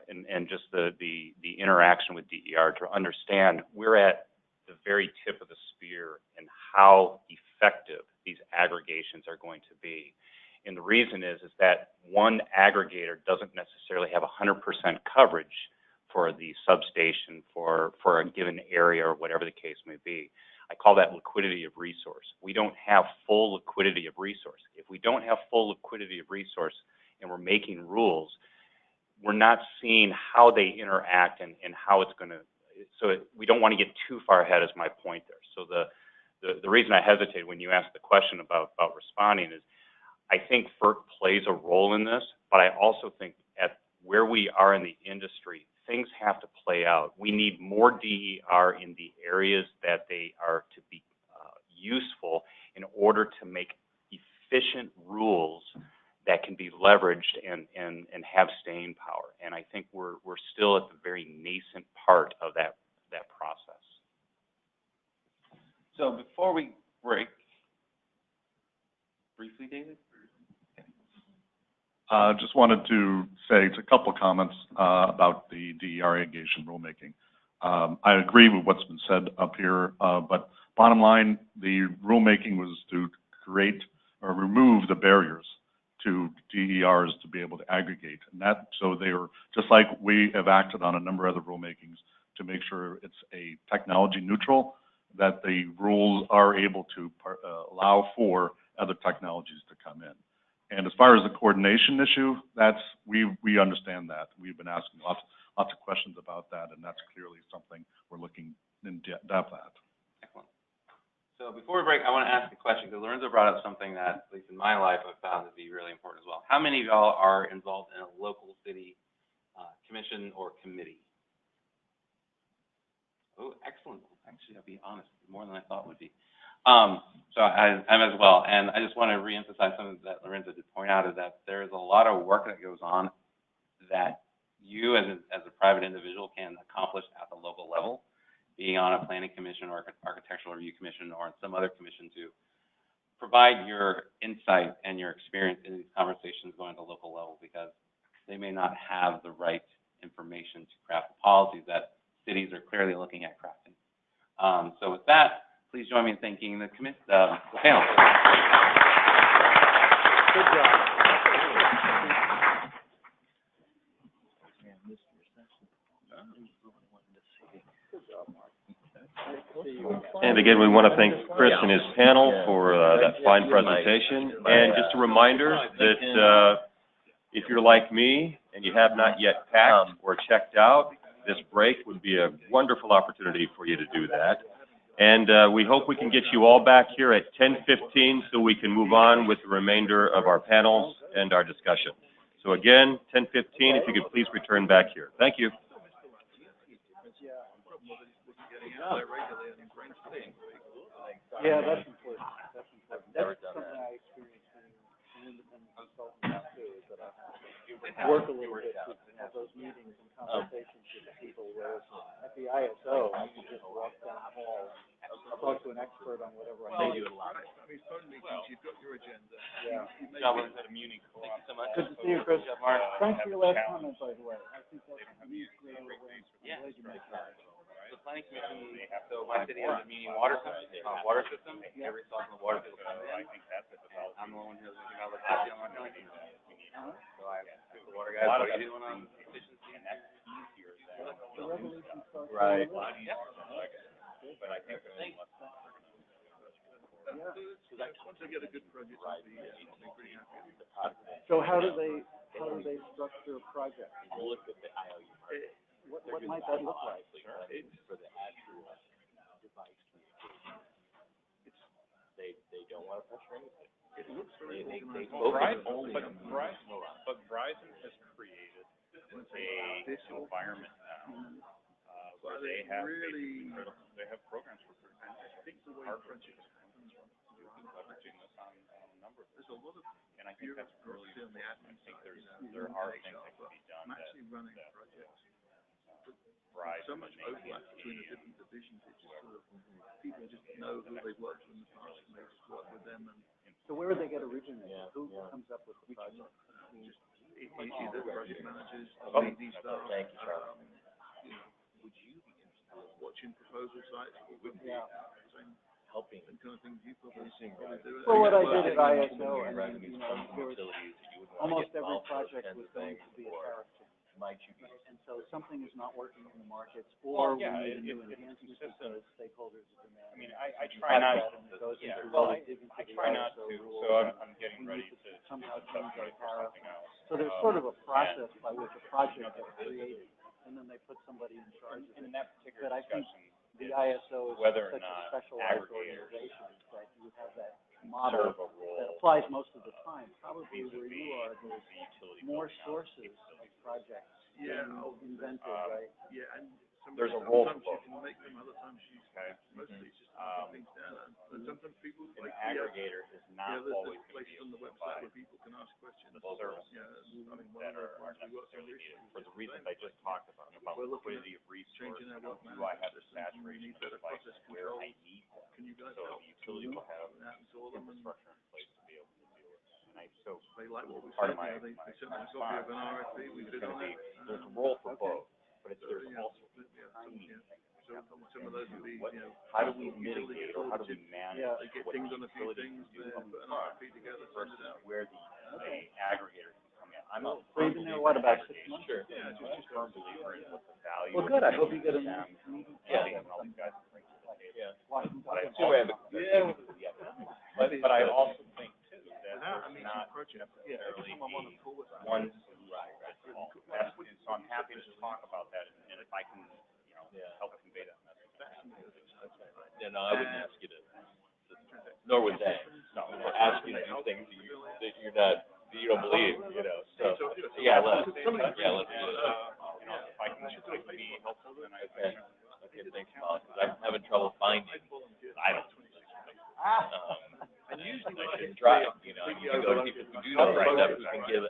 and just the interaction with DER to understand we're at the very tip of the spear in how effective these aggregations are going to be. And the reason is that one aggregator doesn't necessarily have 100% coverage for the substation for a given area or whatever the case may be. I call that liquidity of resource. We don't have full liquidity of resource. If we don't have full liquidity of resource and we're making rules, we're not seeing how they interact and how it's going to, we don't want to get too far ahead is my point there. So the reason I hesitate when you ask the question about responding is I think FERC plays a role in this, but I also think at where we are in the industry, things have to play out. We need more DER in the areas that they are to be useful in order to make efficient rules that can be leveraged and have staying power. And I think we're still at the very nascent part of that process. So before we break, briefly, David? Just wanted to say a couple of comments about the DER aggregation rulemaking. I agree with what's been said up here, but bottom line, the rulemaking was to create or remove the barriers to DERs to be able to aggregate. And that, so they were, just like we have acted on a number of other rulemakings to make sure it's a technology neutral, that the rules are able to allow for other technologies to come in. And as far as the coordination issue, that's, we understand that. We've been asking lots of questions about that, and that's clearly something we're looking in depth at. Excellent. So before we break, I want to ask a question, because Lorenzo brought up something that, at least in my life, I've found to be really important as well. How many of y'all are involved in a local city commission or committee? Oh, excellent. Actually, I'll be honest, more than I thought would be. So I'm as well, and I just want to reemphasize something that Lorenzo did point out, is that there is a lot of work that goes on that you as a private individual can accomplish at the local level, being on a planning commission or architectural review commission or in some other commission, to provide your insight and your experience in these conversations going to the local level, because they may not have the right information to craft the policies that cities are clearly looking at crafting. So with that, please join me in thanking the panel. Good job. And again, we want to thank Chris and his panel for that fine presentation. And just a reminder that if you're like me and you have not yet packed or checked out, this break would be a wonderful opportunity for you to do that. And we hope we can get you all back here at 10:15 so we can move on with the remainder of our panels and our discussion. So again, 10:15, if you could please return back here. Thank you. Yeah, that's important. That's important. That's something I experienced in an independent consultant now too, is that I work a little bit to have those meetings and conversations with people where at the ISO, you can just walk down the hall and talk to an expert on whatever I need. I mean, phone meetings, you've got your agenda. Yeah. Good job, Lorenzo, to Munich. Thank you so much. Good to see you, Chris. Thanks for your last comment, by the way. I think that's a great way. I'm glad you made that. planning commission, so my city has a mini water system. Every stop in the water system. I think that's a development. I'm the one who's thinking about the So I asked the water guys, what are you doing on efficiency? And that's easier than right. But I think there's less. Once they get a good project, I'll be pretty happy. So how do they structure projects? Look at the IOU market. What might that look like? For the actual device communication. They don't want to pressure anything. It looks very organized. But Verizon has created a environment now where they have really, they have programs for and I think the way projects happen, leveraging this on a number of there's a lot of and I think that's really on the admin I think side, there are things that can be done I'm actually running projects. Verizon So much overlap between the different divisions, it's just sort of, people just know who they've worked with in the past and they just work with them. And So where would they get originated? Who comes up with the project? just either project managers, AD staff, Thank you, Charlie. would you be interested in watching proposal sites? Same Helping. kind of things you probably do. Well, what I did at ISO, I mean, Revenues you know, from there was utilities that you would want to almost get every involved with project kinds was of going things, to be a or tariff change. might you be And so something is not working in the markets, or we yeah, need a new it's enhancement consistent. because stakeholders are demanding. I mean, I try not It goes yeah, into well, really digging I into try the not ISO to, rules. so I'm getting We ready need to somehow to change our submit for tariff. something else. So there's sort of a process by which a project gets created, and then they put somebody in charge of And it. in that particular But I think discussion, the ISO is whether or such a not specialized aggregators organization that you have that model serve a role that applies most of the time. Probably where vis-a-vis you are, there's the utility more building out sources of projects Yeah, being invented, right? yeah, and There's a role sometimes for you can make them, other times you mostly it's just Um, things down. And sometimes people an like aggregator is not there's always going to places be on able the to website provide where people can ask questions. the services Yeah, I mean, one that of the are ones we worked on necessarily needed recently for was the just reasons the I same. just talked about We're looking liquidity of resource, changing our work do I have the management systems, we saturation need of better devices process where control. I need them, Can you guys so help? the utility will have That and so them and infrastructure in place to be able to deal with it. And I, so they like what we part said, of my, yeah, they my sent us a copy response of an RFP, we is bid going on to be, it. there's a role for Okay. both, but there's Yeah, also tiny things. So some of those would be, what, you know, how do we utility mitigate or how do we manage Yeah. they get what things the on a few utility things, can do they up put an front RFP together, send versus it out. where the aggregator can come in. I'm a So firm you've been there, believer what, in about 6 aggregation. months? Sure. Yeah, I'm a firm believer in what the value Well, good, I hope you of get a them, meeting. and all these guys bring to the table. Yeah. Washington. But I So we have also, yeah. but I also think too that Without a there's meeting not project, necessarily I'm on a call with one solution fits all. That's, and so I'm happy to talk about that, and if I can, help convey that message. Yeah, no, I wouldn't ask you to nor would they. No, Ask you to do things that you're not, that you don't believe, so, yeah, let's do it. If I can be helpful, then I appreciate it. Okay, thanks, Paul, because I'm having trouble finding, I don't. And usually when I It's dry, you can go to people who do know right stuff, who can give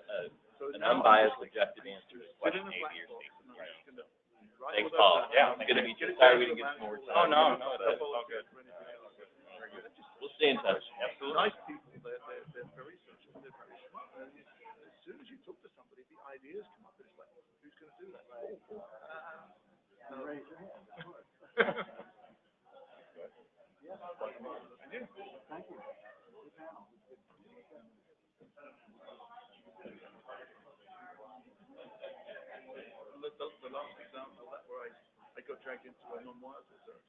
an unbiased, objective answer to question A, B, or C. Thanks, Paul. Yeah, it's good to meet you. Sorry we didn't get some more time. No, that's all good. We'll stay in touch. Absolutely. nice people, they're very social, they're very smart. And as soon as you talk to somebody, the ideas come up, and it's like, who's going to do that? Raise your hand. And you? Thank you. The last example, that where I got dragged into a non-wireless research.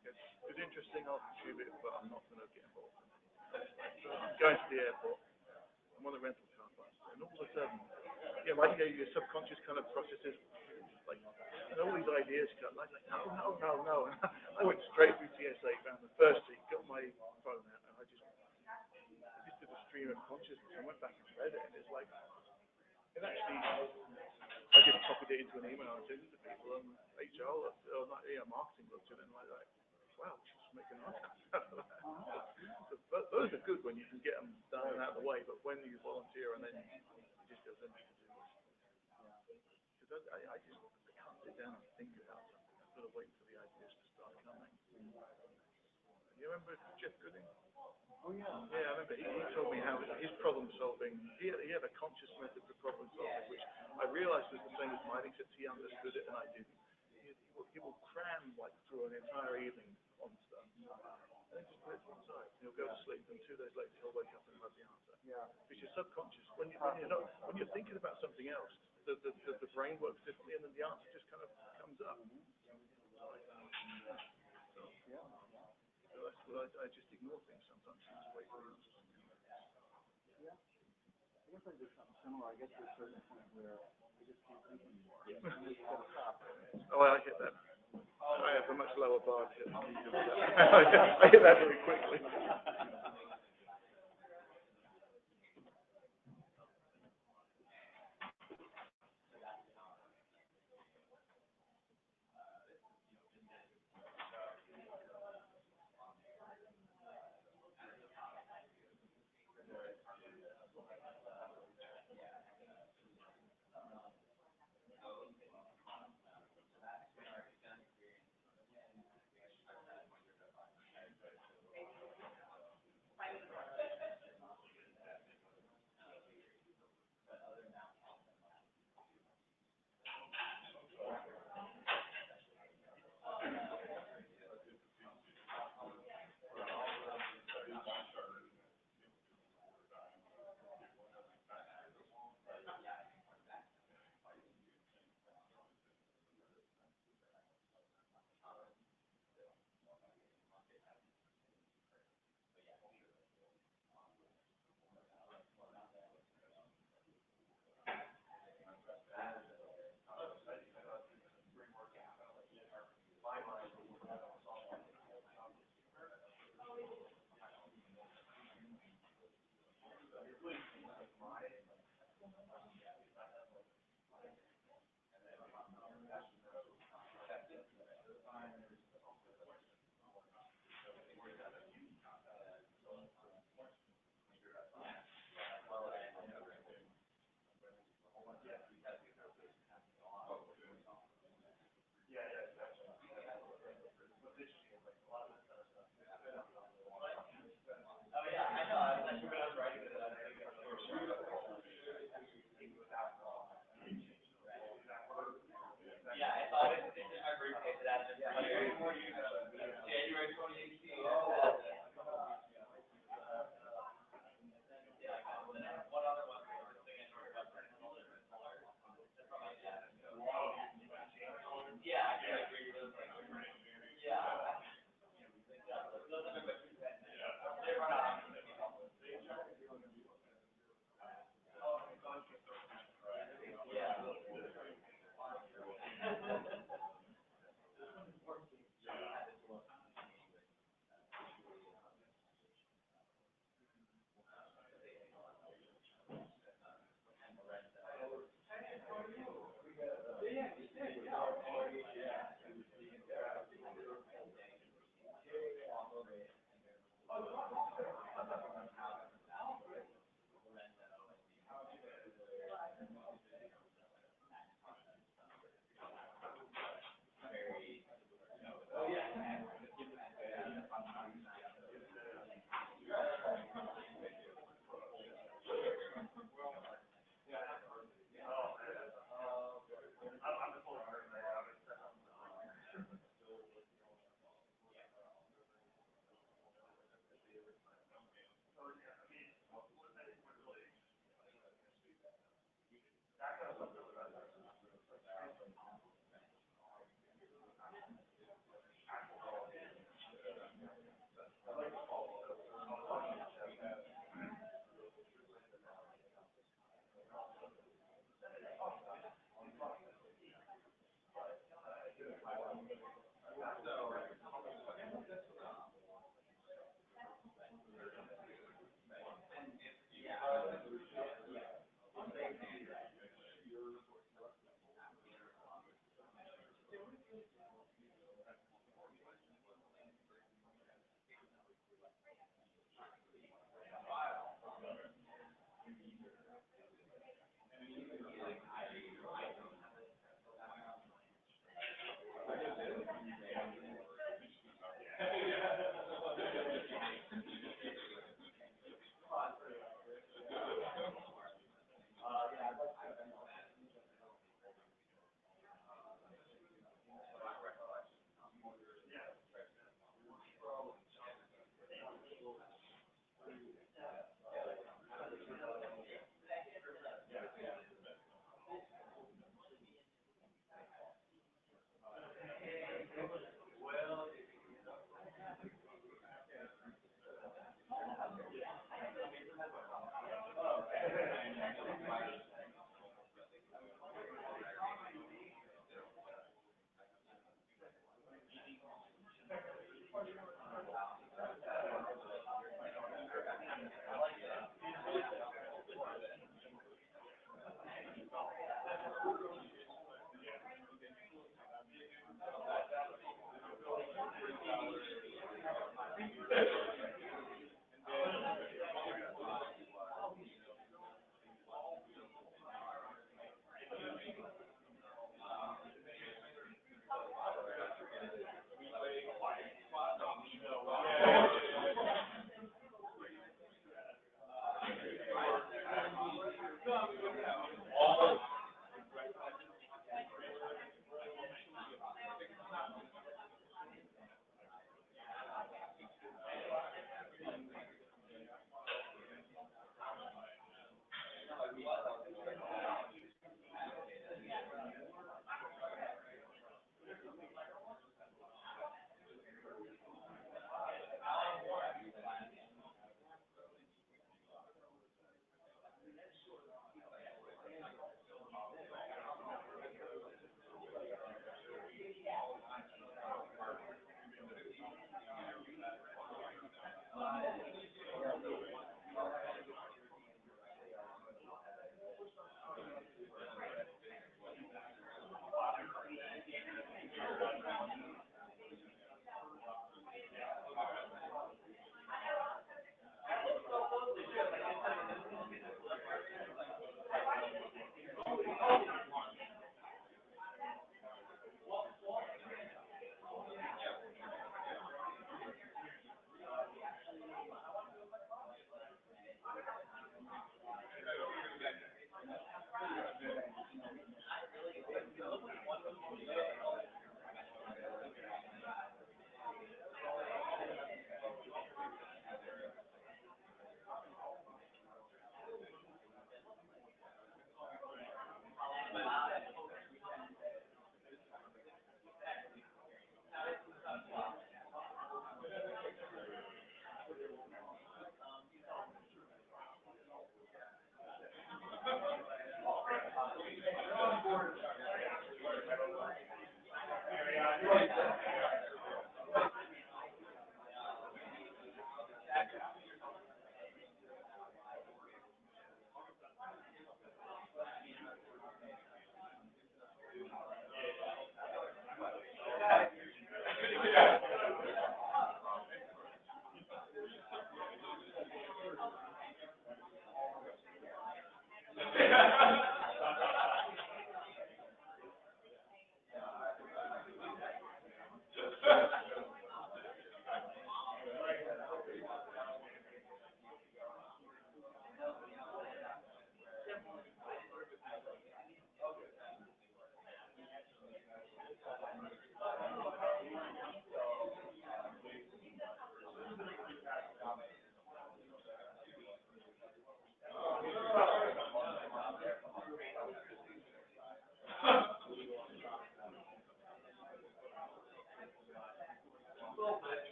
Okay. It was interesting, I'll tube it, but I'm not going to get involved in it. So I'm going to the airport, I'm on the rental car bus, and all of a sudden, your subconscious kind of processes, like, and all these ideas come, like, no. And I went straight through TSA, found the first seat, got my phone out, and I just did a stream of consciousness. I went back and read it, and it's like, it actually, I just copied it into an email and sent it to people, and HR or marketing looked at it and like, wow, we should make an article out of that. So those are good when you can get them done and out of the way, but when you volunteer and then it just goes into to do this. Because I can't sit down and think about something. I've got to wait for the ideas to start coming. You remember Jeff Gooding? Oh, yeah. Yeah, I remember he told me how his problem solving, he had a conscious method for problem solving, which I realized was the same as mine, except he understood it and I didn't. he will cram like through an entire evening on stuff, and then just put it to one side. He'll go to sleep, and 2 days later he'll wake up and have the answer. Yeah. Because you're subconscious. When you're thinking about something else, the brain works differently, and then the answer just kind of comes up. So that's what I just ignore things sometimes. Just wait for the answers. Yeah. I guess I did something similar. I get to a certain point where I just keep thinking more. Oh, I hit that. I have a much lower bar to hit. I hit that very quickly.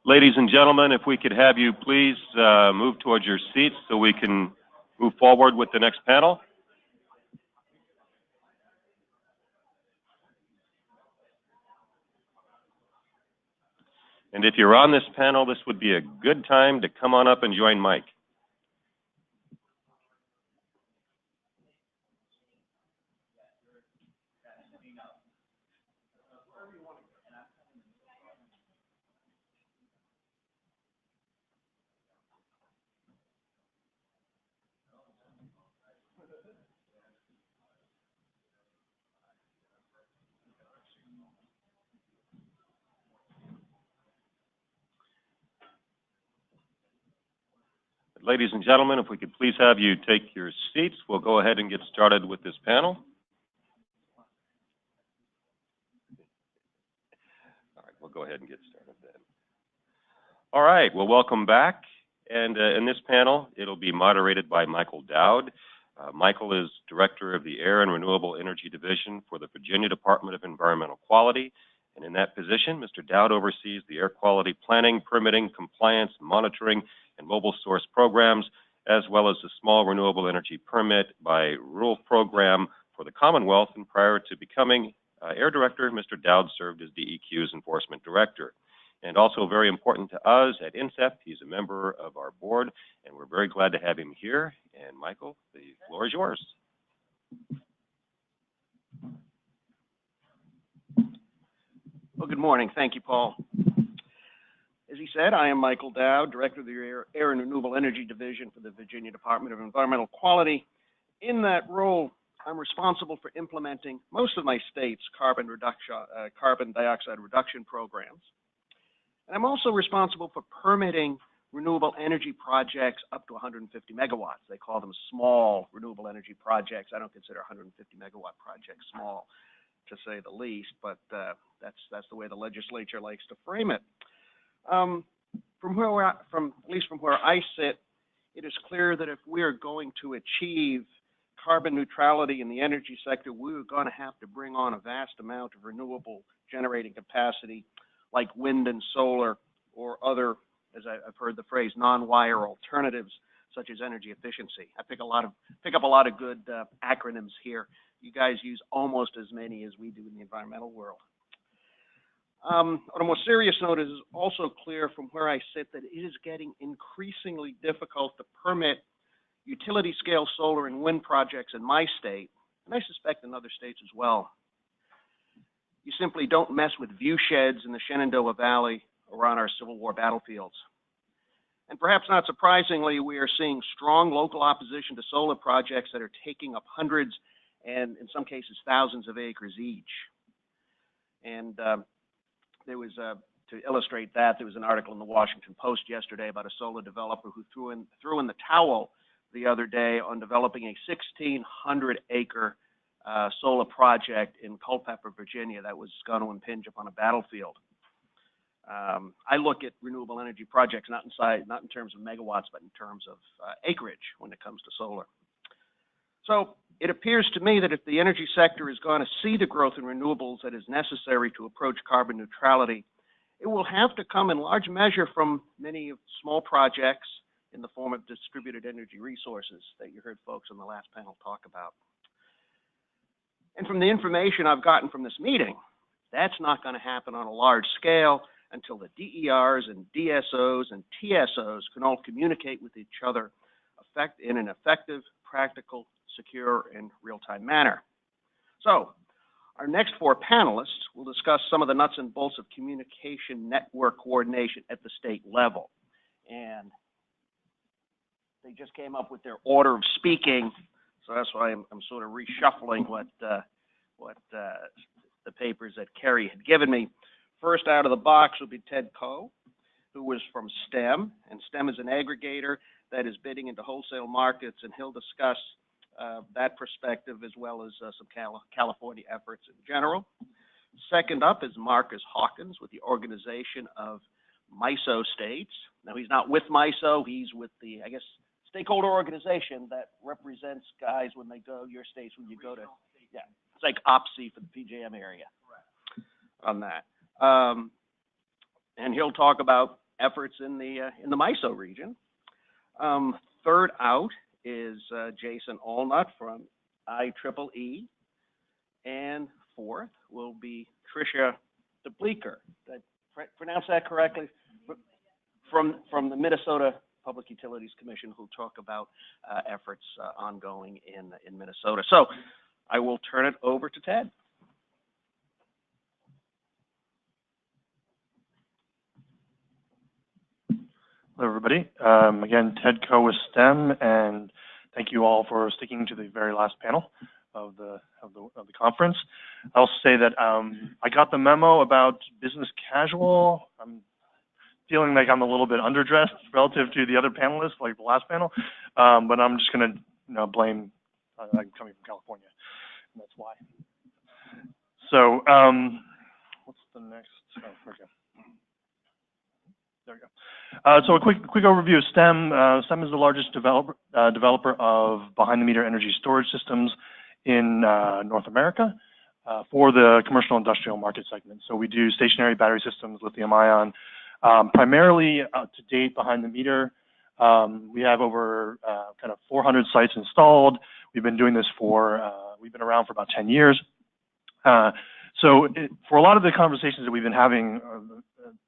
Ladies and gentlemen, if we could have you please move towards your seats so we can move forward with the next panel. And if you're on this panel, this would be a good time to come on up and join Mike. Ladies and gentlemen, if we could please have you take your seats, we'll go ahead and get started with this panel. All right, we'll go ahead and get started then. All right, well, welcome back. And in this panel, it'll be moderated by Michael Dowd. Michael is Director of the Air and Renewable Energy Division for the Virginia Department of Environmental Quality. And in that position, Mr. Dowd oversees the air quality planning, permitting, compliance, monitoring, and mobile source programs, as well as the small renewable energy permit by rural program for the Commonwealth. And prior to becoming Air Director, Mr. Dowd served as DEQ's Enforcement Director. And also very important to us at INCEP, he's a member of our board, and we're very glad to have him here. And Michael, the floor is yours. Well, good morning. Thank you, Paul. As he said, I am Michael Dowd, Director of the Air and Renewable Energy Division for the Virginia Department of Environmental Quality. In that role, I'm responsible for implementing most of my state's carbon dioxide reduction programs. And I'm also responsible for permitting renewable energy projects up to 150 megawatts. They call them small renewable energy projects. I don't consider 150 megawatt projects small, to say the least, but that's the way the legislature likes to frame it. At least from where I sit, it is clear that if we are going to achieve carbon neutrality in the energy sector, we're going to have to bring on a vast amount of renewable generating capacity like wind and solar or other, as I've heard the phrase, non-wire alternatives such as energy efficiency. I pick up a lot of good acronyms here. You guys use almost as many as we do in the environmental world. On a more serious note, it is also clear from where I sit that it is getting increasingly difficult to permit utility-scale solar and wind projects in my state, and I suspect in other states as well. You simply don't mess with view sheds in the Shenandoah Valley or on our Civil War battlefields. And perhaps not surprisingly, we are seeing strong local opposition to solar projects that are taking up hundreds and in some cases thousands of acres each. And there was, to illustrate that, there was an article in the Washington Post yesterday about a solar developer who threw in the towel the other day on developing a 1,600-acre solar project in Culpeper, Virginia, that was going to impinge upon a battlefield. I look at renewable energy projects not in terms of megawatts, but in terms of acreage when it comes to solar. So it appears to me that if the energy sector is going to see the growth in renewables that is necessary to approach carbon neutrality, it will have to come in large measure from many small projects in the form of distributed energy resources that you heard folks on the last panel talk about. And from the information I've gotten from this meeting, that's not going to happen on a large scale until the DERs and DSOs and TSOs can all communicate with each other in an effective, practical, secure, and real-time manner. So, our next four panelists will discuss some of the nuts and bolts of communication network coordination at the state level. And they just came up with their order of speaking, so that's why I'm sort of reshuffling what the papers that Kerry had given me. First out of the box would be Ted Coe, who was from STEM, and STEM is an aggregator that is bidding into wholesale markets, and he'll discuss that perspective as well as some California efforts in general. Second up is Marcus Hawkins with the Organization of MISO States. Now, he's not with MISO, he's with the, I guess, stakeholder organization that represents guys when they go, your states, when you go to, yeah, it's like OPSI for the PJM area. Correct. On that. And he'll talk about efforts in the MISO region. Third out is Jason Allnut from IEEE, and fourth will be Tricia DeBleeker. Did I pronounce that correctly? From the Minnesota Public Utilities Commission, who'll talk about efforts ongoing in Minnesota. So I will turn it over to Ted. Hello, everybody. Again, Ted Coe with STEM, and thank you all for sticking to the very last panel of the conference. I'll say that I got the memo about business casual. I'm feeling like I'm a little bit underdressed relative to the other panelists, like the last panel, but I'm just going to blame I'm coming from California, and that's why. So what's the next? Oh, okay. There we go. So a quick overview of STEM. STEM is the largest developer of behind-the-meter energy storage systems in North America for the commercial industrial market segment. So we do stationary battery systems, lithium-ion, primarily to date behind the meter. We have over kind of 400 sites installed. We've been doing this we've been around for about 10 years. So for a lot of the conversations that we've been having,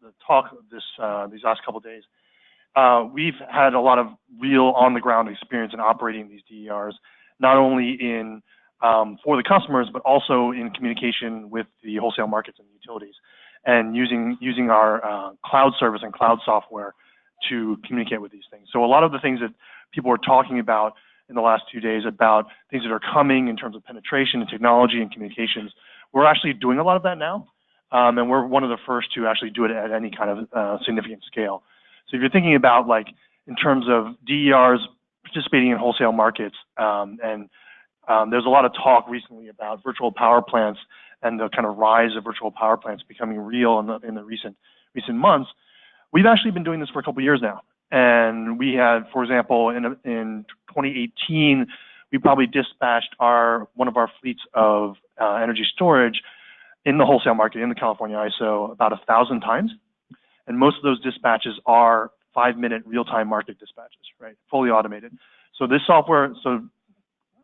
the talk these last couple of days, we've had a lot of real on-the-ground experience in operating these DERs, not only in for the customers, but also in communication with the wholesale markets and utilities, and using our cloud service and cloud software to communicate with these things. So a lot of the things that people were talking about in the last 2 days about things that are coming in terms of penetration and technology and communications, we're actually doing a lot of that now. And we're one of the first to actually do it at any kind of significant scale. So if you're thinking about, like, in terms of DERs participating in wholesale markets, there's a lot of talk recently about virtual power plants and the kind of rise of virtual power plants becoming real in the recent months. We've actually been doing this for a couple of years now. And we had, for example, in 2018, we probably dispatched one of our fleets of energy storage in the wholesale market in the California ISO about 1,000 times. And most of those dispatches are 5-minute real-time market dispatches, right? Fully automated. So this software, so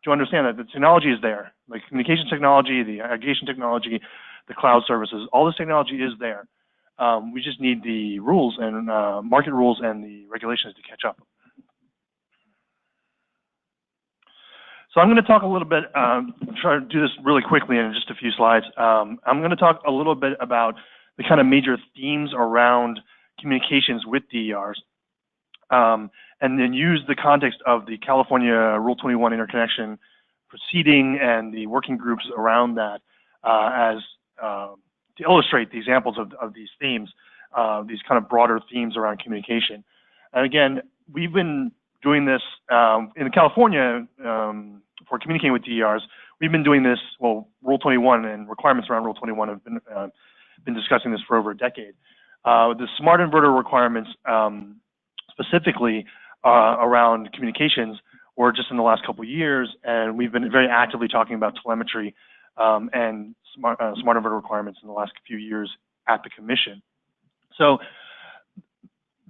to understand that the technology is there, like communication technology, the aggregation technology, the cloud services, all this technology is there. We just need the rules and market rules and the regulations to catch up. So I'm going to talk a little bit, try to do this really quickly in just a few slides. I'm going to talk a little bit about the kind of major themes around communications with DERs, and then use the context of the California Rule 21 interconnection proceeding and the working groups around that to illustrate the examples of these themes, these kind of broader themes around communication. And again, we've been doing this in California for communicating with DERs. We've been doing this, well, Rule 21 and requirements around Rule 21 have been discussing this for over a decade. The smart inverter requirements specifically around communications were just in the last couple of years, and we've been very actively talking about telemetry and smart inverter requirements in the last few years at the commission. So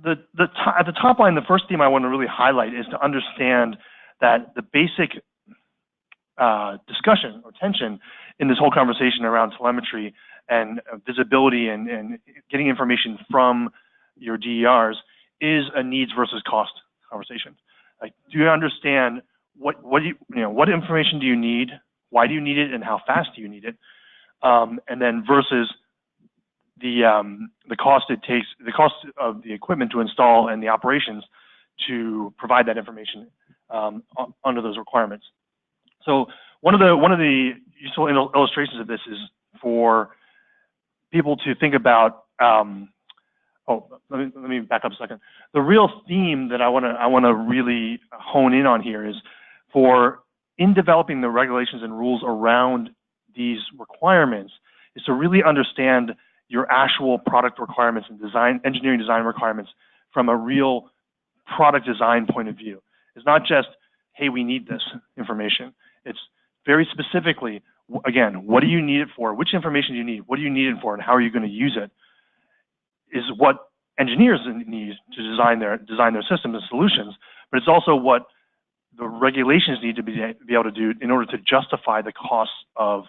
at the top line, the first theme I want to really highlight is to understand that the basic discussion or tension in this whole conversation around telemetry and visibility and getting information from your DERs is a needs versus cost conversation. Like, do you understand what information do you need, why do you need it, and how fast do you need it, and then versus the cost it takes, the cost of the equipment to install and the operations to provide that information under those requirements. So one of the useful illustrations of this is for people to think about. Let me back up a second. The real theme that I want to really hone in on here is in developing the regulations and rules around these requirements is to really understand your actual product requirements and engineering design requirements from a real product design point of view. It's not just, hey, we need this information. It's very specifically, again, what do you need it for? Which information do you need? What do you need it for? And how are you going to use it? Is what engineers need to design their systems and solutions, but it's also what the regulations need to be able to do in order to justify the costs of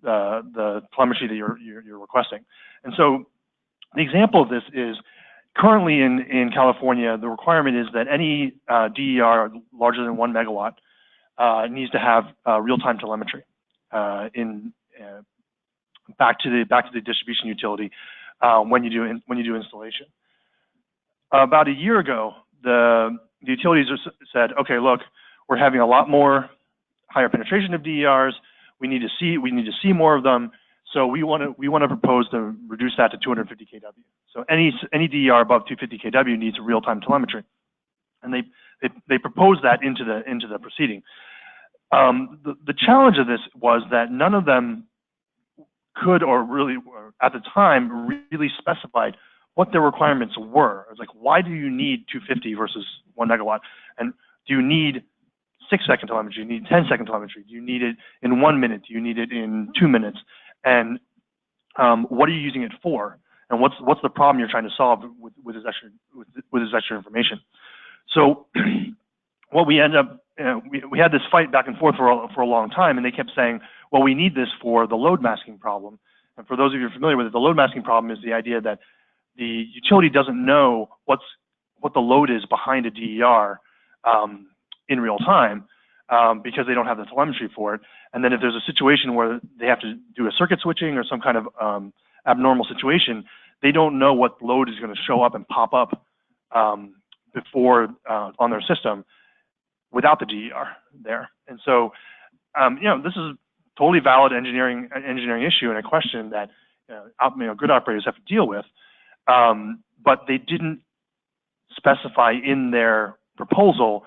the telemetry that you're requesting. And so the example of this is currently in California, the requirement is that any DER larger than 1 megawatt needs to have real-time telemetry back to the distribution utility when you do installation. About a year ago, the utilities said, okay, look, we're having a lot more higher penetration of DERs. We need to see more of them. So we want to propose to reduce that to 250 kW. So any DER above 250 kW needs real-time telemetry, and they proposed that into the proceeding. The challenge of this was that none of them could, or really at the time, really specified what their requirements were. It was like, why do you need 250 versus 1 megawatt? And do you need 6-second telemetry? Do you need 10-second telemetry? Do you need it in 1 minute? Do you need it in 2 minutes? And what are you using it for? And what's the problem you're trying to solve with this extra information? So what we end up, we had this fight back and forth for a long time, and they kept saying, well, we need this for the load masking problem. And for those of you who are familiar with it, the load masking problem is the idea that the utility doesn't know what the load is behind a DER in real time because they don't have the telemetry for it. And then if there's a situation where they have to do a circuit switching or some kind of abnormal situation, they don't know what load is going to show up and pop up before on their system without the DER there. And so, this is a totally valid engineering issue and a question that grid operators have to deal with. But they didn't specify in their proposal,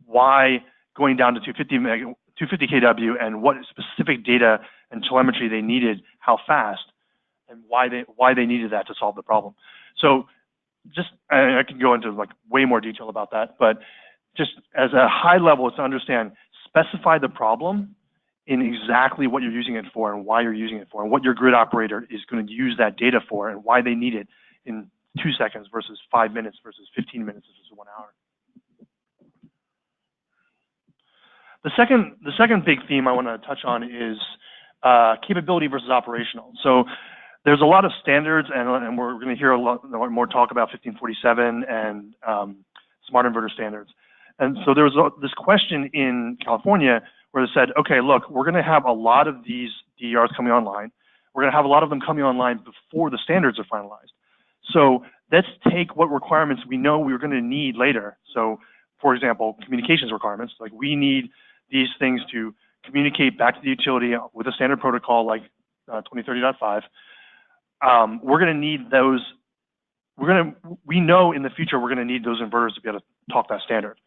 why going down to 250 kW and what specific data and telemetry they needed, how fast, and why they needed that to solve the problem. So just, I can go into like way more detail about that, but just as a high level, it's to understand, specify the problem in exactly what you're using it for and why you're using it for, and what your grid operator is going to use that data for and why they need it in 2 seconds versus 5 minutes versus 15 minutes versus 1 hour. The second big theme I want to touch on is capability versus operational. So there's a lot of standards, and we're going to hear a lot more talk about 1547 and smart inverter standards. And so there was this question in California where they said, okay, look, we're going to have a lot of these DERs coming online. We're going to have a lot of them coming online before the standards are finalized. So let's take what requirements we know we're going to need later. So, for example, communications requirements, like we need these things to communicate back to the utility with a standard protocol like 2030.5. We're going to need those. We know in the future we're going to need those inverters to be able to talk that standard.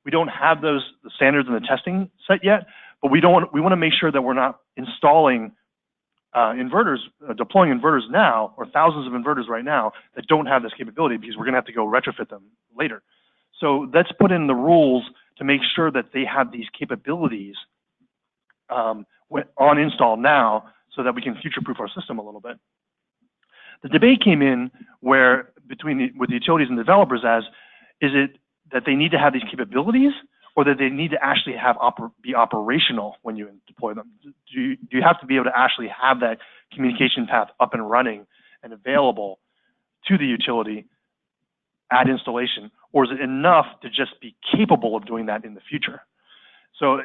We don't have the standards in the testing set yet, but we want to make sure that we're not installing inverters, deploying inverters now, or thousands of inverters right now that don't have this capability, because we're going to have to go retrofit them later. So let's put in the rules to make sure that they have these capabilities on install now, so that we can future-proof our system a little bit. The debate came in where with the utilities and developers is it that they need to have these capabilities, or that they need to actually be operational when you deploy them? Do you have to be able to actually have that communication path up and running and available to the utility at installation, or is it enough to just be capable of doing that in the future? So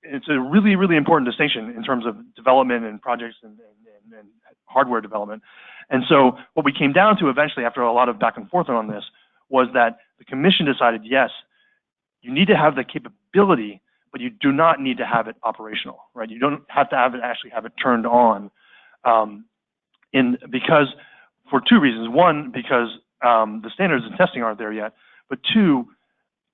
it's a really, really important distinction in terms of development and projects and hardware development. And so what we came down to eventually, after a lot of back and forth on this, was that the commission decided, yes, you need to have the capability, but you do not need to have it operational, right? You don't have to actually have it turned on, because for two reasons. One, because the standards and testing aren't there yet, but two,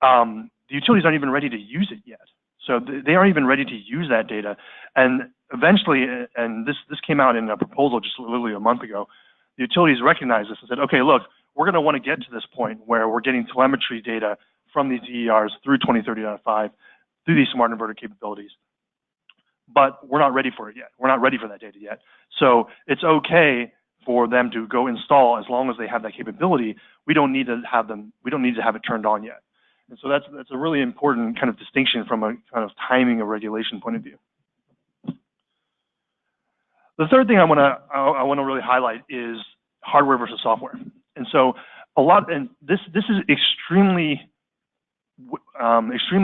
the utilities aren't even ready to use it yet. So they aren't even ready to use that data. And eventually, and this came out in a proposal just literally a month ago, the utilities recognized this and said, okay, look, we're going to want to get to this point where we're getting telemetry data from these DERs through 2030.5, through these smart inverter capabilities. But we're not ready for it yet. We're not ready for that data yet. So it's okay for them to go install as long as they have that capability. We don't need to have it turned on yet. And so that's a really important kind of distinction from a kind of timing of regulation point of view. The third thing I want to really highlight is hardware versus software. And so this is extremely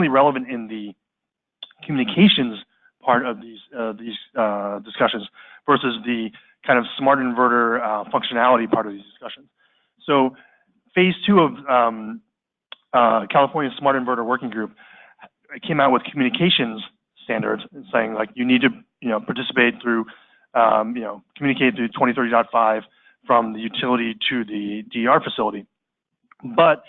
relevant in the communications part of these discussions versus the kind of smart inverter functionality part of these discussions. So phase 2 of California Smart Inverter Working Group came out with communications standards saying, like, you need to participate through communicate through 2030.5 from the utility to the DER facility. But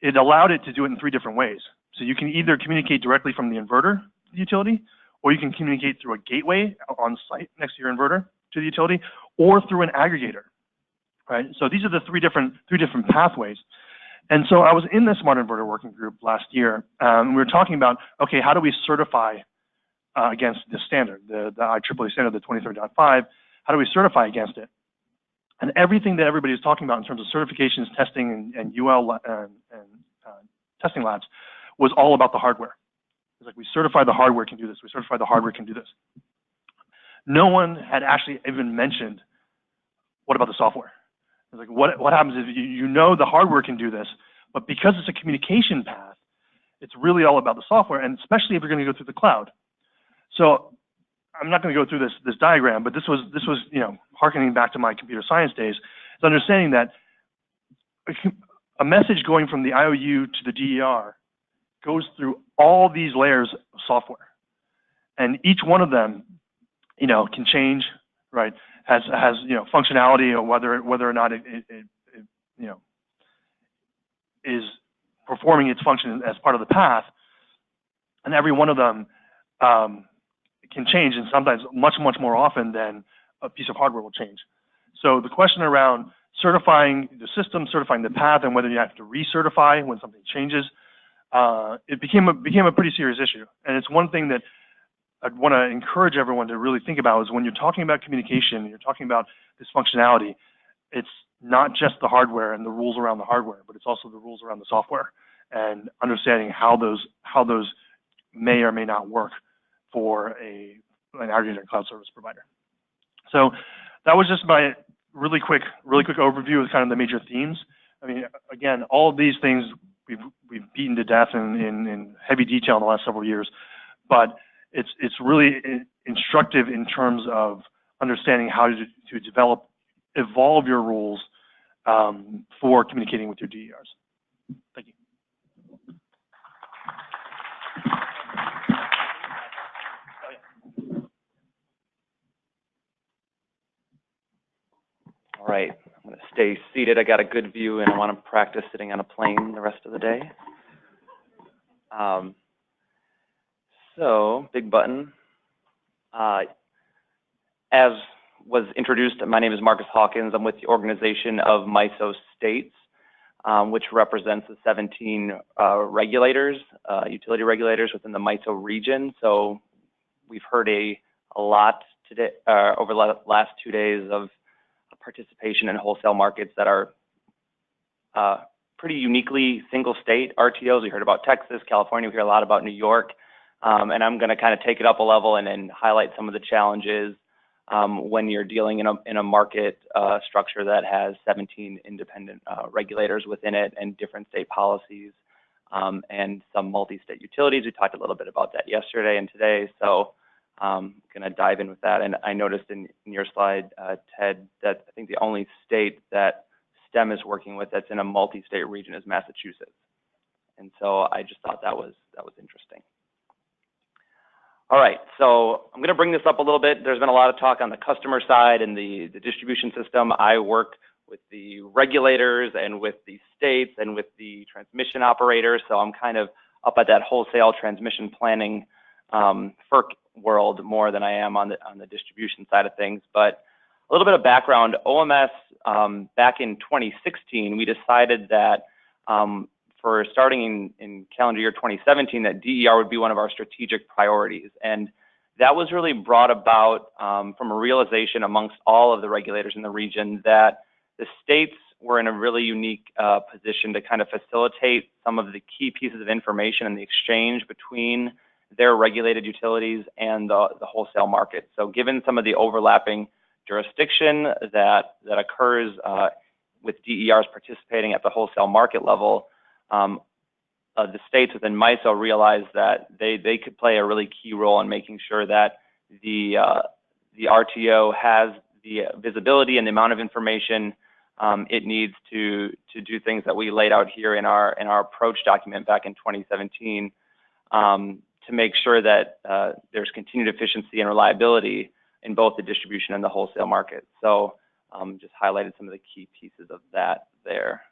it allowed it to do it in 3 different ways. So you can either communicate directly from the inverter to the utility, or you can communicate through a gateway on site next to your inverter to the utility, or through an aggregator, right? So these are the three different pathways. And so I was in the Smart Inverter Working Group last year, and we were talking about, okay, how do we certify against the standard, the IEEE standard, the 2030.5, how do we certify against it? And everything that everybody is talking about in terms of certifications, testing, and UL testing labs was all about the hardware. It's like, we certify the hardware can do this, we certify the hardware can do this. No one had actually even mentioned, what about the software? It's like, what happens if you know the hardware can do this, but because it's a communication path, it's really all about the software, and especially if you're going to go through the cloud. So I'm not going to go through this diagram, but this was harkening back to my computer science days. It's understanding that a message going from the IOU to the DER goes through all these layers of software, and each one of them, can change, right? Has functionality, or whether or not it is performing its function as part of the path, and every one of them can change, and sometimes much more often than a piece of hardware will change. So the question around certifying the system, certifying the path, and whether you have to recertify when something changes, it became a pretty serious issue. And it's one thing that I'd want to encourage everyone to really think about, is when you're talking about communication, you're talking about this functionality, it's not just the hardware and the rules around the hardware, but it's also the rules around the software, and understanding how those may or may not work for an aggregator cloud service provider. So that was just my really quick overview of kind of the major themes. I mean, again, all of these things we've beaten to death in heavy detail in the last several years, but it's really instructive in terms of understanding how to evolve your rules for communicating with your DERs. Thank you. All right, I'm going to stay seated. I got a good view, and I want to practice sitting on a plane the rest of the day. So, big button. As was introduced, my name is Marcus Hawkins. I'm with the organization of MISO states, which represents the 17 regulators, utility regulators within the MISO region. So we've heard a lot today, over the last 2 days, of participation in wholesale markets that are pretty uniquely single state RTOs. We heard about Texas, California, we hear a lot about New York. And I'm going to kind of take it up a level and highlight some of the challenges when you're dealing in a market structure that has 17 independent regulators within it, and different state policies, and some multi-state utilities. We talked a little bit about that yesterday and today, so I'm going to dive in with that. And I noticed in your slide, Ted, that I think the only state that STEM is working with that's in a multi-state region is Massachusetts. And so I just thought that was interesting. All right, so I'm going to bring this up a little bit. There's been a lot of talk on the customer side and the distribution system. I work with the regulators and with the states and with the transmission operators, so I'm kind of up at that wholesale transmission planning FERC world more than I am on the distribution side of things. But a little bit of background, OMS, back in 2016, we decided that for starting in calendar year 2017, that DER would be one of our strategic priorities. And that was really brought about from a realization amongst all of the regulators in the region that the states were in a really unique position to kind of facilitate some of the key pieces of information and the exchange between their regulated utilities and the wholesale market. So given some of the overlapping jurisdiction that occurs with DERs participating at the wholesale market level, the states within MISO realized that they could play a really key role in making sure that the RTO has the visibility and the amount of information it needs to do things that we laid out here in our approach document back in 2017 to make sure that there's continued efficiency and reliability in both the distribution and the wholesale market. So just highlighted some of the key pieces of that there.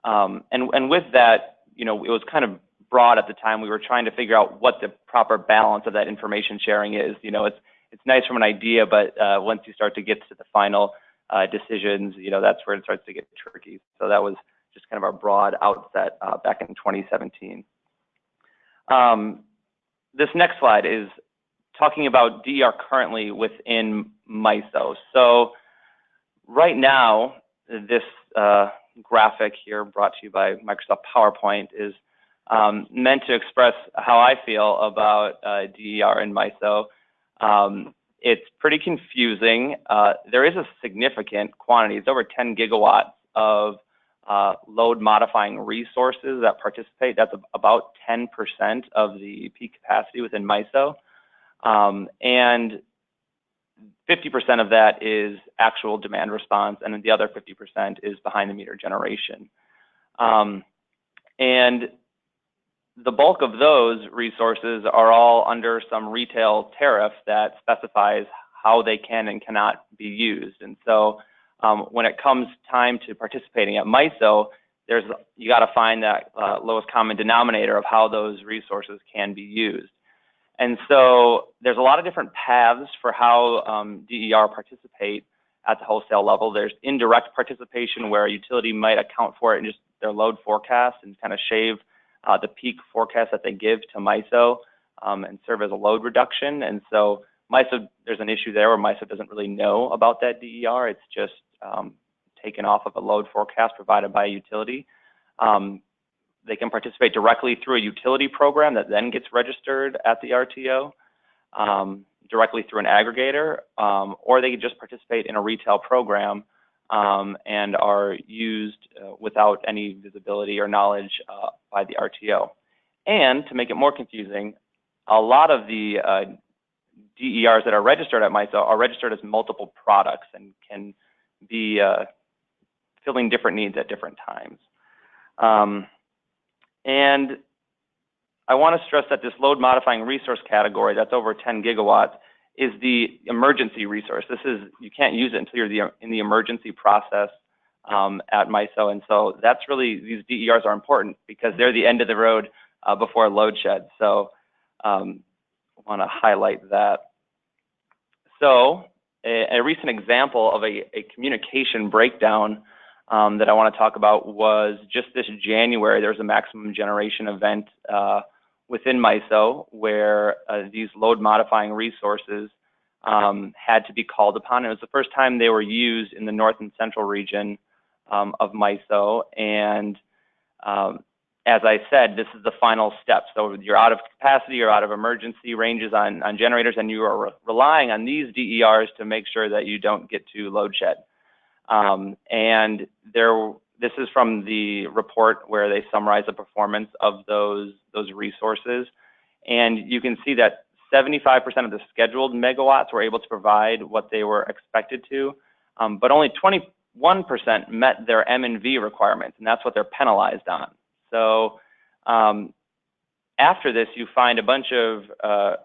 And with that, you know, it was kind of broad at the time. We were trying to figure out what the proper balance of that information sharing is. You know, it's nice from an idea, but once you start to get to the final decisions, you know, that's where it starts to get tricky. So that was just kind of our broad outset back in 2017. This next slide is talking about DER currently within MISO. So right now, this graphic here brought to you by Microsoft PowerPoint is meant to express how I feel about DER in MISO. It's pretty confusing. There is a significant quantity. It's over 10 gigawatts of load modifying resources that participate. That's about 10% of the peak capacity within MISO. And 50% of that is actual demand response, and then the other 50% is behind the meter generation. And the bulk of those resources are all under some retail tariff that specifies how they can and cannot be used. And so when it comes time to participating at MISO, you got to find that lowest common denominator of how those resources can be used. And so there's a lot of different paths for how DER participate at the wholesale level. There's indirect participation where a utility might account for it in just their load forecast and kind of shave the peak forecast that they give to MISO and serve as a load reduction. And so MISO, there's an issue there where MISO doesn't really know about that DER. It's just taken off of a load forecast provided by a utility. They can participate directly through a utility program that then gets registered at the RTO, directly through an aggregator, or they can just participate in a retail program and are used without any visibility or knowledge by the RTO. And to make it more confusing, a lot of the DERs that are registered at MISO are registered as multiple products and can be filling different needs at different times. And I want to stress that this load modifying resource category that's over 10 gigawatts is the emergency resource. This is, you can't use it until you're in the emergency process at MISO. And so that's really, these DERs are important because they're the end of the road before load shed. So I want to highlight that. So a recent example of a communication breakdown that I want to talk about was just this January. There was a maximum generation event within MISO where these load modifying resources had to be called upon. It was the first time they were used in the north and central region of MISO. And as I said, this is the final step. So you're out of capacity, you're out of emergency ranges on generators, and you are relying on these DERs to make sure that you don't get to load shed. And this is from the report where they summarize the performance of those resources. And you can see that 75% of the scheduled megawatts were able to provide what they were expected to, but only 20% 1% met their M&V requirements, and that's what they're penalized on. So after this, you find a bunch of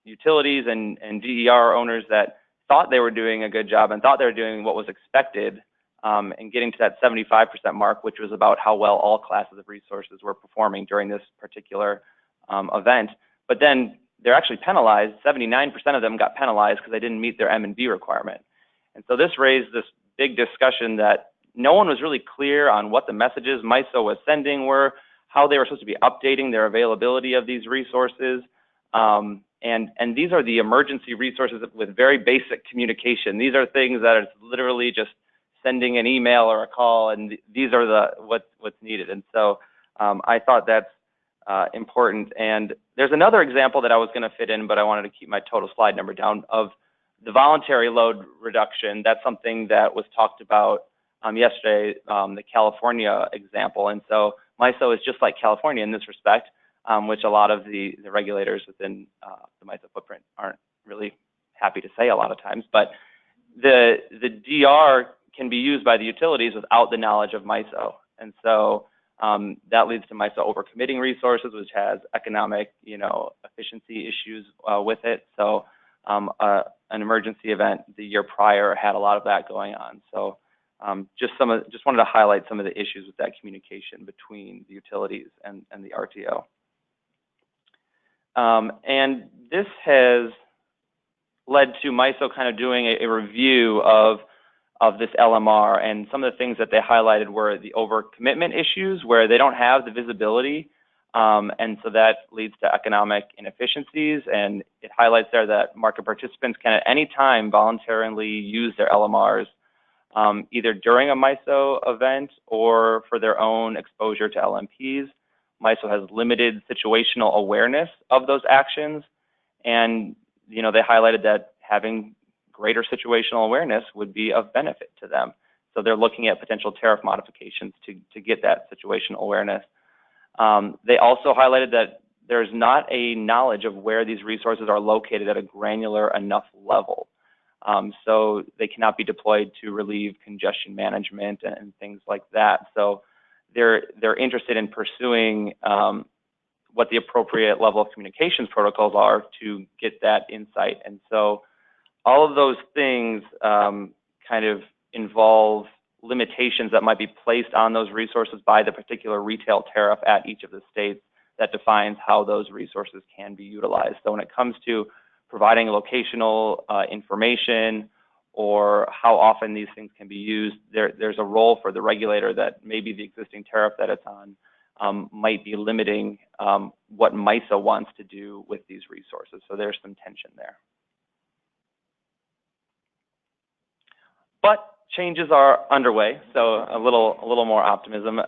utilities and DER owners that thought they were doing a good job and thought they were doing what was expected, and getting to that 75% mark, which was about how well all classes of resources were performing during this particular event. But then they're actually penalized. 79% of them got penalized because they didn't meet their M&V requirement. And so this raised this big discussion that no one was really clear on what the messages MISO was sending were, how they were supposed to be updating their availability of these resources. And these are the emergency resources with very basic communication. These are things that are literally just sending an email or a call, and these are what's needed. And so I thought that's important. And there's another example that I was going to fit in, but I wanted to keep my total slide number down, of the voluntary load reduction. That's something that was talked about yesterday, the California example. And so MISO is just like California in this respect, which a lot of the regulators within the MISO footprint aren't really happy to say a lot of times. But the DR can be used by the utilities without the knowledge of MISO. And so that leads to MISO overcommitting resources, which has economic, efficiency issues with it. So an emergency event the year prior had a lot of that going on. So just wanted to highlight some of the issues with that communication between the utilities and the RTO. And this has led to MISO kind of doing a review of this LMR, and some of the things that they highlighted were the overcommitment issues, where they don't have the visibility, and so that leads to economic inefficiencies. And it highlights there that market participants can at any time voluntarily use their LMRs, either during a MISO event or for their own exposure to LMPs. MISO has limited situational awareness of those actions, and they highlighted that having greater situational awareness would be of benefit to them. So they're looking at potential tariff modifications to get that situational awareness. They also highlighted that there's not a knowledge of where these resources are located at a granular enough level. So they cannot be deployed to relieve congestion management and things like that. So they're interested in pursuing what the appropriate level of communications protocols are to get that insight. And so all of those things kind of involve limitations that might be placed on those resources by the particular retail tariff at each of the states that defines how those resources can be utilized. So when it comes to providing locational information or how often these things can be used, there's a role for the regulator that maybe the existing tariff that it's on might be limiting what MISO wants to do with these resources. So there's some tension there. But changes are underway, so a little more optimism.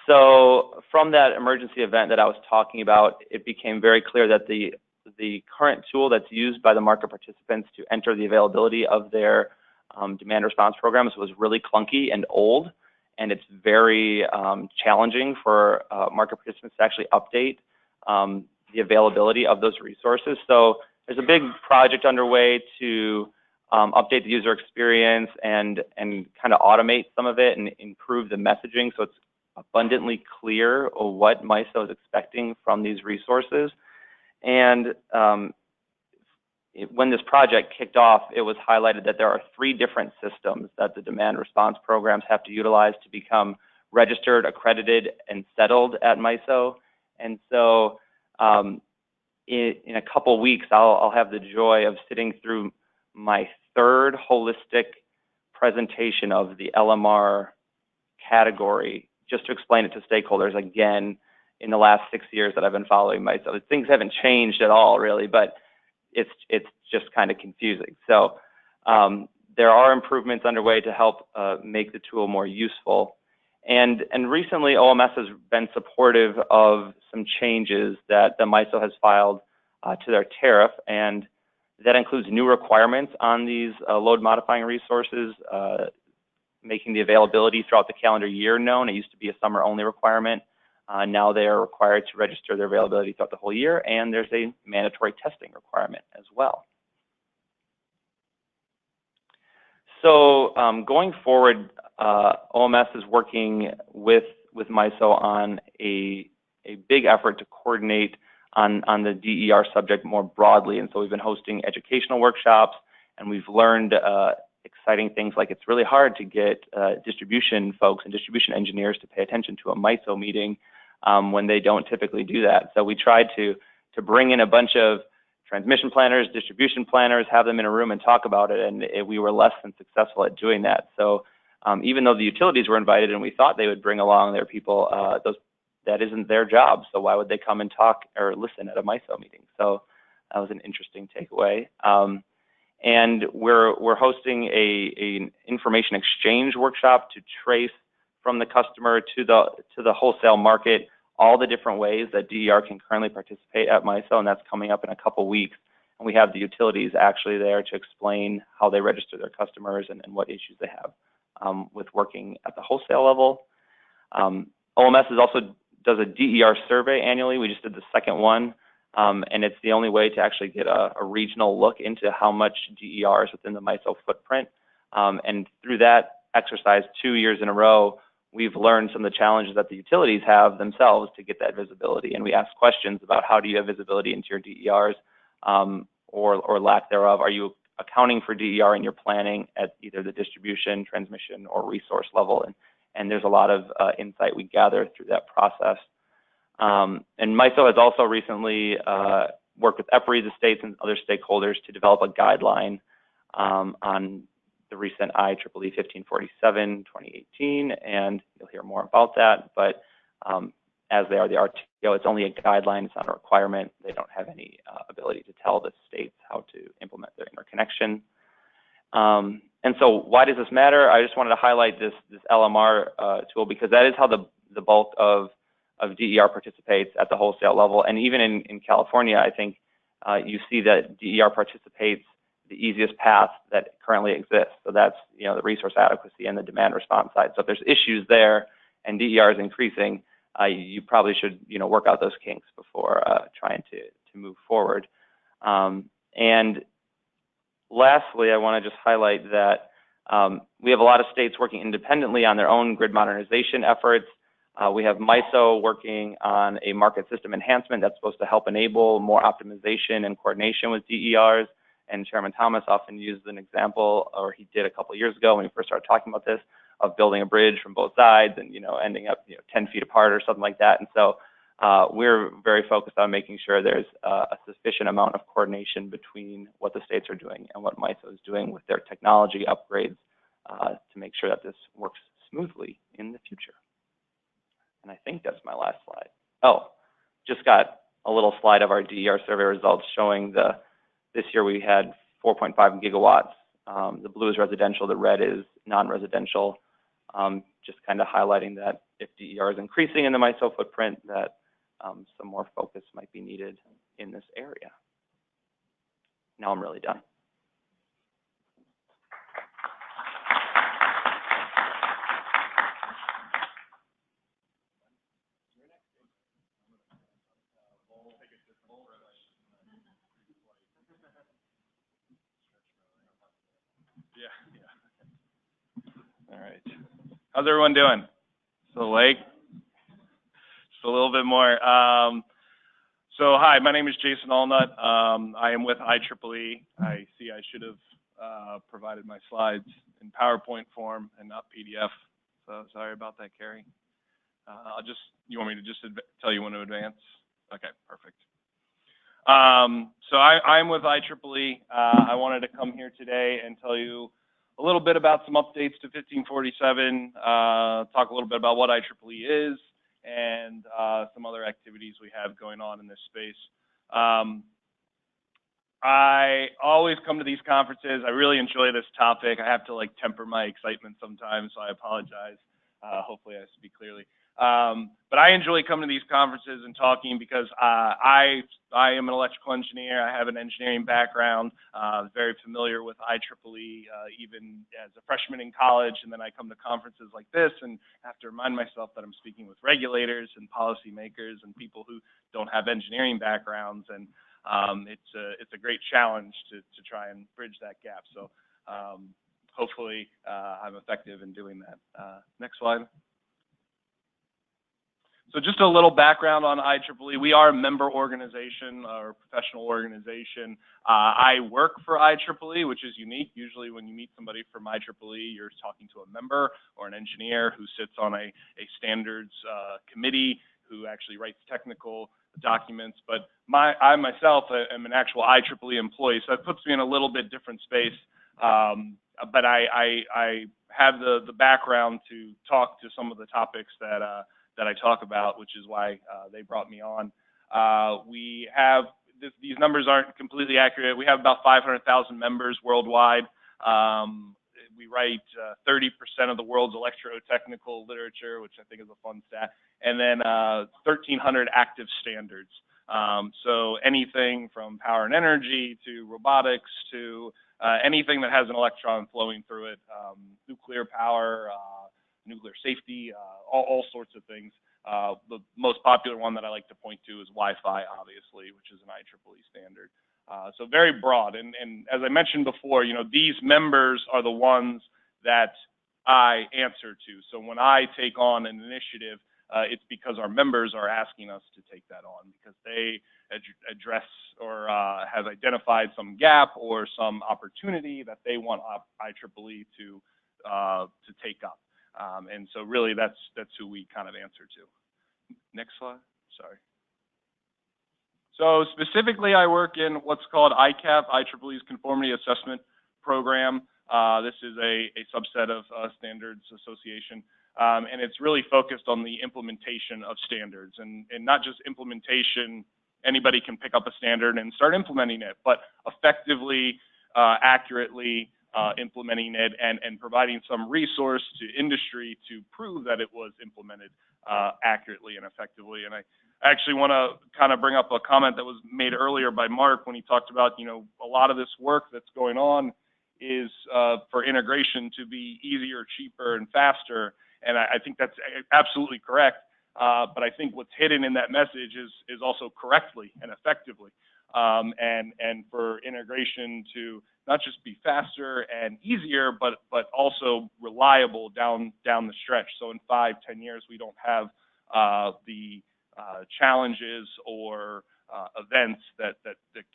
So from that emergency event that I was talking about, it became very clear that the current tool that's used by the market participants to enter the availability of their demand response programs was really clunky and old, and it's very challenging for market participants to actually update the availability of those resources. So there's a big project underway to update the user experience and kind of automate some of it and improve the messaging so it's abundantly clear what MISO is expecting from these resources. And when this project kicked off, it was highlighted that there are 3 different systems that the demand response programs have to utilize to become registered, accredited, and settled at MISO. And so in a couple weeks, I'll have the joy of sitting through my 3rd holistic presentation of the LMR category, just to explain it to stakeholders again in the last 6 years that I've been following MISO. Things haven't changed at all, really, but it's just kind of confusing. So there are improvements underway to help make the tool more useful. And recently, OMS has been supportive of some changes that the MISO has filed to their tariff, and that includes new requirements on these load modifying resources, making the availability throughout the calendar year known. It used to be a summer only requirement. Now they are required to register their availability throughout the whole year, and there's a mandatory testing requirement as well. So going forward, OMS is working with MISO on a big effort to coordinate on the DER subject more broadly. And so we've been hosting educational workshops, and we've learned exciting things like it's really hard to get distribution folks and distribution engineers to pay attention to a MISO meeting when they don't typically do that. So we tried to bring in a bunch of transmission planners, distribution planners, have them in a room and talk about it, and we were less than successful at doing that. So even though the utilities were invited and we thought they would bring along their people, that isn't their job. So why would they come and talk or listen at a MISO meeting? So that was an interesting takeaway. And we're hosting an information exchange workshop to trace from the customer to the wholesale market all the different ways that DER can currently participate at MISO, and that's coming up in a couple weeks. And we have the utilities actually there to explain how they register their customers and what issues they have with working at the wholesale level. OMS also does a DER survey annually. We just did the second one, and it's the only way to actually get a regional look into how much DER is within the MISO footprint. And through that exercise 2 years in a row, we've learned some of the challenges that the utilities have themselves to get that visibility. And we ask questions about how do you have visibility into your DERs or lack thereof. Are you accounting for DER in your planning at either the distribution, transmission, or resource level? And there's a lot of insight we gather through that process. And MISO has also recently worked with EPRI, the states, and other stakeholders to develop a guideline on the recent IEEE 1547 2018, and you'll hear more about that. But as they are the RTO, it's only a guideline, it's not a requirement. They don't have any ability to tell the states how to implement their interconnection. And so why does this matter? I just wanted to highlight this LMR tool because that is how the bulk of DER participates at the wholesale level. And even in California, I think you see that DER participates the easiest path that currently exists. So that's, the resource adequacy and the demand response side. So if there's issues there and DER is increasing, you probably should, work out those kinks before trying to move forward. And lastly, I want to just highlight that we have a lot of states working independently on their own grid modernization efforts. We have MISO working on a market system enhancement that's supposed to help enable more optimization and coordination with DERs. And Chairman Thomas often used an example, or he did a couple of years ago when we first started talking about this, of building a bridge from both sides and, ending up 10 feet apart or something like that. And so we're very focused on making sure there's a sufficient amount of coordination between what the states are doing and what MISO is doing with their technology upgrades to make sure that this works smoothly in the future. And I think that's my last slide. Oh, just got a little slide of our DER survey results showing this year we had 4.5 gigawatts. The blue is residential, the red is non-residential. Just kind of highlighting that if DER is increasing in the MISO footprint, that some more focus might be needed in this area. Now I'm really done. All right. How's everyone doing? Still awake? Just a little bit more. So hi, my name is Jason Allnut. I am with IEEE. I see I should have provided my slides in PowerPoint form and not PDF. So sorry about that, Carrie. You want me to just tell you when to advance? Okay, perfect. So I'm with IEEE. I wanted to come here today and tell you a little bit about some updates to 1547, talk a little bit about what IEEE is, and some other activities we have going on in this space. I always come to these conferences. I really enjoy this topic. I have to temper my excitement sometimes, so I apologize. Hopefully I speak clearly. But I enjoy coming to these conferences and talking because I am an electrical engineer. I have an engineering background, very familiar with IEEE, even as a freshman in college. And then I come to conferences like this and have to remind myself that I'm speaking with regulators and policymakers and people who don't have engineering backgrounds. And it's a great challenge to try and bridge that gap. So hopefully I'm effective in doing that. Next slide. So just a little background on IEEE. We are a member organization or professional organization. I work for IEEE, which is unique. Usually when you meet somebody from IEEE, you're talking to a member or an engineer who sits on a standards committee who actually writes technical documents. But I myself am an actual IEEE employee, so it puts me in a little bit different space. But I have the background to talk to some of the topics that I talk about, which is why they brought me on. We have, these numbers aren't completely accurate. We have about 500,000 members worldwide. We write 30% of the world's electrotechnical literature, which I think is a fun stat, and then 1,300 active standards. So anything from power and energy to robotics to anything that has an electron flowing through it, nuclear power, nuclear safety, all sorts of things. The most popular one that I like to point to is Wi-Fi, obviously, which is an IEEE standard. So very broad. And as I mentioned before, you know, these members are the ones that I answer to. So when I take on an initiative, it's because our members are asking us to take that on because they address or have identified some gap or some opportunity that they want IEEE to take up. And so really that's who we kind of answer to. Next slide, sorry. So specifically I work in what's called ICAP, IEEE's Conformity Assessment Program. This is a subset of Standards Association. And it's really focused on the implementation of standards and not just implementation. Anybody can pick up a standard and start implementing it, but effectively, accurately implementing it and providing some resource to industry to prove that it was implemented accurately and effectively. And I actually want to kind of bring up a comment that was made earlier by Mark when he talked about, you know, a lot of this work that's going on is for integration to be easier, cheaper, and faster. And I think that's absolutely correct. But I think what's hidden in that message is also correctly and effectively. And for integration to not just be faster and easier, but also reliable down the stretch. So in 5-10 years, we don't have the challenges or events that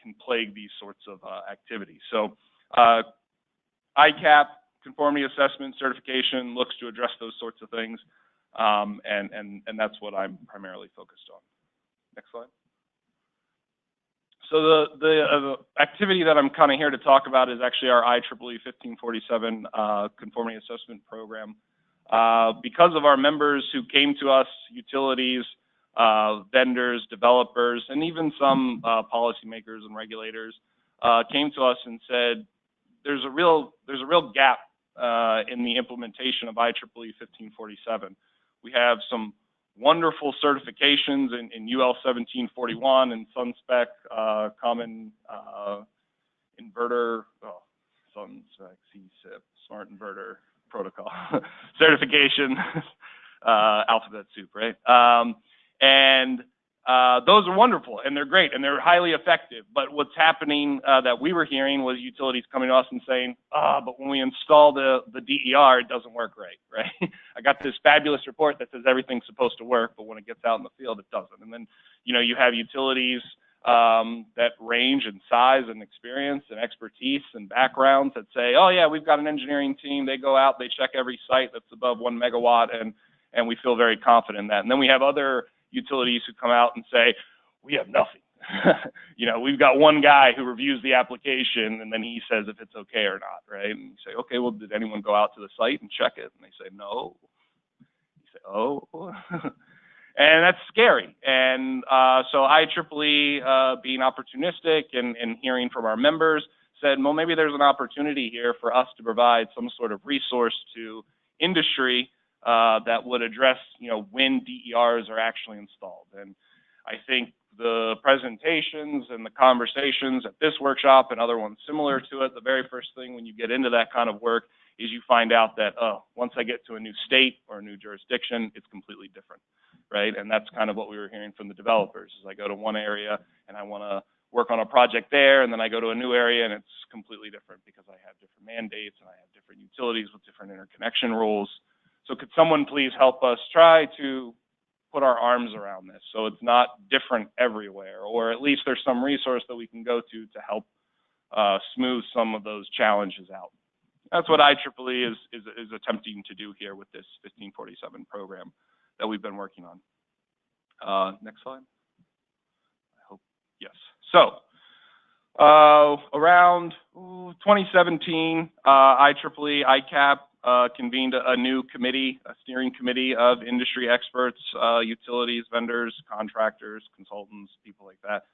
can plague these sorts of activities. So ICAP, conformity assessment certification, looks to address those sorts of things. And that's what I'm primarily focused on. Next slide. So the activity that I'm kind of here to talk about is actually our IEEE 1547 conformity assessment program. Because of our members who came to us, utilities, vendors, developers, and even some policymakers and regulators came to us and said, there's a real gap in the implementation of IEEE 1547. We have some wonderful certifications in UL 1741 and SunSpec common inverter, SunSpec CSIP, smart inverter protocol certification, alphabet soup, right? And those are wonderful and they're great and they're highly effective. But what's happening that we were hearing was utilities coming to us and saying, but when we install the DER, it doesn't work right? I got this fabulous report that says everything's supposed to work, but when it gets out in the field, it doesn't. And then, you know, you have utilities that range in size and experience and expertise and backgrounds that say, oh yeah, we've got an engineering team. They go out, they check every site that's above 1 megawatt, and we feel very confident in that. And then we have other utilities who come out and say, we have nothing. You know, we've got one guy who reviews the application and then he says if it's okay or not, right? And you say, okay, well, did anyone go out to the site and check it? And they say, no. You say, oh. And that's scary. And so IEEE, being opportunistic and hearing from our members, said, well, maybe there's an opportunity here for us to provide some sort of resource to industry that would address, you know, when DERs are actually installed. And I think the presentations and the conversations at this workshop and other ones similar to it, the very first thing when you get into that kind of work is you find out that, oh, once I get to a new state or a new jurisdiction, it's completely different, right? And that's kind of what we were hearing from the developers. Is I go to one area and I want to work on a project there, and then I go to a new area and it's completely different because I have different mandates and I have different utilities with different interconnection rules. So could someone please help us try to put our arms around this so it's not different everywhere, or at least there's some resource that we can go to help smooth some of those challenges out. That's what IEEE is attempting to do here with this 1547 program that we've been working on. Next slide. I hope, yes. So, around 2017, IEEE, ICAP convened a new committee, a steering committee of industry experts, utilities, vendors, contractors, consultants, people like that,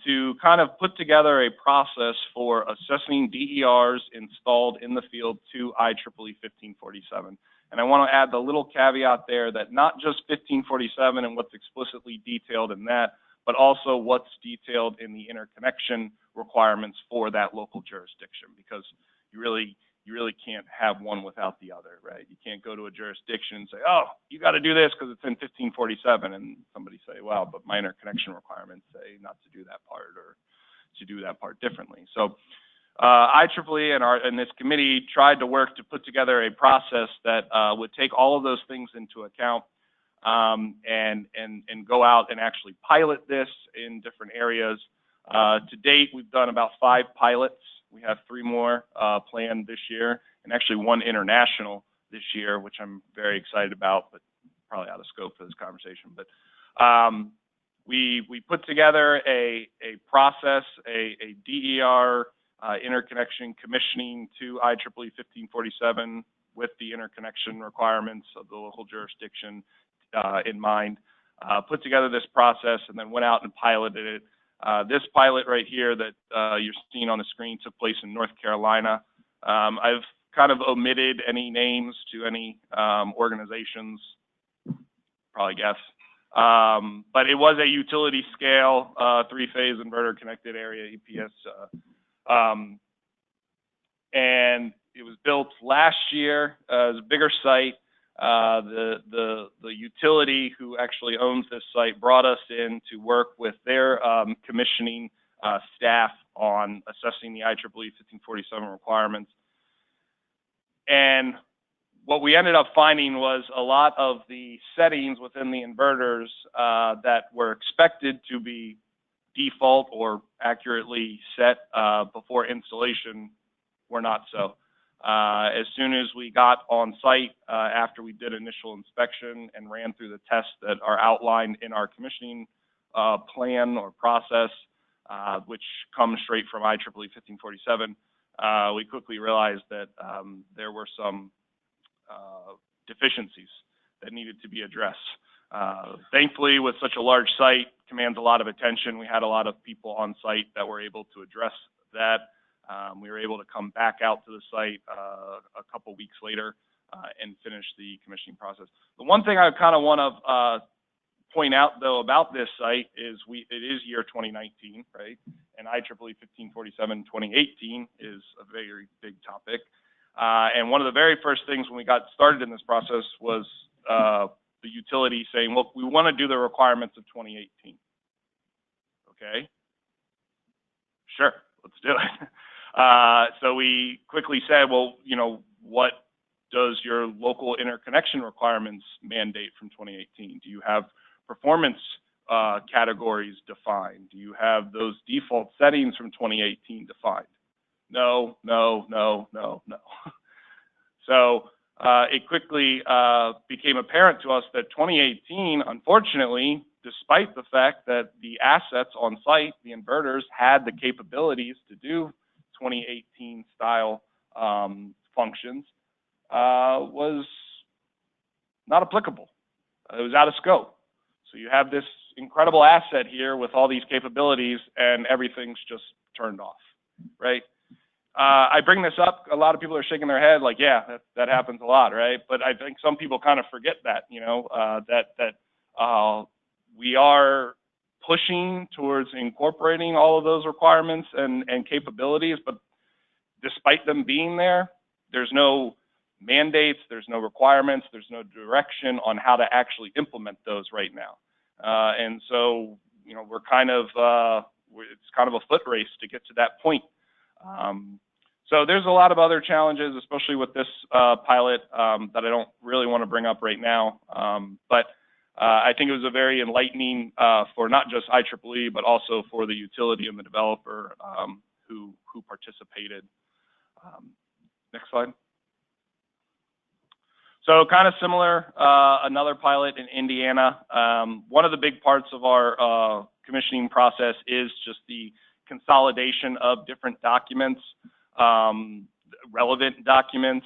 to kind of put together a process for assessing DERs installed in the field to IEEE 1547. And I want to add the little caveat there that not just 1547 and what's explicitly detailed in that, but also what's detailed in the interconnection requirements for that local jurisdiction, because you really can't have one without the other, right? You can't go to a jurisdiction and say, oh, you got to do this because it's in 1547, and somebody say, well, but my interconnection requirements say not to do that part or to do that part differently. So IEEE and this committee tried to work to put together a process that would take all of those things into account and go out and actually pilot this in different areas. To date, we've done about 5 pilots. We have 3 more planned this year, and actually 1 international this year, which I'm very excited about, but probably out of scope for this conversation. But we put together a process, a DER interconnection commissioning to IEEE 1547 with the interconnection requirements of the local jurisdiction in mind. Put together this process and then went out and piloted it. This pilot right here that you're seeing on the screen took place in North Carolina. I've kind of omitted any names to any organizations, probably guess. But it was a utility scale, 3-phase inverter connected area EPS. And it was built last year as a bigger site. The utility who actually owns this site brought us in to work with their commissioning staff on assessing the IEEE 1547 requirements. And what we ended up finding was a lot of the settings within the inverters that were expected to be default or accurately set before installation were not so. As soon as we got on site, after we did initial inspection and ran through the tests that are outlined in our commissioning plan or process, which comes straight from IEEE 1547, we quickly realized that there were some deficiencies that needed to be addressed. Thankfully, with such a large site, commands a lot of attention. We had a lot of people on site that were able to address that. We were able to come back out to the site a couple weeks later and finish the commissioning process. The one thing I kind of want to point out, though, about this site is it is year 2019, right? And IEEE 1547 2018 is a very big topic. And one of the very first things when we got started in this process was the utility saying, look, we want to do the requirements of 2018. Okay, sure, let's do it. So we quickly said, well, you know, what does your local interconnection requirements mandate from 2018? Do you have performance categories defined? Do you have those default settings from 2018 defined? No, no, no, no, no. So it quickly became apparent to us that 2018, unfortunately, despite the fact that the assets on site, the inverters, had the capabilities to do 2018 style functions, was not applicable. It was out of scope. So you have this incredible asset here with all these capabilities and everything's just turned off, right? I bring this up, a lot of people are shaking their head like, yeah, that happens a lot, right? But I think some people kind of forget that, you know, that we are pushing towards incorporating all of those requirements and capabilities, but despite them being there, there's no mandates, there's no requirements, there's no direction on how to actually implement those right now. And so, you know, we're kind of it's kind of a foot race to get to that point. So there's a lot of other challenges, especially with this pilot, that I don't really want to bring up right now. But I think it was a very enlightening for not just IEEE, but also for the utility and the developer who participated. Next slide. So kind of similar, another pilot in Indiana. One of the big parts of our commissioning process is just the consolidation of different documents, relevant documents.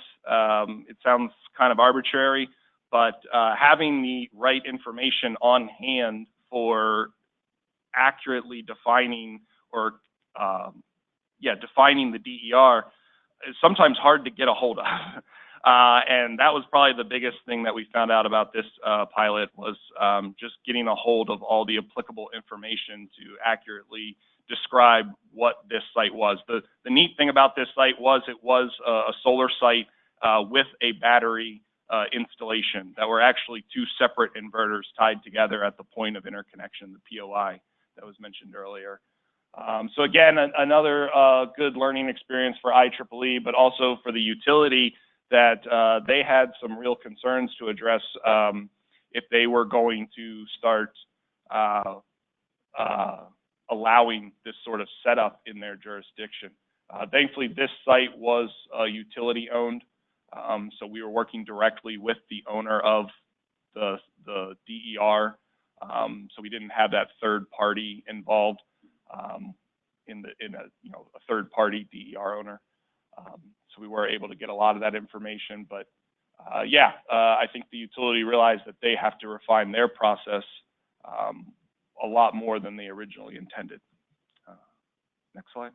It sounds kind of arbitrary, but having the right information on hand for accurately defining or defining the DER is sometimes hard to get a hold of. And that was probably the biggest thing that we found out about this pilot was just getting a hold of all the applicable information to accurately describe what this site was. The neat thing about this site was it was a solar site with a battery installation that were actually two separate inverters tied together at the point of interconnection, the POI that was mentioned earlier. So again, another good learning experience for IEEE, but also for the utility that they had some real concerns to address if they were going to start allowing this sort of setup in their jurisdiction. Thankfully, this site was utility owned, so we were working directly with the owner of the DER, so we didn't have that third party involved in a third party DER owner. So we were able to get a lot of that information, but I think the utility realized that they have to refine their process a lot more than they originally intended. Next slide.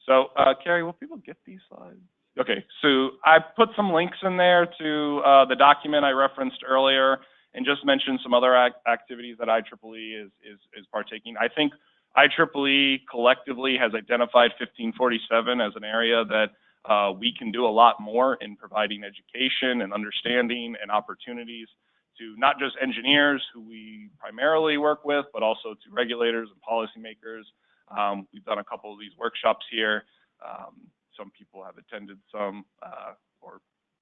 So, Carrie, will people get these slides? Okay, so I put some links in there to the document I referenced earlier and just mentioned some other activities that IEEE is partaking. I think IEEE collectively has identified 1547 as an area that we can do a lot more in providing education and understanding and opportunities to not just engineers who we primarily work with, but also to regulators and policymakers. We've done a couple of these workshops here. Some people have attended some or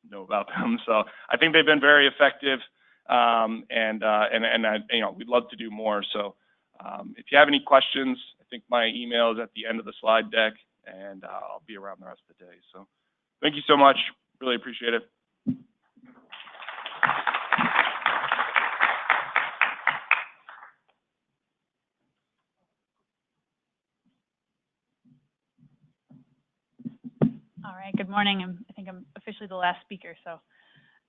know about them. So I think they've been very effective, and we'd love to do more. So if you have any questions, I think my email is at the end of the slide deck, and I'll be around the rest of the day. So thank you so much. Really appreciate it. All right, good morning. I think I'm officially the last speaker, so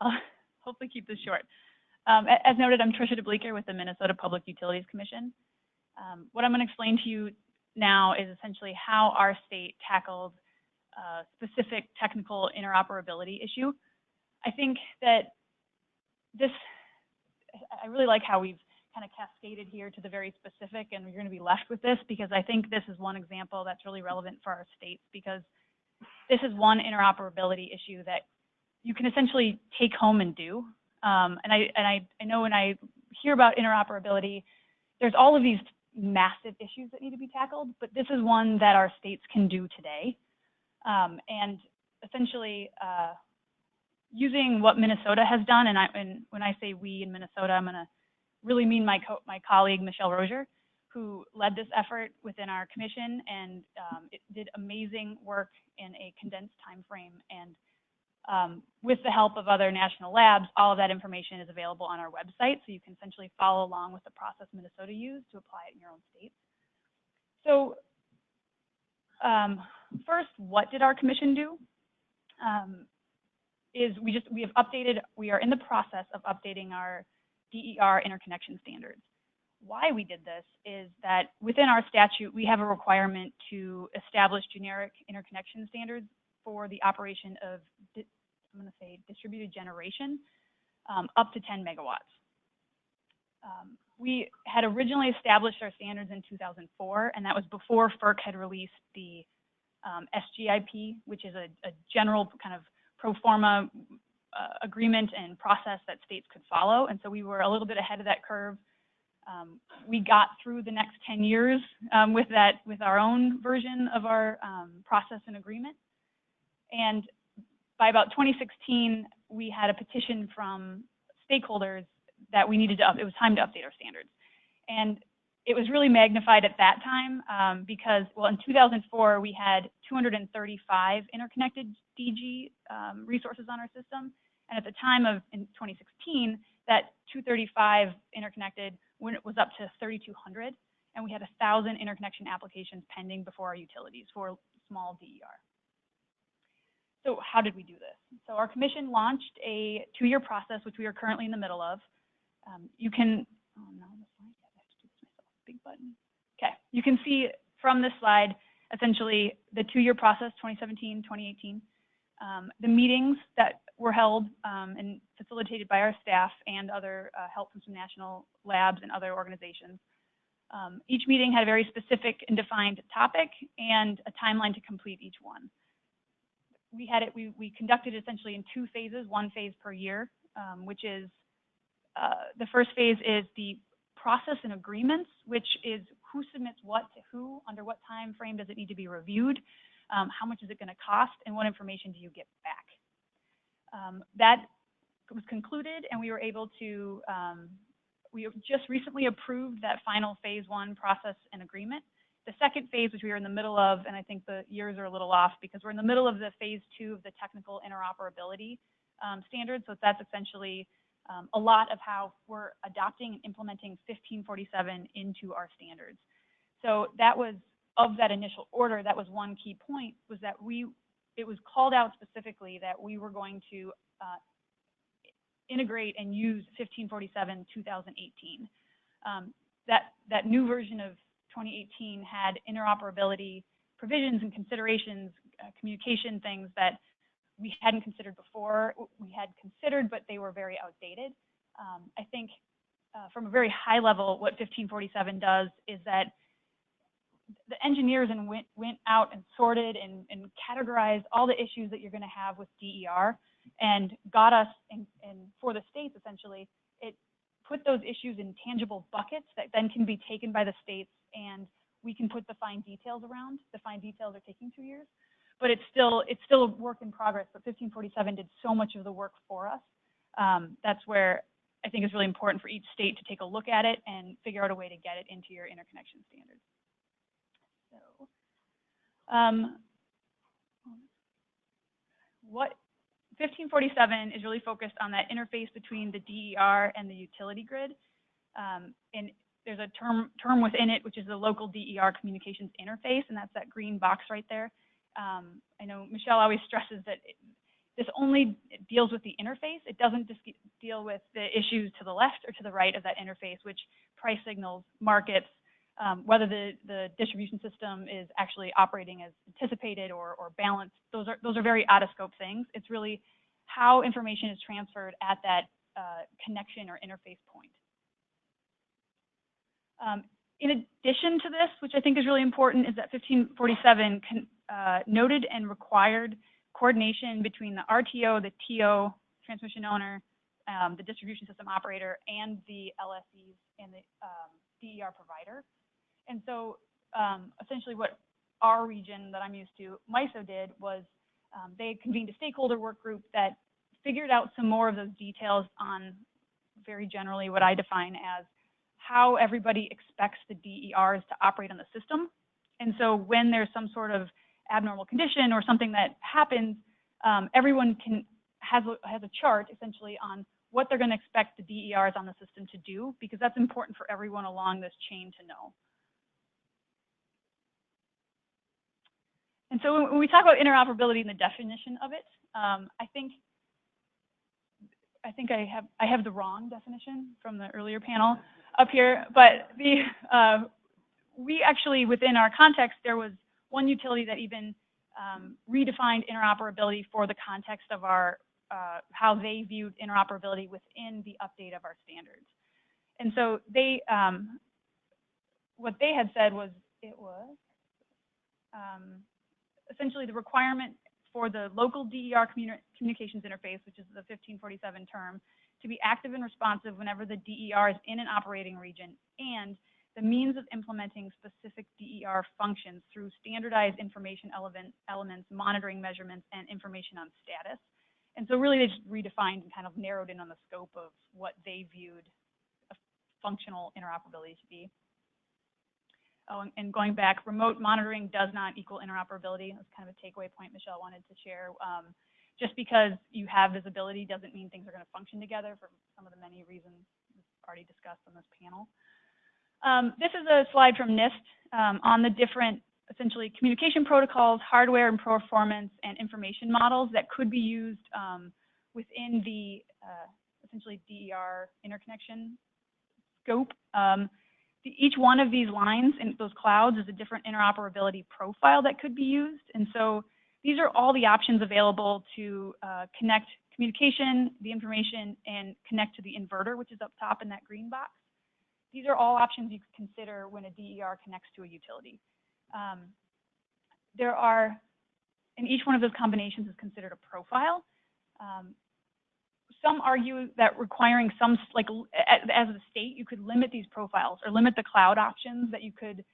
I'll hopefully keep this short. As noted, I'm Tricia DeBleeker with the Minnesota Public Utilities Commission. What I'm going to explain to you now is essentially how our state tackled a specific technical interoperability issue. I think that I really like how we've kind of cascaded here to the very specific, and you're going to be left with this because I think this is one example that's really relevant for our states, because this is one interoperability issue that you can essentially take home and do. And I know when I hear about interoperability, there's all of these massive issues that need to be tackled, but this is one that our states can do today. And essentially, using what Minnesota has done, and when I say we in Minnesota, I'm going to really mean my colleague, Michelle Rozier, who led this effort within our commission, and it did amazing work in a condensed time frame. And with the help of other national labs, all of that information is available on our website, so you can essentially follow along with the process Minnesota used to apply it in your own state. So first, what did our commission do? We are in the process of updating our DER interconnection standards. Why we did this is that within our statute, we have a requirement to establish generic interconnection standards for the operation of, I'm going to say, distributed generation up to 10 megawatts. We had originally established our standards in 2004, and that was before FERC had released the SGIP, which is a general kind of pro forma agreement and process that states could follow. And so we were a little bit ahead of that curve. We got through the next 10 years with our own version of our process and agreement. And by about 2016, we had a petition from stakeholders that we needed to it was time to update our standards. And it was really magnified at that time because, well, in 2004, we had 235 interconnected DG resources on our system. And at the time in 2016, that 235 interconnected when it was up to 3,200, and we had 1,000 interconnection applications pending before our utilities for small DER. So how did we do this? So our commission launched a 2-year process, which we are currently in the middle of. You can, oh no, the slide, I have to do this myself, big button. Okay, you can see from this slide, essentially the 2-year process, 2017, 2018, the meetings that were held and facilitated by our staff and other help from some national labs and other organizations. Each meeting had a very specific and defined topic and a timeline to complete each one. We conducted essentially in 2 phases, 1 phase per year, which is the first phase is the process and agreements, which is who submits what to who, under what time frame does it need to be reviewed, how much is it going to cost, and what information do you get back. That was concluded, and we were able to, we just recently approved that final phase 1 process and agreement. The second phase, which we are in the middle of, and I think the years are a little off because we're in the middle of the phase 2 of the technical interoperability standards. So that's essentially a lot of how we're adopting and implementing 1547 into our standards. So that was, of that initial order, that was one key point, was that it was called out specifically that we were going to integrate and use 1547 2018. That new version of 2018 had interoperability provisions and considerations, communication things that we hadn't considered before. We had considered, but they were very outdated. I think from a very high level, what 1547 does is that the engineers went out and sorted and categorized all the issues that you're going to have with DER and got us, and for the states essentially, it put those issues in tangible buckets that then can be taken by the states, and we can put the fine details around. The fine details are taking 2 years, but it's still a work in progress. But 1547 did so much of the work for us. That's where I think it's really important for each state to take a look at it and figure out a way to get it into your interconnection standards. So, what 1547 is really focused on that interface between the DER and the utility grid, and there's a term within it, which is the local DER communications interface, and that's that green box right there. I know Michelle always stresses that this only deals with the interface. It doesn't just deal with the issues to the left or to the right of that interface, which price signals, markets, whether the distribution system is actually operating as anticipated or balanced. Those are very out of scope things. It's really how information is transferred at that connection or interface point. In addition to this, which I think is really important, is that 1547 noted and required coordination between the RTO, the TO, transmission owner, the distribution system operator, and the LSEs and the DER provider. And so essentially what our region that I'm used to, MISO, did was they convened a stakeholder work group that figured out some more of those details on very generally what I define as how everybody expects the DERs to operate on the system. And so when there's some sort of abnormal condition or something that happens, everyone has a chart essentially on what they're going to expect the DERs on the system to do, because that's important for everyone along this chain to know. And so when we talk about interoperability and the definition of it, I think I have the wrong definition from the earlier panel up here, but we actually, within our context, there was one utility that even redefined interoperability for the context of our how they viewed interoperability within the update of our standards. And so they, what they had said was, it was essentially the requirement for the local DER communications interface, which is the 1547 term, to be active and responsive whenever the DER is in an operating region, and the means of implementing specific DER functions through standardized information elements, monitoring measurements, and information on status. And so really they just redefined and kind of narrowed in on the scope of what they viewed a functional interoperability to be. Oh, and going back, remote monitoring does not equal interoperability. That's kind of a takeaway point Michelle wanted to share. Just because you have visibility doesn't mean things are going to function together for some of the many reasons we've already discussed on this panel. This is a slide from NIST on the different, essentially, communication protocols, hardware and performance, and information models that could be used within the, essentially, DER interconnection scope. Each one of these lines in those clouds is a different interoperability profile that could be used. And so these are all the options available to connect communication, the information, and connect to the inverter, which is up top in that green box. These are all options you could consider when a DER connects to a utility. There are, and each one of those combinations is considered a profile. Some argue that requiring some, like as a state, you could limit these profiles or limit the cloud options that you could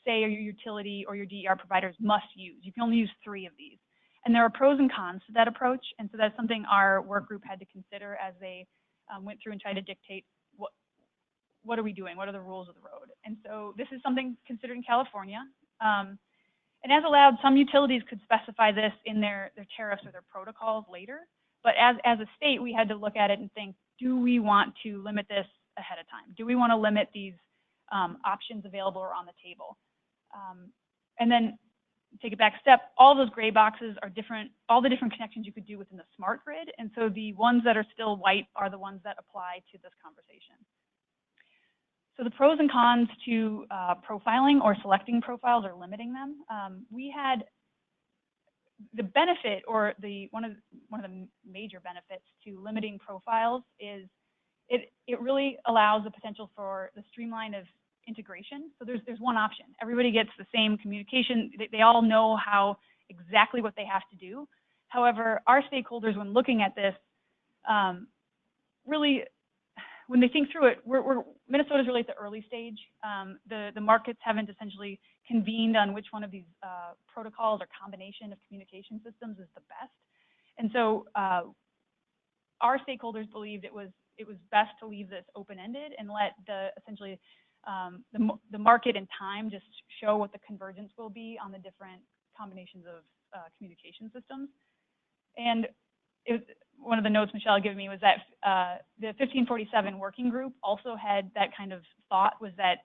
say your utility or your DER providers must use. You can only use 3 of these. And there are pros and cons to that approach. And so that's something our work group had to consider as they went through and tried to dictate what are we doing? What are the rules of the road? And so this is something considered in California. And as allowed, some utilities could specify this in their tariffs or their protocols later. But as a state, we had to look at it and think, do we want to limit this ahead of time? Do we want to limit these options available or on the table? And then take it back a step, all those gray boxes are different, all the different connections you could do within the smart grid. And so the ones that are still white are the ones that apply to this conversation. So the pros and cons to profiling or selecting profiles or limiting them. We had the benefit, or one of the major benefits to limiting profiles is it really allows the potential for the streamline of integration. So there's one option. Everybody gets the same communication. They all know exactly what they have to do. However, our stakeholders, when looking at this, really, when they think through it, Minnesota's really at the early stage. The markets haven't essentially convened on which one of these protocols or combination of communication systems is the best. And so our stakeholders believed it was best to leave this open-ended and let essentially the market and time just show what the convergence will be on the different combinations of communication systems. And one of the notes Michelle gave me was that the 1547 working group also had that kind of thought, was that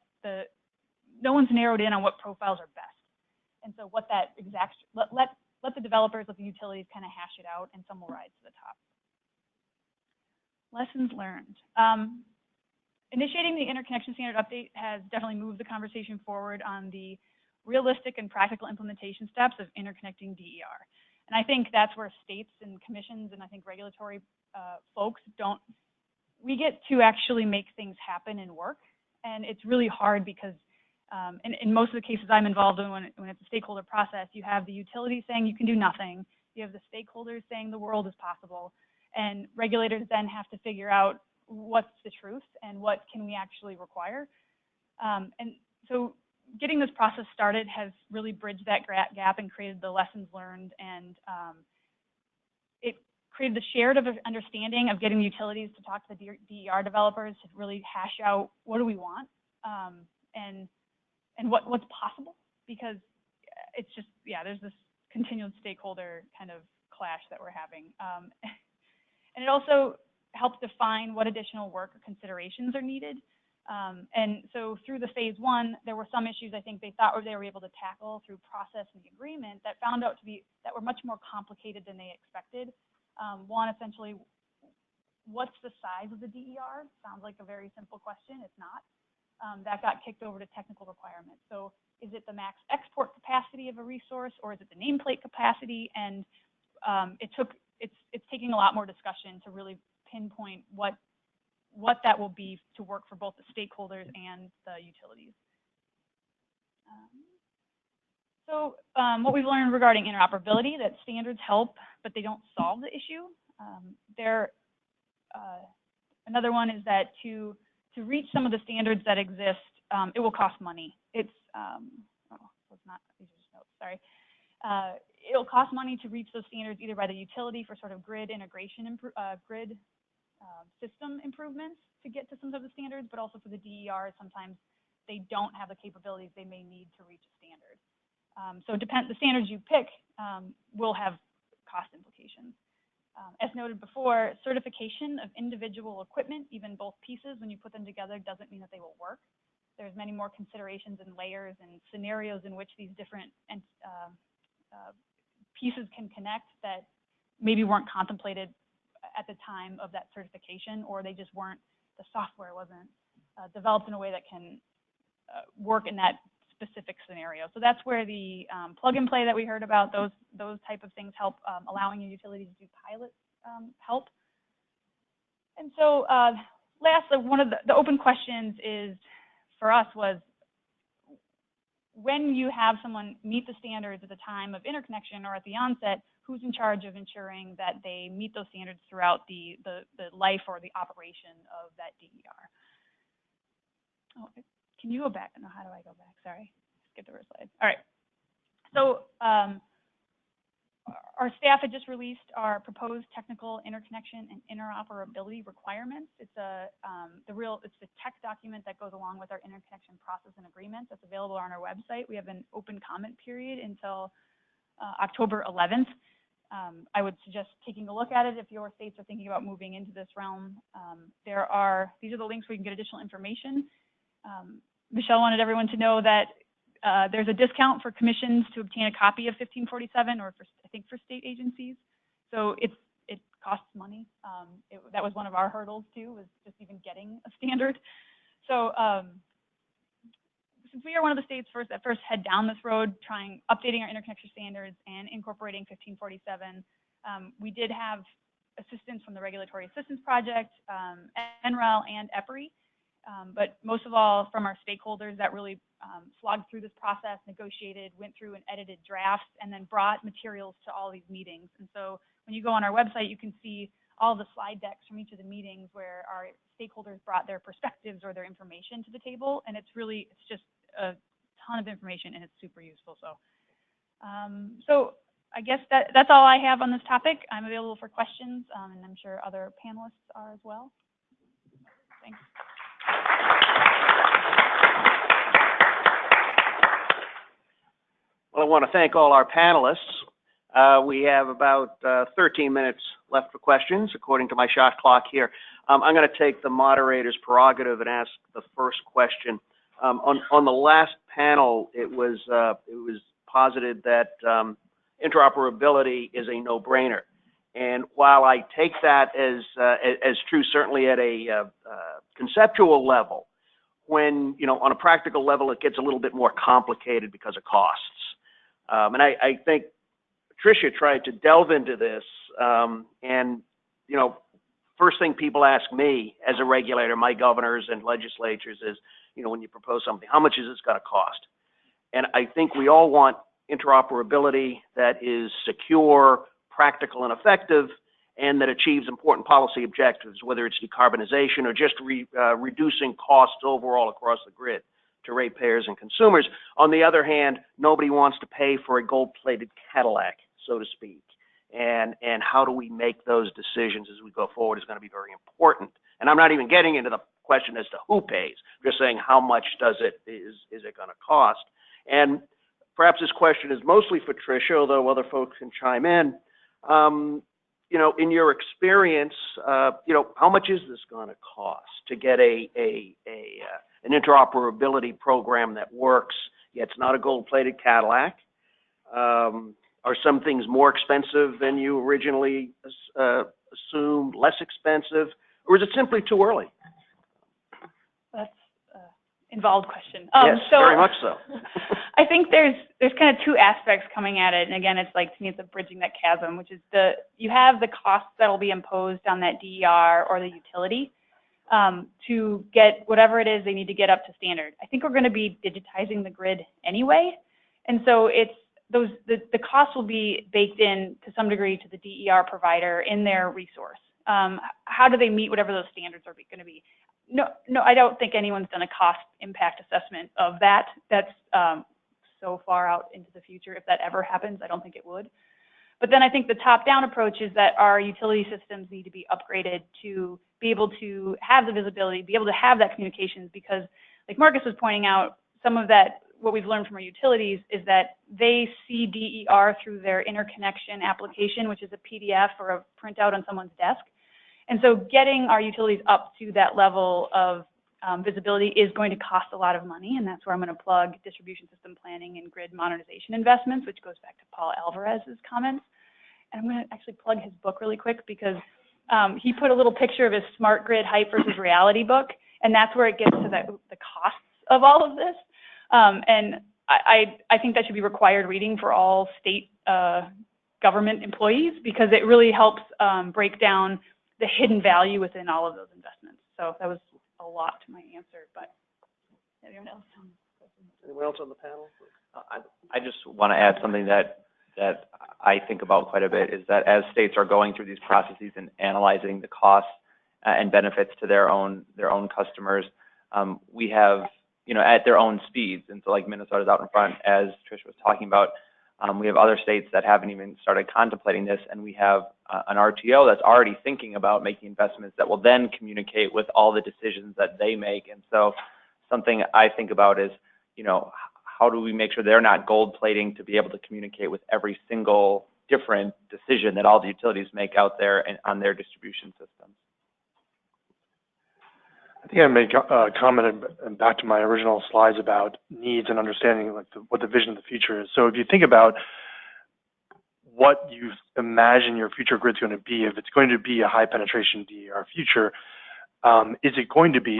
no one's narrowed in on what profiles are best. And so what that exact, let the developers, let the utilities kind of hash it out, and some will rise to the top. Lessons learned. Initiating the interconnection standard update has definitely moved the conversation forward on the realistic and practical implementation steps of interconnecting DER. And I think that's where states and commissions and I think regulatory folks we get to actually make things happen and work. And it's really hard because in most of the cases I'm involved in, when it's a stakeholder process, you have the utility saying you can do nothing. You have the stakeholders saying the world is possible. And regulators then have to figure out what's the truth and what can we actually require. And so getting this process started has really bridged that gap and created the lessons learned, and it created the shared understanding of getting utilities to talk to the DER developers to really hash out what do we want and what's possible, because it's just, yeah, there's this continual stakeholder kind of clash that we're having. And it also helps define what additional work or considerations are needed. And so through the phase 1, there were some issues I think they thought they were able to tackle through process and the agreement that found out that were much more complicated than they expected. One, essentially, what's the size of the DER? Sounds like a very simple question. It's not. That got kicked over to technical requirements. So is it the max export capacity of a resource, or is it the nameplate capacity? And it's taking a lot more discussion to really pinpoint what that will be to work for both the stakeholders and the utilities. So what we've learned regarding interoperability, that standards help, but they don't solve the issue. Another one is that to reach some of the standards that exist, it will cost money. It's not, these are just notes, sorry. It'll cost money to reach those standards either by the utility for sort of grid integration, system improvements to get to some of the standards, but also for the DER, sometimes they don't have the capabilities they may need to reach a standard. So the standards you pick will have cost implications. As noted before, certification of individual equipment, even both pieces, when you put them together, doesn't mean that they will work. There's many more considerations and layers and scenarios in which these different pieces can connect that maybe weren't contemplated at the time of that certification, or they just weren't, the software wasn't developed in a way that can work in that specific scenario. So that's where the plug and play that we heard about, those type of things help, allowing your utility to do pilot help. And so lastly, one of the open questions is, for us, was when you have someone meet the standards at the time of interconnection or at the onset, who's in charge of ensuring that they meet those standards throughout the life or the operation of that DER? Oh, can you go back? No, how do I go back? Sorry, skip the first slide. All right. So our staff had just released our proposed technical interconnection and interoperability requirements. It's it's the tech document that goes along with our interconnection process and agreements that's available on our website. We have an open comment period until October 11th. I would suggest taking a look at it if your states are thinking about moving into this realm. These are the links where you can get additional information. Michelle wanted everyone to know that there's a discount for commissions to obtain a copy of 1547, or I think for state agencies. So it costs money. That was one of our hurdles too, was just even getting a standard. So since we are one of the states that first head down this road, updating our interconnection standards and incorporating 1547, we did have assistance from the Regulatory Assistance Project, NREL, and EPRI. But most of all from our stakeholders that really slogged through this process, negotiated, went through and edited drafts, and then brought materials to all these meetings. And so when you go on our website, you can see all the slide decks from each of the meetings where our stakeholders brought their perspectives or their information to the table. And it's just a ton of information, and it's super useful. So, so I guess that's all I have on this topic. I'm available for questions, and I'm sure other panelists are as well. Thanks. Well, I want to thank all our panelists. We have about 13 minutes left for questions, according to my shot clock here. I'm going to take the moderator's prerogative and ask the first question. On the last panel, it was posited that interoperability is a no-brainer. And while I take that as true, certainly at a conceptual level, when, on a practical level, it gets a little bit more complicated because of costs. And I think Tricia tried to delve into this, and, first thing people ask me as a regulator, my governors and legislatures is, when you propose something, how much is this going to cost? And I think we all want interoperability that is secure, practical, and effective, and that achieves important policy objectives, whether it's decarbonization or just reducing costs overall across the grid to ratepayers and consumers. On the other hand, nobody wants to pay for a gold-plated Cadillac, so to speak. And how do we make those decisions as we go forward is going to be very important. And I'm not even getting into the question as to who pays, just saying how much is it going to cost. And perhaps this question is mostly for Tricia, although other folks can chime in. In your experience, how much is this going to cost to get an interoperability program that works? Yeah, it's not a gold-plated Cadillac. Are some things more expensive than you originally assumed, less expensive, or is it simply too early? That's an involved question. Yes, very much so. I think there's kind of two aspects coming at it, and again, it's like, to me, it's a bridging that chasm, which is you have the costs that will be imposed on that DER or the utility to get whatever it is they need to get up to standard. I think we're going to be digitizing the grid anyway, and so the costs will be baked in to some degree to the DER provider in their resource. how do they meet whatever those standards are going to be? No, I don't think anyone's done a cost impact assessment of that. That's so far out into the future. If that ever happens, I don't think it would. But then I think the top-down approach is that our utility systems need to be upgraded to be able to have the visibility, be able to have that communications, because like Marcus was pointing out, some of that, what we've learned from our utilities is that they see DER through their interconnection application, which is a PDF or a printout on someone's desk. And so getting our utilities up to that level of visibility is going to cost a lot of money, and that's where I'm going to plug distribution system planning and grid modernization investments, which goes back to Paul Alvarez's comments. And I'm going to actually plug his book really quick, because he put a little picture of his smart grid hype versus reality book, and that's where it gets to the costs of all of this. And I think that should be required reading for all state government employees, because it really helps break down the hidden value within all of those investments. So that was a lot to my answer, but anyone else? Anyone else on the panel? I just want to add something that I think about quite a bit, is that as states are going through these processes and analyzing the costs and benefits to their own customers, we have, at their own speeds. And so like Minnesota's out in front, as Trish was talking about, we have other states that haven't even started contemplating this, and we have an RTO that's already thinking about making investments that will then communicate with all the decisions that they make. And so something I think about is, how do we make sure they're not gold plating to be able to communicate with every single different decision that all the utilities make out there and on their distribution systems? I think I made a comment and back to my original slides about needs and understanding what the vision of the future is. So if you think about what you imagine your future grid's going to be, if it's going to be a high penetration DER future, is it going to be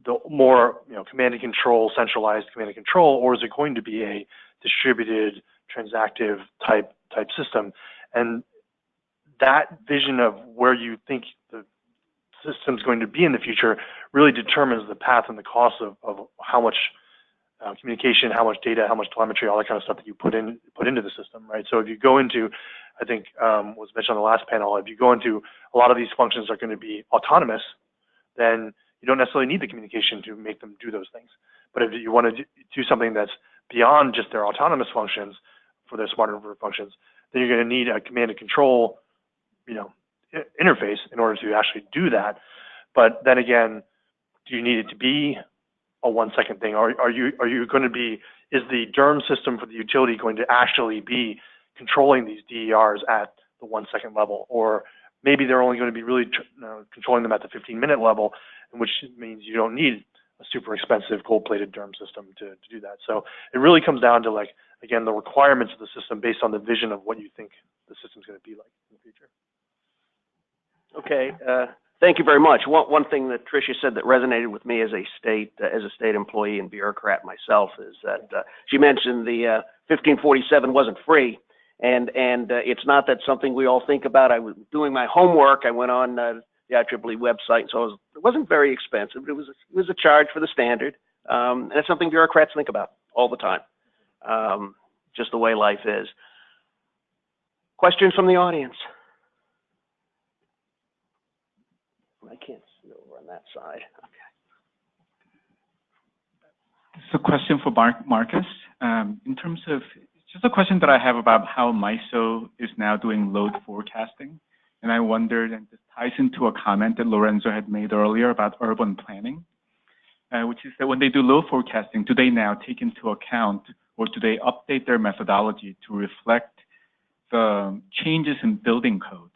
the more command and control, centralized command and control, or is it going to be a distributed transactive type system? And that vision of where you think the system's going to be in the future really determines the path and the cost of how much communication, how much data, how much telemetry, all that kind of stuff that you put into the system, right? So if you go into, I think was mentioned on the last panel, if you go into a lot of these functions are going to be autonomous, then you don't necessarily need the communication to make them do those things. But if you want to do something that's beyond just their autonomous functions for their smart inverter functions, then you're going to need a command and control, interface in order to actually do that. But then again, do you need it to be a 1 second thing? Are you going to be, is the DERM system for the utility going to actually be controlling these DERs at the 1 second level? Or maybe they're only going to be really controlling them at the 15-minute level, which means you don't need a super expensive gold-plated DERM system to do that. So it really comes down to, again, the requirements of the system based on the vision of what you think the system's going to be like in the future. Okay, thank you very much. One thing that Tricia said that resonated with me as a state employee and bureaucrat myself is that she mentioned the 1547 wasn't free, and it's not that something we all think about. I was doing my homework. I went on the IEEE website, so it wasn't very expensive. But it was a charge for the standard, and it's something bureaucrats think about all the time. Just the way life is. Questions from the audience? I can't see over on that side. Okay. So, question for Marcus. In terms of, just a question that I have about how MISO is now doing load forecasting. And I wondered, and this ties into a comment that Lorenzo had made earlier about urban planning, which is that when they do load forecasting, do they now take into account, or do they update their methodology to reflect the changes in building codes?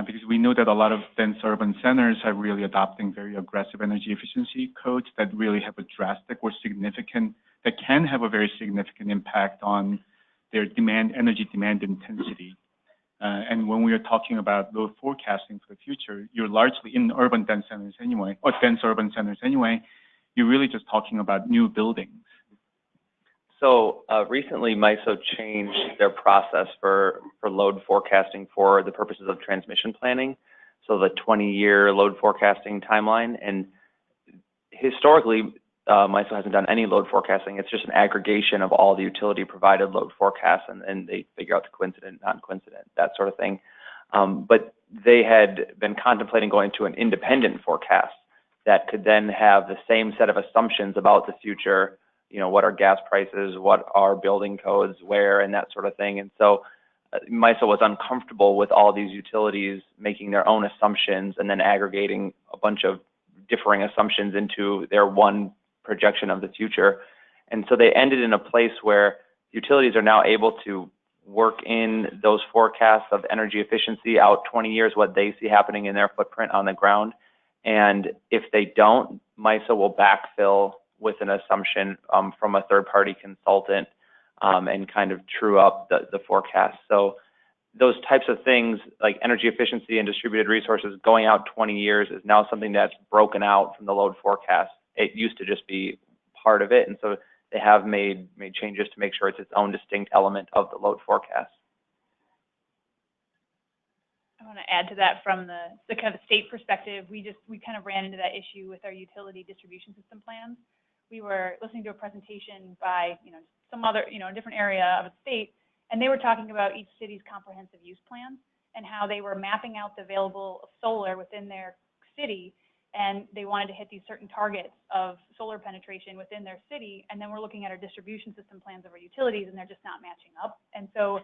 Because we know that a lot of dense urban centers are really adopting very aggressive energy efficiency codes that really have a drastic or significant, that can have a very significant impact on their energy demand intensity. And when we are talking about load forecasting for the future, you're largely in urban dense centers anyway, or dense urban centers anyway, you're really just talking about new buildings. So recently, MISO changed their process for load forecasting for the purposes of transmission planning. So the 20-year load forecasting timeline. And historically, MISO hasn't done any load forecasting. It's just an aggregation of all the utility-provided load forecasts, and they figure out the coincident, non-coincident, that sort of thing. But they had been contemplating going to an independent forecast that could then have the same set of assumptions about the future, what are gas prices, what are building codes, where, and that sort of thing. And so MISO was uncomfortable with all these utilities making their own assumptions and then aggregating a bunch of differing assumptions into their one projection of the future. And so they ended in a place where utilities are now able to work in those forecasts of energy efficiency out 20 years, what they see happening in their footprint on the ground. And if they don't, MISO will backfill with an assumption from a third-party consultant and kind of true up the forecast. So those types of things like energy efficiency and distributed resources going out 20 years is now something that's broken out from the load forecast. It used to just be part of it, and so they have made changes to make sure it's its own distinct element of the load forecast. I want to add to that from the kind of state perspective. We kind of ran into that issue with our utility distribution system plans. We were listening to a presentation by some other different area of a state, and they were talking about each city's comprehensive use plan and how they were mapping out the available solar within their city, and they wanted to hit these certain targets of solar penetration within their city. And then we're looking at our distribution system plans of our utilities, and they're just not matching up. And so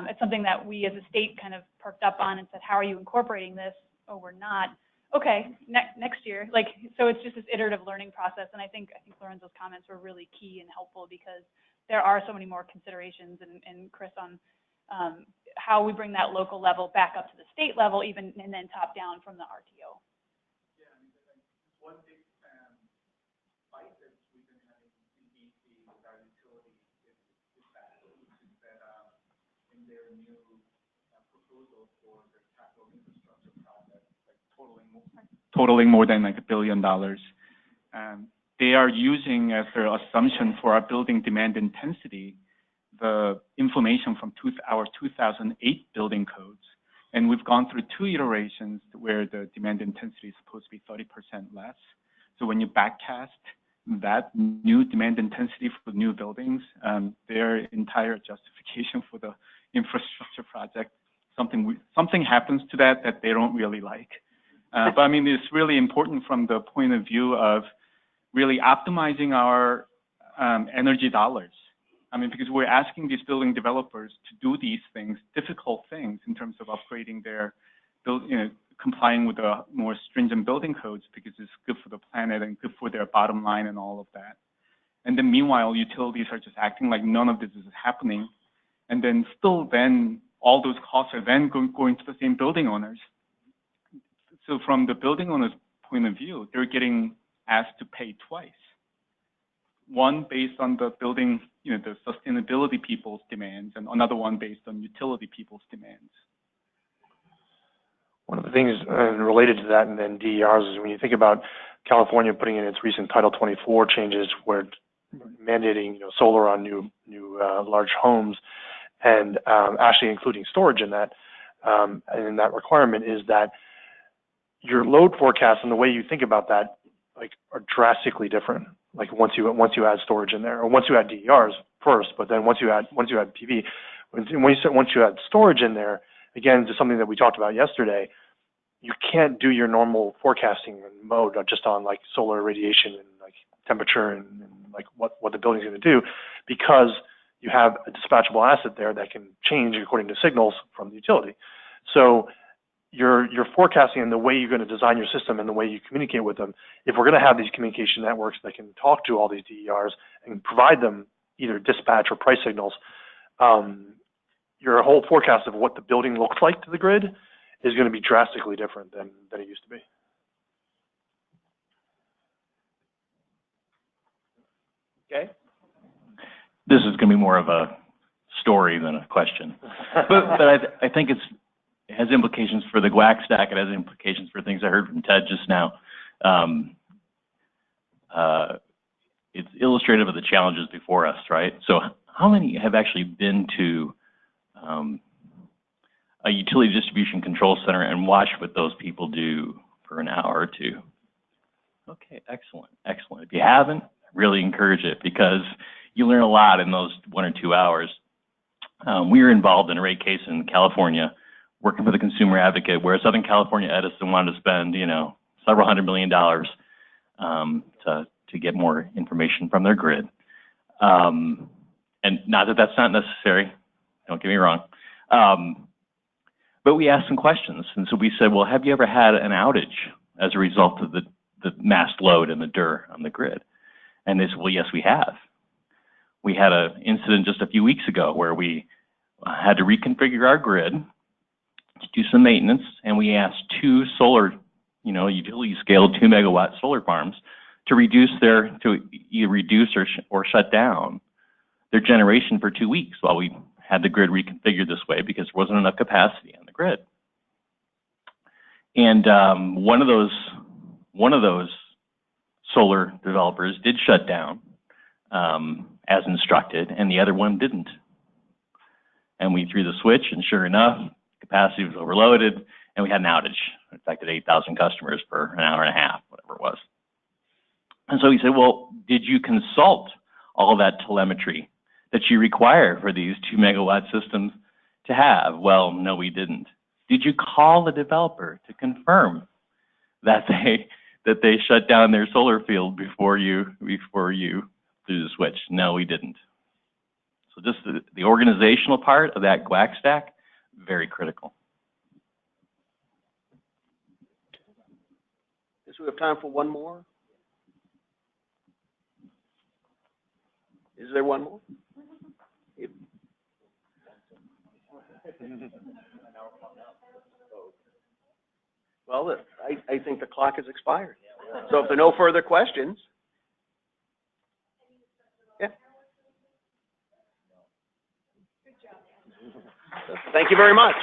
it's something that we as a state kind of perked up on and said, how are you incorporating this? Oh, we're not. Okay, next year. So it's just this iterative learning process. And I think Lorenzo's comments were really key and helpful because there are so many more considerations, and Chris, on how we bring that local level back up to the state level, even, and then top down from the RTO. Yeah, I mean, one big fight that we've been having in DC with our utility is that in their new proposal for their capital infrastructure project, totaling more than $1 billion. They are using as their assumption for our building demand intensity the information from our 2008 building codes. And we've gone through 2 iterations where the demand intensity is supposed to be 30% less. So when you backcast that new demand intensity for new buildings, their entire justification for the infrastructure project, something happens to that they don't really like. But I mean, it's really important from the point of view of really optimizing our energy dollars. I mean, because we're asking these building developers to do these things, difficult things in terms of upgrading their complying with the more stringent building codes because it's good for the planet and good for their bottom line and all of that. And then meanwhile, utilities are just acting like none of this is happening. And then still then all those costs are then going to the same building owners. So from the building owner's point of view, they're getting asked to pay twice. One based on the building, the sustainability people's demands, and another one based on utility people's demands. One of the things related to that and then DERs is when you think about California putting in its recent Title 24 changes where it's mandating solar on new large homes and actually including storage in that, and in that requirement is that your load forecasts and the way you think about that are drastically different. Like once you add storage in there, or once you add DERs first, but then once you add PV, once you add storage in there, again, just something that we talked about yesterday, you can't do your normal forecasting mode just on solar radiation and temperature and what the building's going to do, because you have a dispatchable asset there that can change according to signals from the utility. So your forecasting and the way you're going to design your system and the way you communicate with them, if we're going to have these communication networks that can talk to all these DERs and provide them either dispatch or price signals, your whole forecast of what the building looks like to the grid is going to be drastically different than it used to be. Okay. This is going to be more of a story than a question, but I think it has implications for the GWAC stack. It has implications for things I heard from Ted just now. It's illustrative of the challenges before us, right? So how many have actually been to a utility distribution control center and watched what those people do for an hour or two? Okay, excellent, excellent. If you haven't, really encourage it because you learn a lot in those 1 or 2 hours. We were involved in a rate case in California working for the consumer advocate, where Southern California Edison wanted to spend, you know, several $100 million to get more information from their grid. And not that that's not necessary, don't get me wrong. But we asked some questions. And so we said, well, have you ever had an outage as a result of the massed load and the DER on the grid? And they said, well, yes, we have. We had an incident just a few weeks ago where we had to reconfigure our grid to do some maintenance, and we asked 2 solar, you know, utility scale 2 megawatt solar farms to reduce either reduce or shut down their generation for 2 weeks while we had the grid reconfigured this way because there wasn't enough capacity on the grid. And one of those solar developers did shut down as instructed, and the other one didn't. And we threw the switch, and sure enough, capacity was overloaded, and we had an outage. It affected 8,000 customers for an hour and a half, whatever it was. And so he said, well, did you consult all that telemetry that you require for these 2 megawatt systems to have? Well, no, we didn't. Did you call the developer to confirm that they shut down their solar field before you threw the switch? No, we didn't. So just the organizational part of that GWAC stack, very critical. Guess we have time for one more. Is there one more? Well, I think the clock has expired. So if there are no further questions. Yeah. Thank you very much.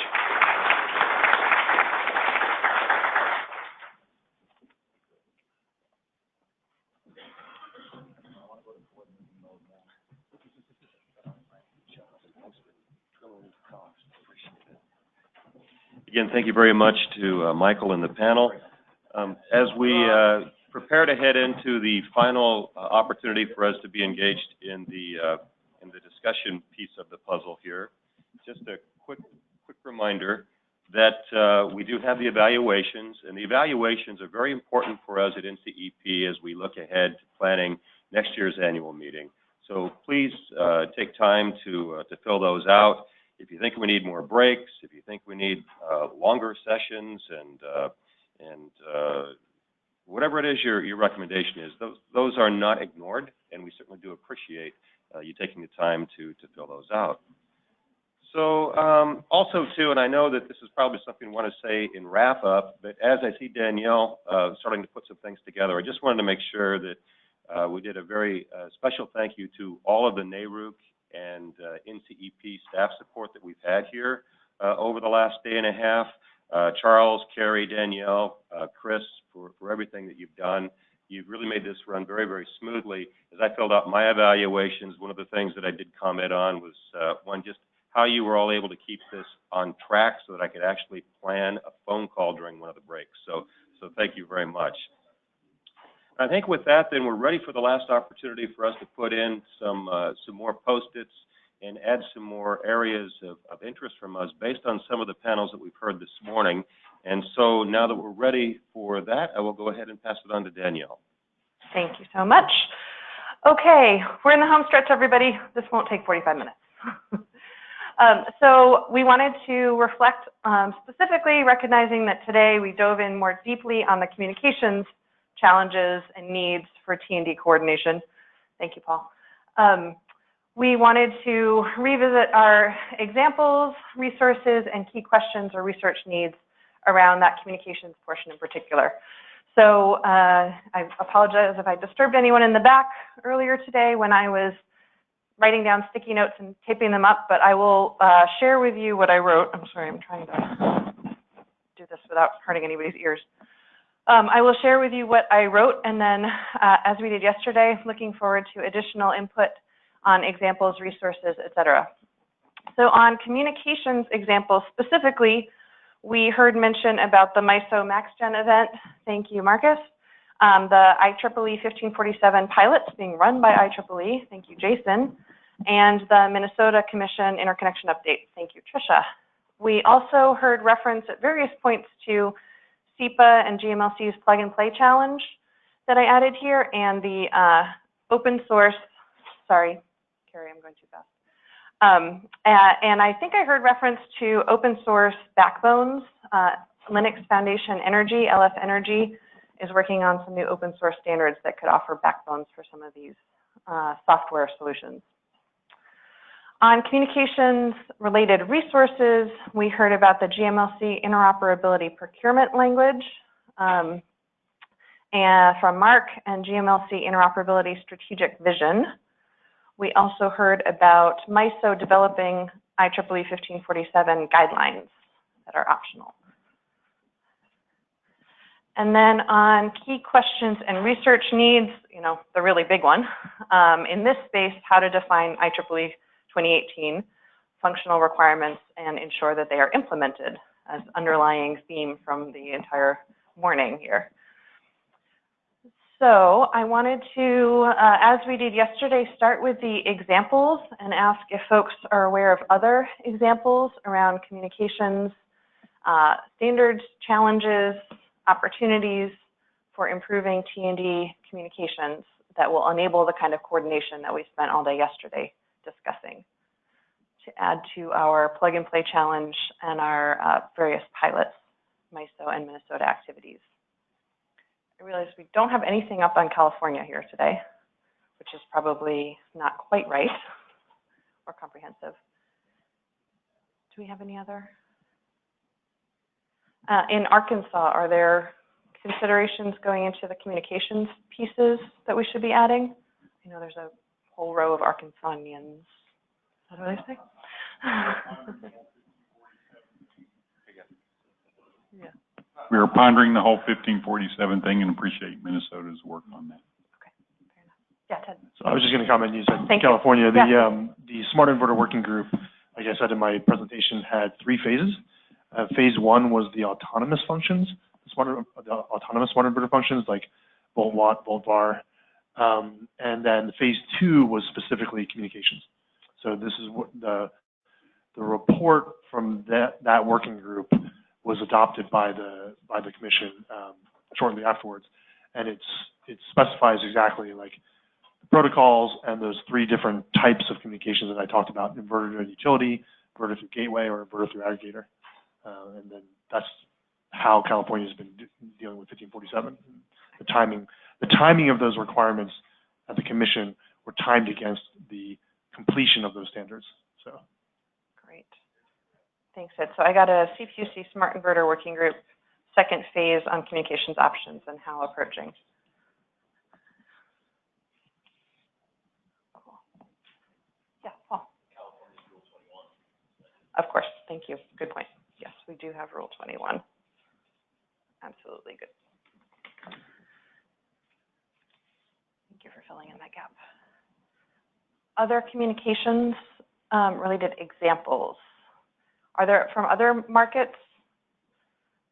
Again, thank you very much to Michael and the panel. As we prepare to head into the final opportunity for us to be engaged in the discussion piece of the puzzle here, just a quick reminder that we do have the evaluations, and the evaluations are very important for us at NCEP as we look ahead to planning next year's annual meeting. So please take time to fill those out. If you think we need more breaks, if you think we need longer sessions, and whatever it is your recommendation is, those are not ignored, and we certainly do appreciate you taking the time to fill those out. So also too, and I know that this is probably something I want to say in wrap up, but as I see Danielle starting to put some things together, I just wanted to make sure that we did a very special thank you to all of the NARUC and NCEP staff support that we've had here over the last day and a half. Charles, Carrie, Danielle, Chris, for everything that you've done. You've really made this run very, very smoothly. As I filled out my evaluations, one of the things that I did comment on was one, just how you were all able to keep this on track so that I could actually plan a phone call during one of the breaks. So thank you very much. I think with that, then we're ready for the last opportunity for us to put in some more Post-its and add some more areas of interest from us based on some of the panels that we've heard this morning. And so now that we're ready for that, I will go ahead and pass it on to Danielle. Thank you so much. Okay, we're in the home stretch, everybody. This won't take 45 minutes. So we wanted to reflect specifically recognizing that today we dove in more deeply on the communications challenges and needs for T&D coordination. Thank you, Paul. We wanted to revisit our examples, resources, and key questions or research needs around that communications portion in particular. So I apologize if I disturbed anyone in the back earlier today when I was writing down sticky notes and taping them up, but I will share with you what I wrote. I'm sorry, I'm trying to do this without hurting anybody's ears. I will share with you what I wrote, and then, as we did yesterday, looking forward to additional input on examples, resources, etc. So on communications examples specifically, we heard mention about the MISO MaxGen event. Thank you, Marcus. The IEEE 1547 pilots being run by IEEE. Thank you, Jason. And the Minnesota Commission interconnection update. Thank you, Tricia. We also heard reference at various points to SEPA and GMLC's plug and play challenge that I added here, and the open source, sorry, Carrie, I'm going too fast. And I think I heard reference to open source backbones. Linux Foundation Energy, LF Energy, is working on some new open source standards that could offer backbones for some of these software solutions. On communications related resources, we heard about the GMLC interoperability procurement language and from Mark, and GMLC interoperability strategic vision. We also heard about MISO developing IEEE 1547 guidelines that are optional. And then on key questions and research needs, you know, the really big one, in this space, how to define IEEE 2018 functional requirements and ensure that they are implemented as underlying theme from the entire morning here. So I wanted to, as we did yesterday, start with the examples and ask if folks are aware of other examples around communications, standards, challenges, opportunities for improving T&D communications that will enable the kind of coordination that we spent all day yesterday discussing to add to our plug and play challenge and our various pilots, MISO and Minnesota activities. I realize we don't have anything up on California here today, which is probably not quite right or comprehensive. Do we have any other? In Arkansas, are there considerations going into the communications pieces that we should be adding? I know there's a whole row of Arkansanians. What do they say? Yeah. We are pondering the whole 1547 thing and appreciate Minnesota's work on that. Okay, fair enough. Yeah, Ted. So I was just going to comment, you said Thank California, you. The Smart Inverter Working Group, like I said in my presentation, had 3 phases. Phase 1 was the autonomous functions, the autonomous smart inverter functions like volt watt, volt var. And then phase 2 was specifically communications. So this is what the report from that working group was adopted by the commission shortly afterwards, and it specifies exactly like the protocols and those 3 different types of communications that I talked about: inverter to utility, inverter through gateway, or inverter through aggregator. And then that's how California has been dealing with 1547. The timing of those requirements at the commission were timed against the completion of those standards. So. Great. Thanks, Ed. So I got a CPUC Smart Inverter Working Group, second phase on communications options and how approaching. Cool. Yeah, Paul. California's Rule 21. Of course. Thank you. Good point. Yes, we do have Rule 21. Absolutely good. Thank you for filling in that gap. Other communications related examples. Are there from other markets?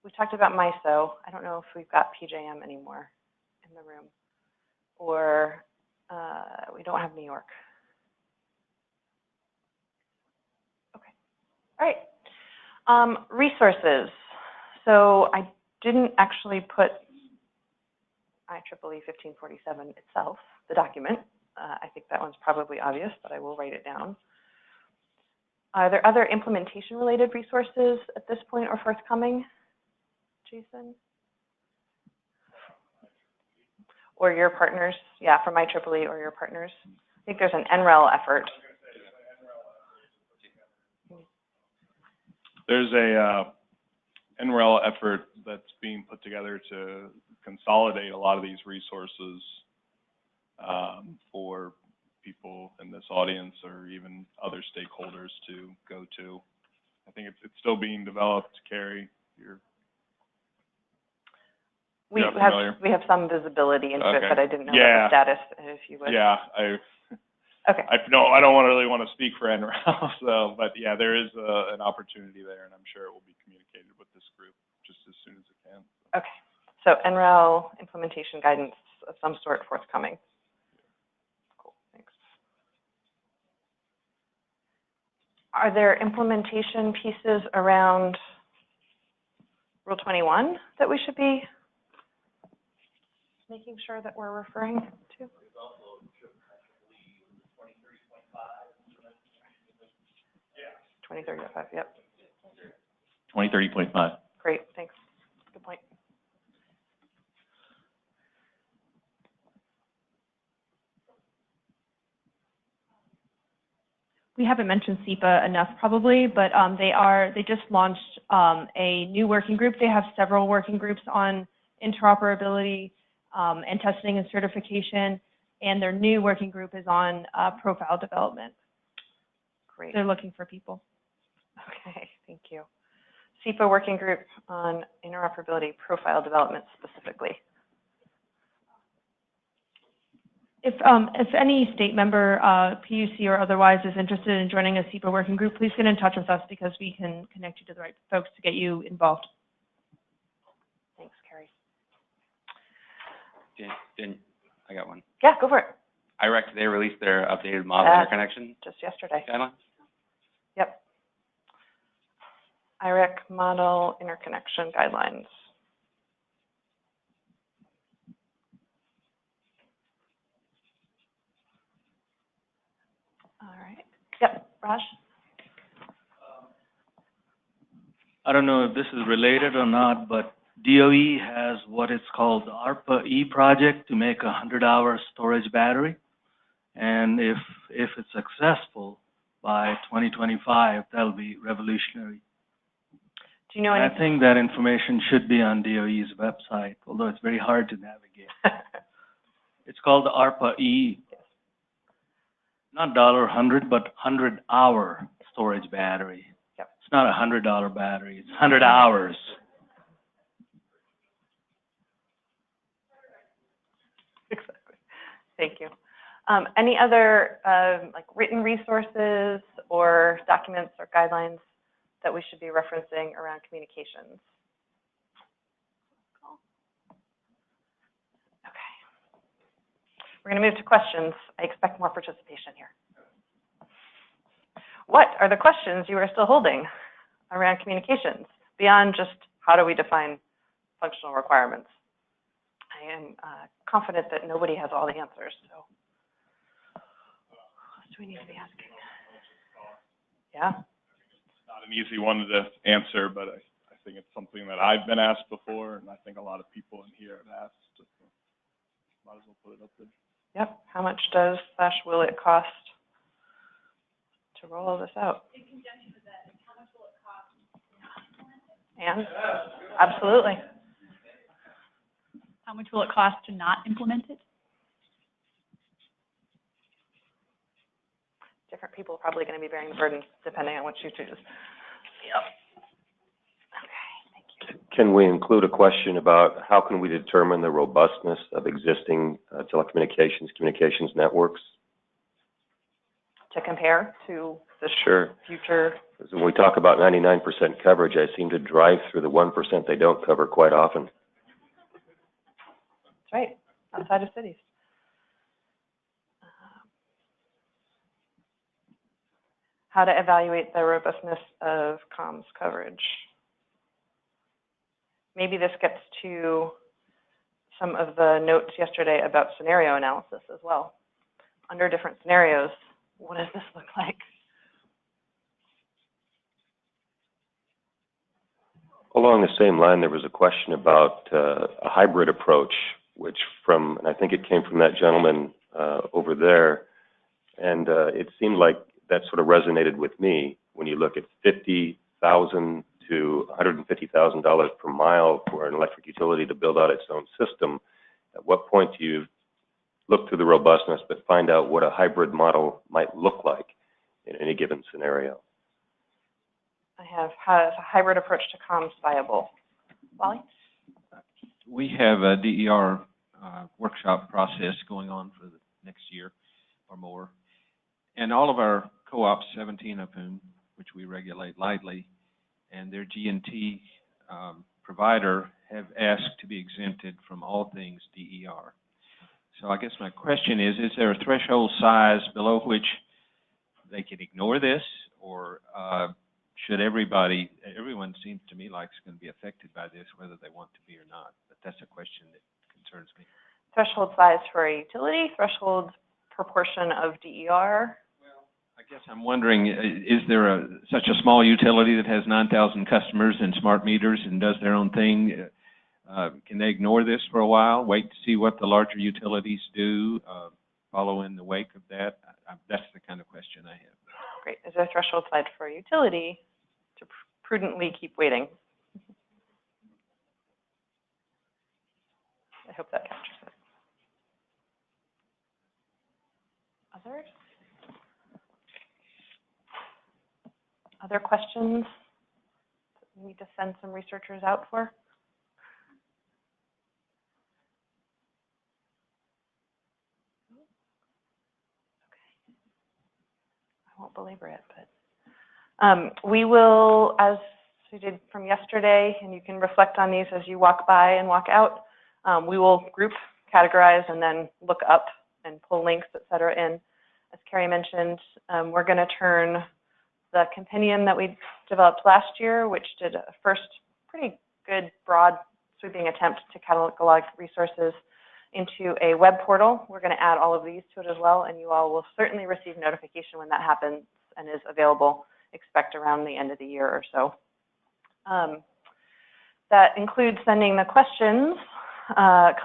We talked about MISO. I don't know if we've got PJM anymore in the room. Or we don't have New York. Okay. All right. Resources. So I didn't actually put IEEE 1547 itself, the document. I think that one's probably obvious, but I will write it down. Are there other implementation-related resources at this point or forthcoming, Jason? Or your partners? Yeah, from IEEE or your partners. I think there's an NREL effort. There's a NREL effort that's being put together to consolidate a lot of these resources for people in this audience or even other stakeholders to go to. I think it's still being developed. Carrie, we have some visibility into it, but I didn't know what the status, if you would. Yeah, okay. I don't really want to speak for NREL, so, but yeah, there is an opportunity there, and I'm sure it will be communicated with this group just as soon as it can. Okay, so NREL implementation guidance of some sort forthcoming. Cool, thanks. Are there implementation pieces around Rule 21 that we should be making sure that we're referring to? 2030.5, yep. 2030.5. Great, thanks. Good point. We haven't mentioned SEPA enough probably, but they just launched a new working group. They have several working groups on interoperability and testing and certification, and their new working group is on profile development. Great. They're looking for people. Okay, thank you. SEPA working group on interoperability profile development specifically. If any state member, PUC or otherwise, is interested in joining a SEPA working group, please get in touch with us because we can connect you to the right folks to get you involved. Thanks, Carrie. I got one. Yeah, go for it. IREC, they released their updated model interconnection just yesterday. guidelines. Yep. IREC model interconnection guidelines. All right. Yep, Raj? I don't know if this is related or not, but DOE has what is called the ARPA-E project to make a 100-hour storage battery. And if it's successful by 2025, that'll be revolutionary. Do you know anything? I think that information should be on DOE's website, although it's very hard to navigate. It's called the ARPA-E. Not $100, but 100-hour storage battery. Yep. It's not a $100 battery. It's 100 hours. Exactly. Thank you. Any other like written resources or documents or guidelines that we should be referencing around communications? Okay. We're going to move to questions. I expect more participation here. What are the questions you are still holding around communications beyond just how do we define functional requirements? I am confident that nobody has all the answers. So, what do we need to be asking? Yeah. Not an easy one to answer, but I think it's something that I've been asked before, and I think a lot of people in here have asked. So might as well put it up there. Yep. How much does / will it cost to roll all this out? In conjunction with that, how much will it cost not implemented? And absolutely. How much will it cost to not implement it? Different people are probably going to be bearing the burden depending on what you choose. Yep. Okay, thank you. Can we include a question about how can we determine the robustness of existing communications networks? To compare to the Sure. future. Because when we talk about 99% coverage, I seem to drive through the 1% they don't cover quite often. That's right, outside of cities. How to evaluate the robustness of comms coverage. Maybe this gets to some of the notes yesterday about scenario analysis as well. Under different scenarios, what does this look like? Along the same line, there was a question about a hybrid approach, which and I think it came from that gentleman over there, and it seemed like that sort of resonated with me when you look at $50,000 to $150,000 per mile for an electric utility to build out its own system. At what point do you look through the robustness but find out what a hybrid model might look like in any given scenario? I have, how is a hybrid approach to comms viable? Wally? We have a DER workshop process going on for the next year or more. And all of our co-ops, 17 of whom, which we regulate lightly, and their G&T provider have asked to be exempted from all things DER. So I guess my question is there a threshold size below which they can ignore this, or should everyone seems to me like is going to be affected by this, whether they want to be or not. But that's a question that concerns me. Threshold size for a utility, threshold proportion of DER. I guess I'm wondering, is there such a small utility that has 9,000 customers and smart meters and does their own thing? Can they ignore this for a while, wait to see what the larger utilities do, follow in the wake of that? That's the kind of question I have. Great. Is there a threshold size for a utility to prudently keep waiting? I hope that captures it. Others? Other questions that we need to send some researchers out for? I won't belabor it, but we will, as we did from yesterday, and you can reflect on these as you walk by and walk out, we will group, categorize, and then look up and pull links, et cetera, in. As Carrie mentioned, we're going to turn the compendium that we developed last year, which did a first pretty good, broad, sweeping attempt to catalog resources, into a web portal. We're going to add all of these to it as well, and you all will certainly receive notification when that happens and is available, expect around the end of the year or so. That includes sending the questions,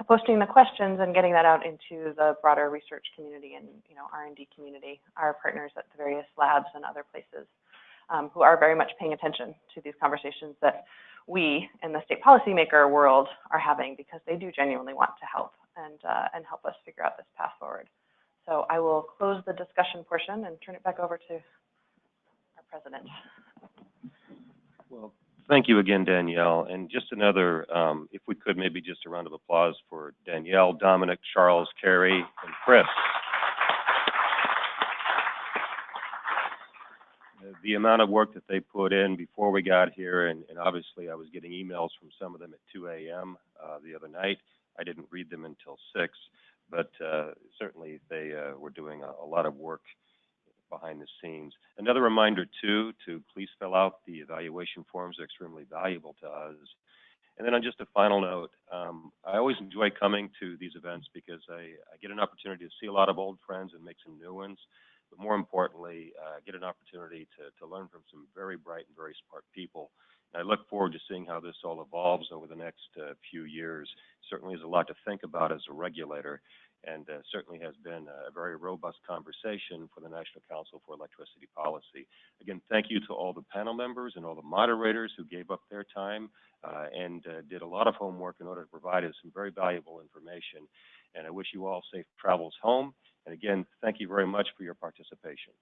posting the questions and getting that out into the broader research community and R&D community, our partners at the various labs and other places who are very much paying attention to these conversations that we in the state policymaker world are having, because they do genuinely want to help and help us figure out this path forward. So I will close the discussion portion and turn it back over to our president. Well, thank you again, Danielle. And just another, if we could, maybe just a round of applause for Danielle, Dominic, Charles, Carrie, and Chris. The amount of work that they put in before we got here, and obviously I was getting emails from some of them at 2 a.m. The other night. I didn't read them until 6, but certainly they were doing a lot of work behind the scenes. Another reminder, too, to please fill out the evaluation forms. They're extremely valuable to us. And then on just a final note, I always enjoy coming to these events because I get an opportunity to see a lot of old friends and make some new ones. But more importantly, get an opportunity to learn from some very bright and very smart people. And I look forward to seeing how this all evolves over the next few years. Certainly is a lot to think about as a regulator, and certainly has been a very robust conversation for the National Council for Electricity Policy. Again, thank you to all the panel members and all the moderators who gave up their time and did a lot of homework in order to provide us some very valuable information. And I wish you all safe travels home. And again, thank you very much for your participation.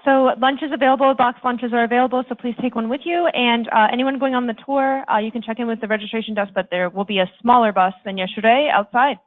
So lunch is available, box lunches are available, so please take one with you. And anyone going on the tour, you can check in with the registration desk, but there will be a smaller bus than yesterday outside.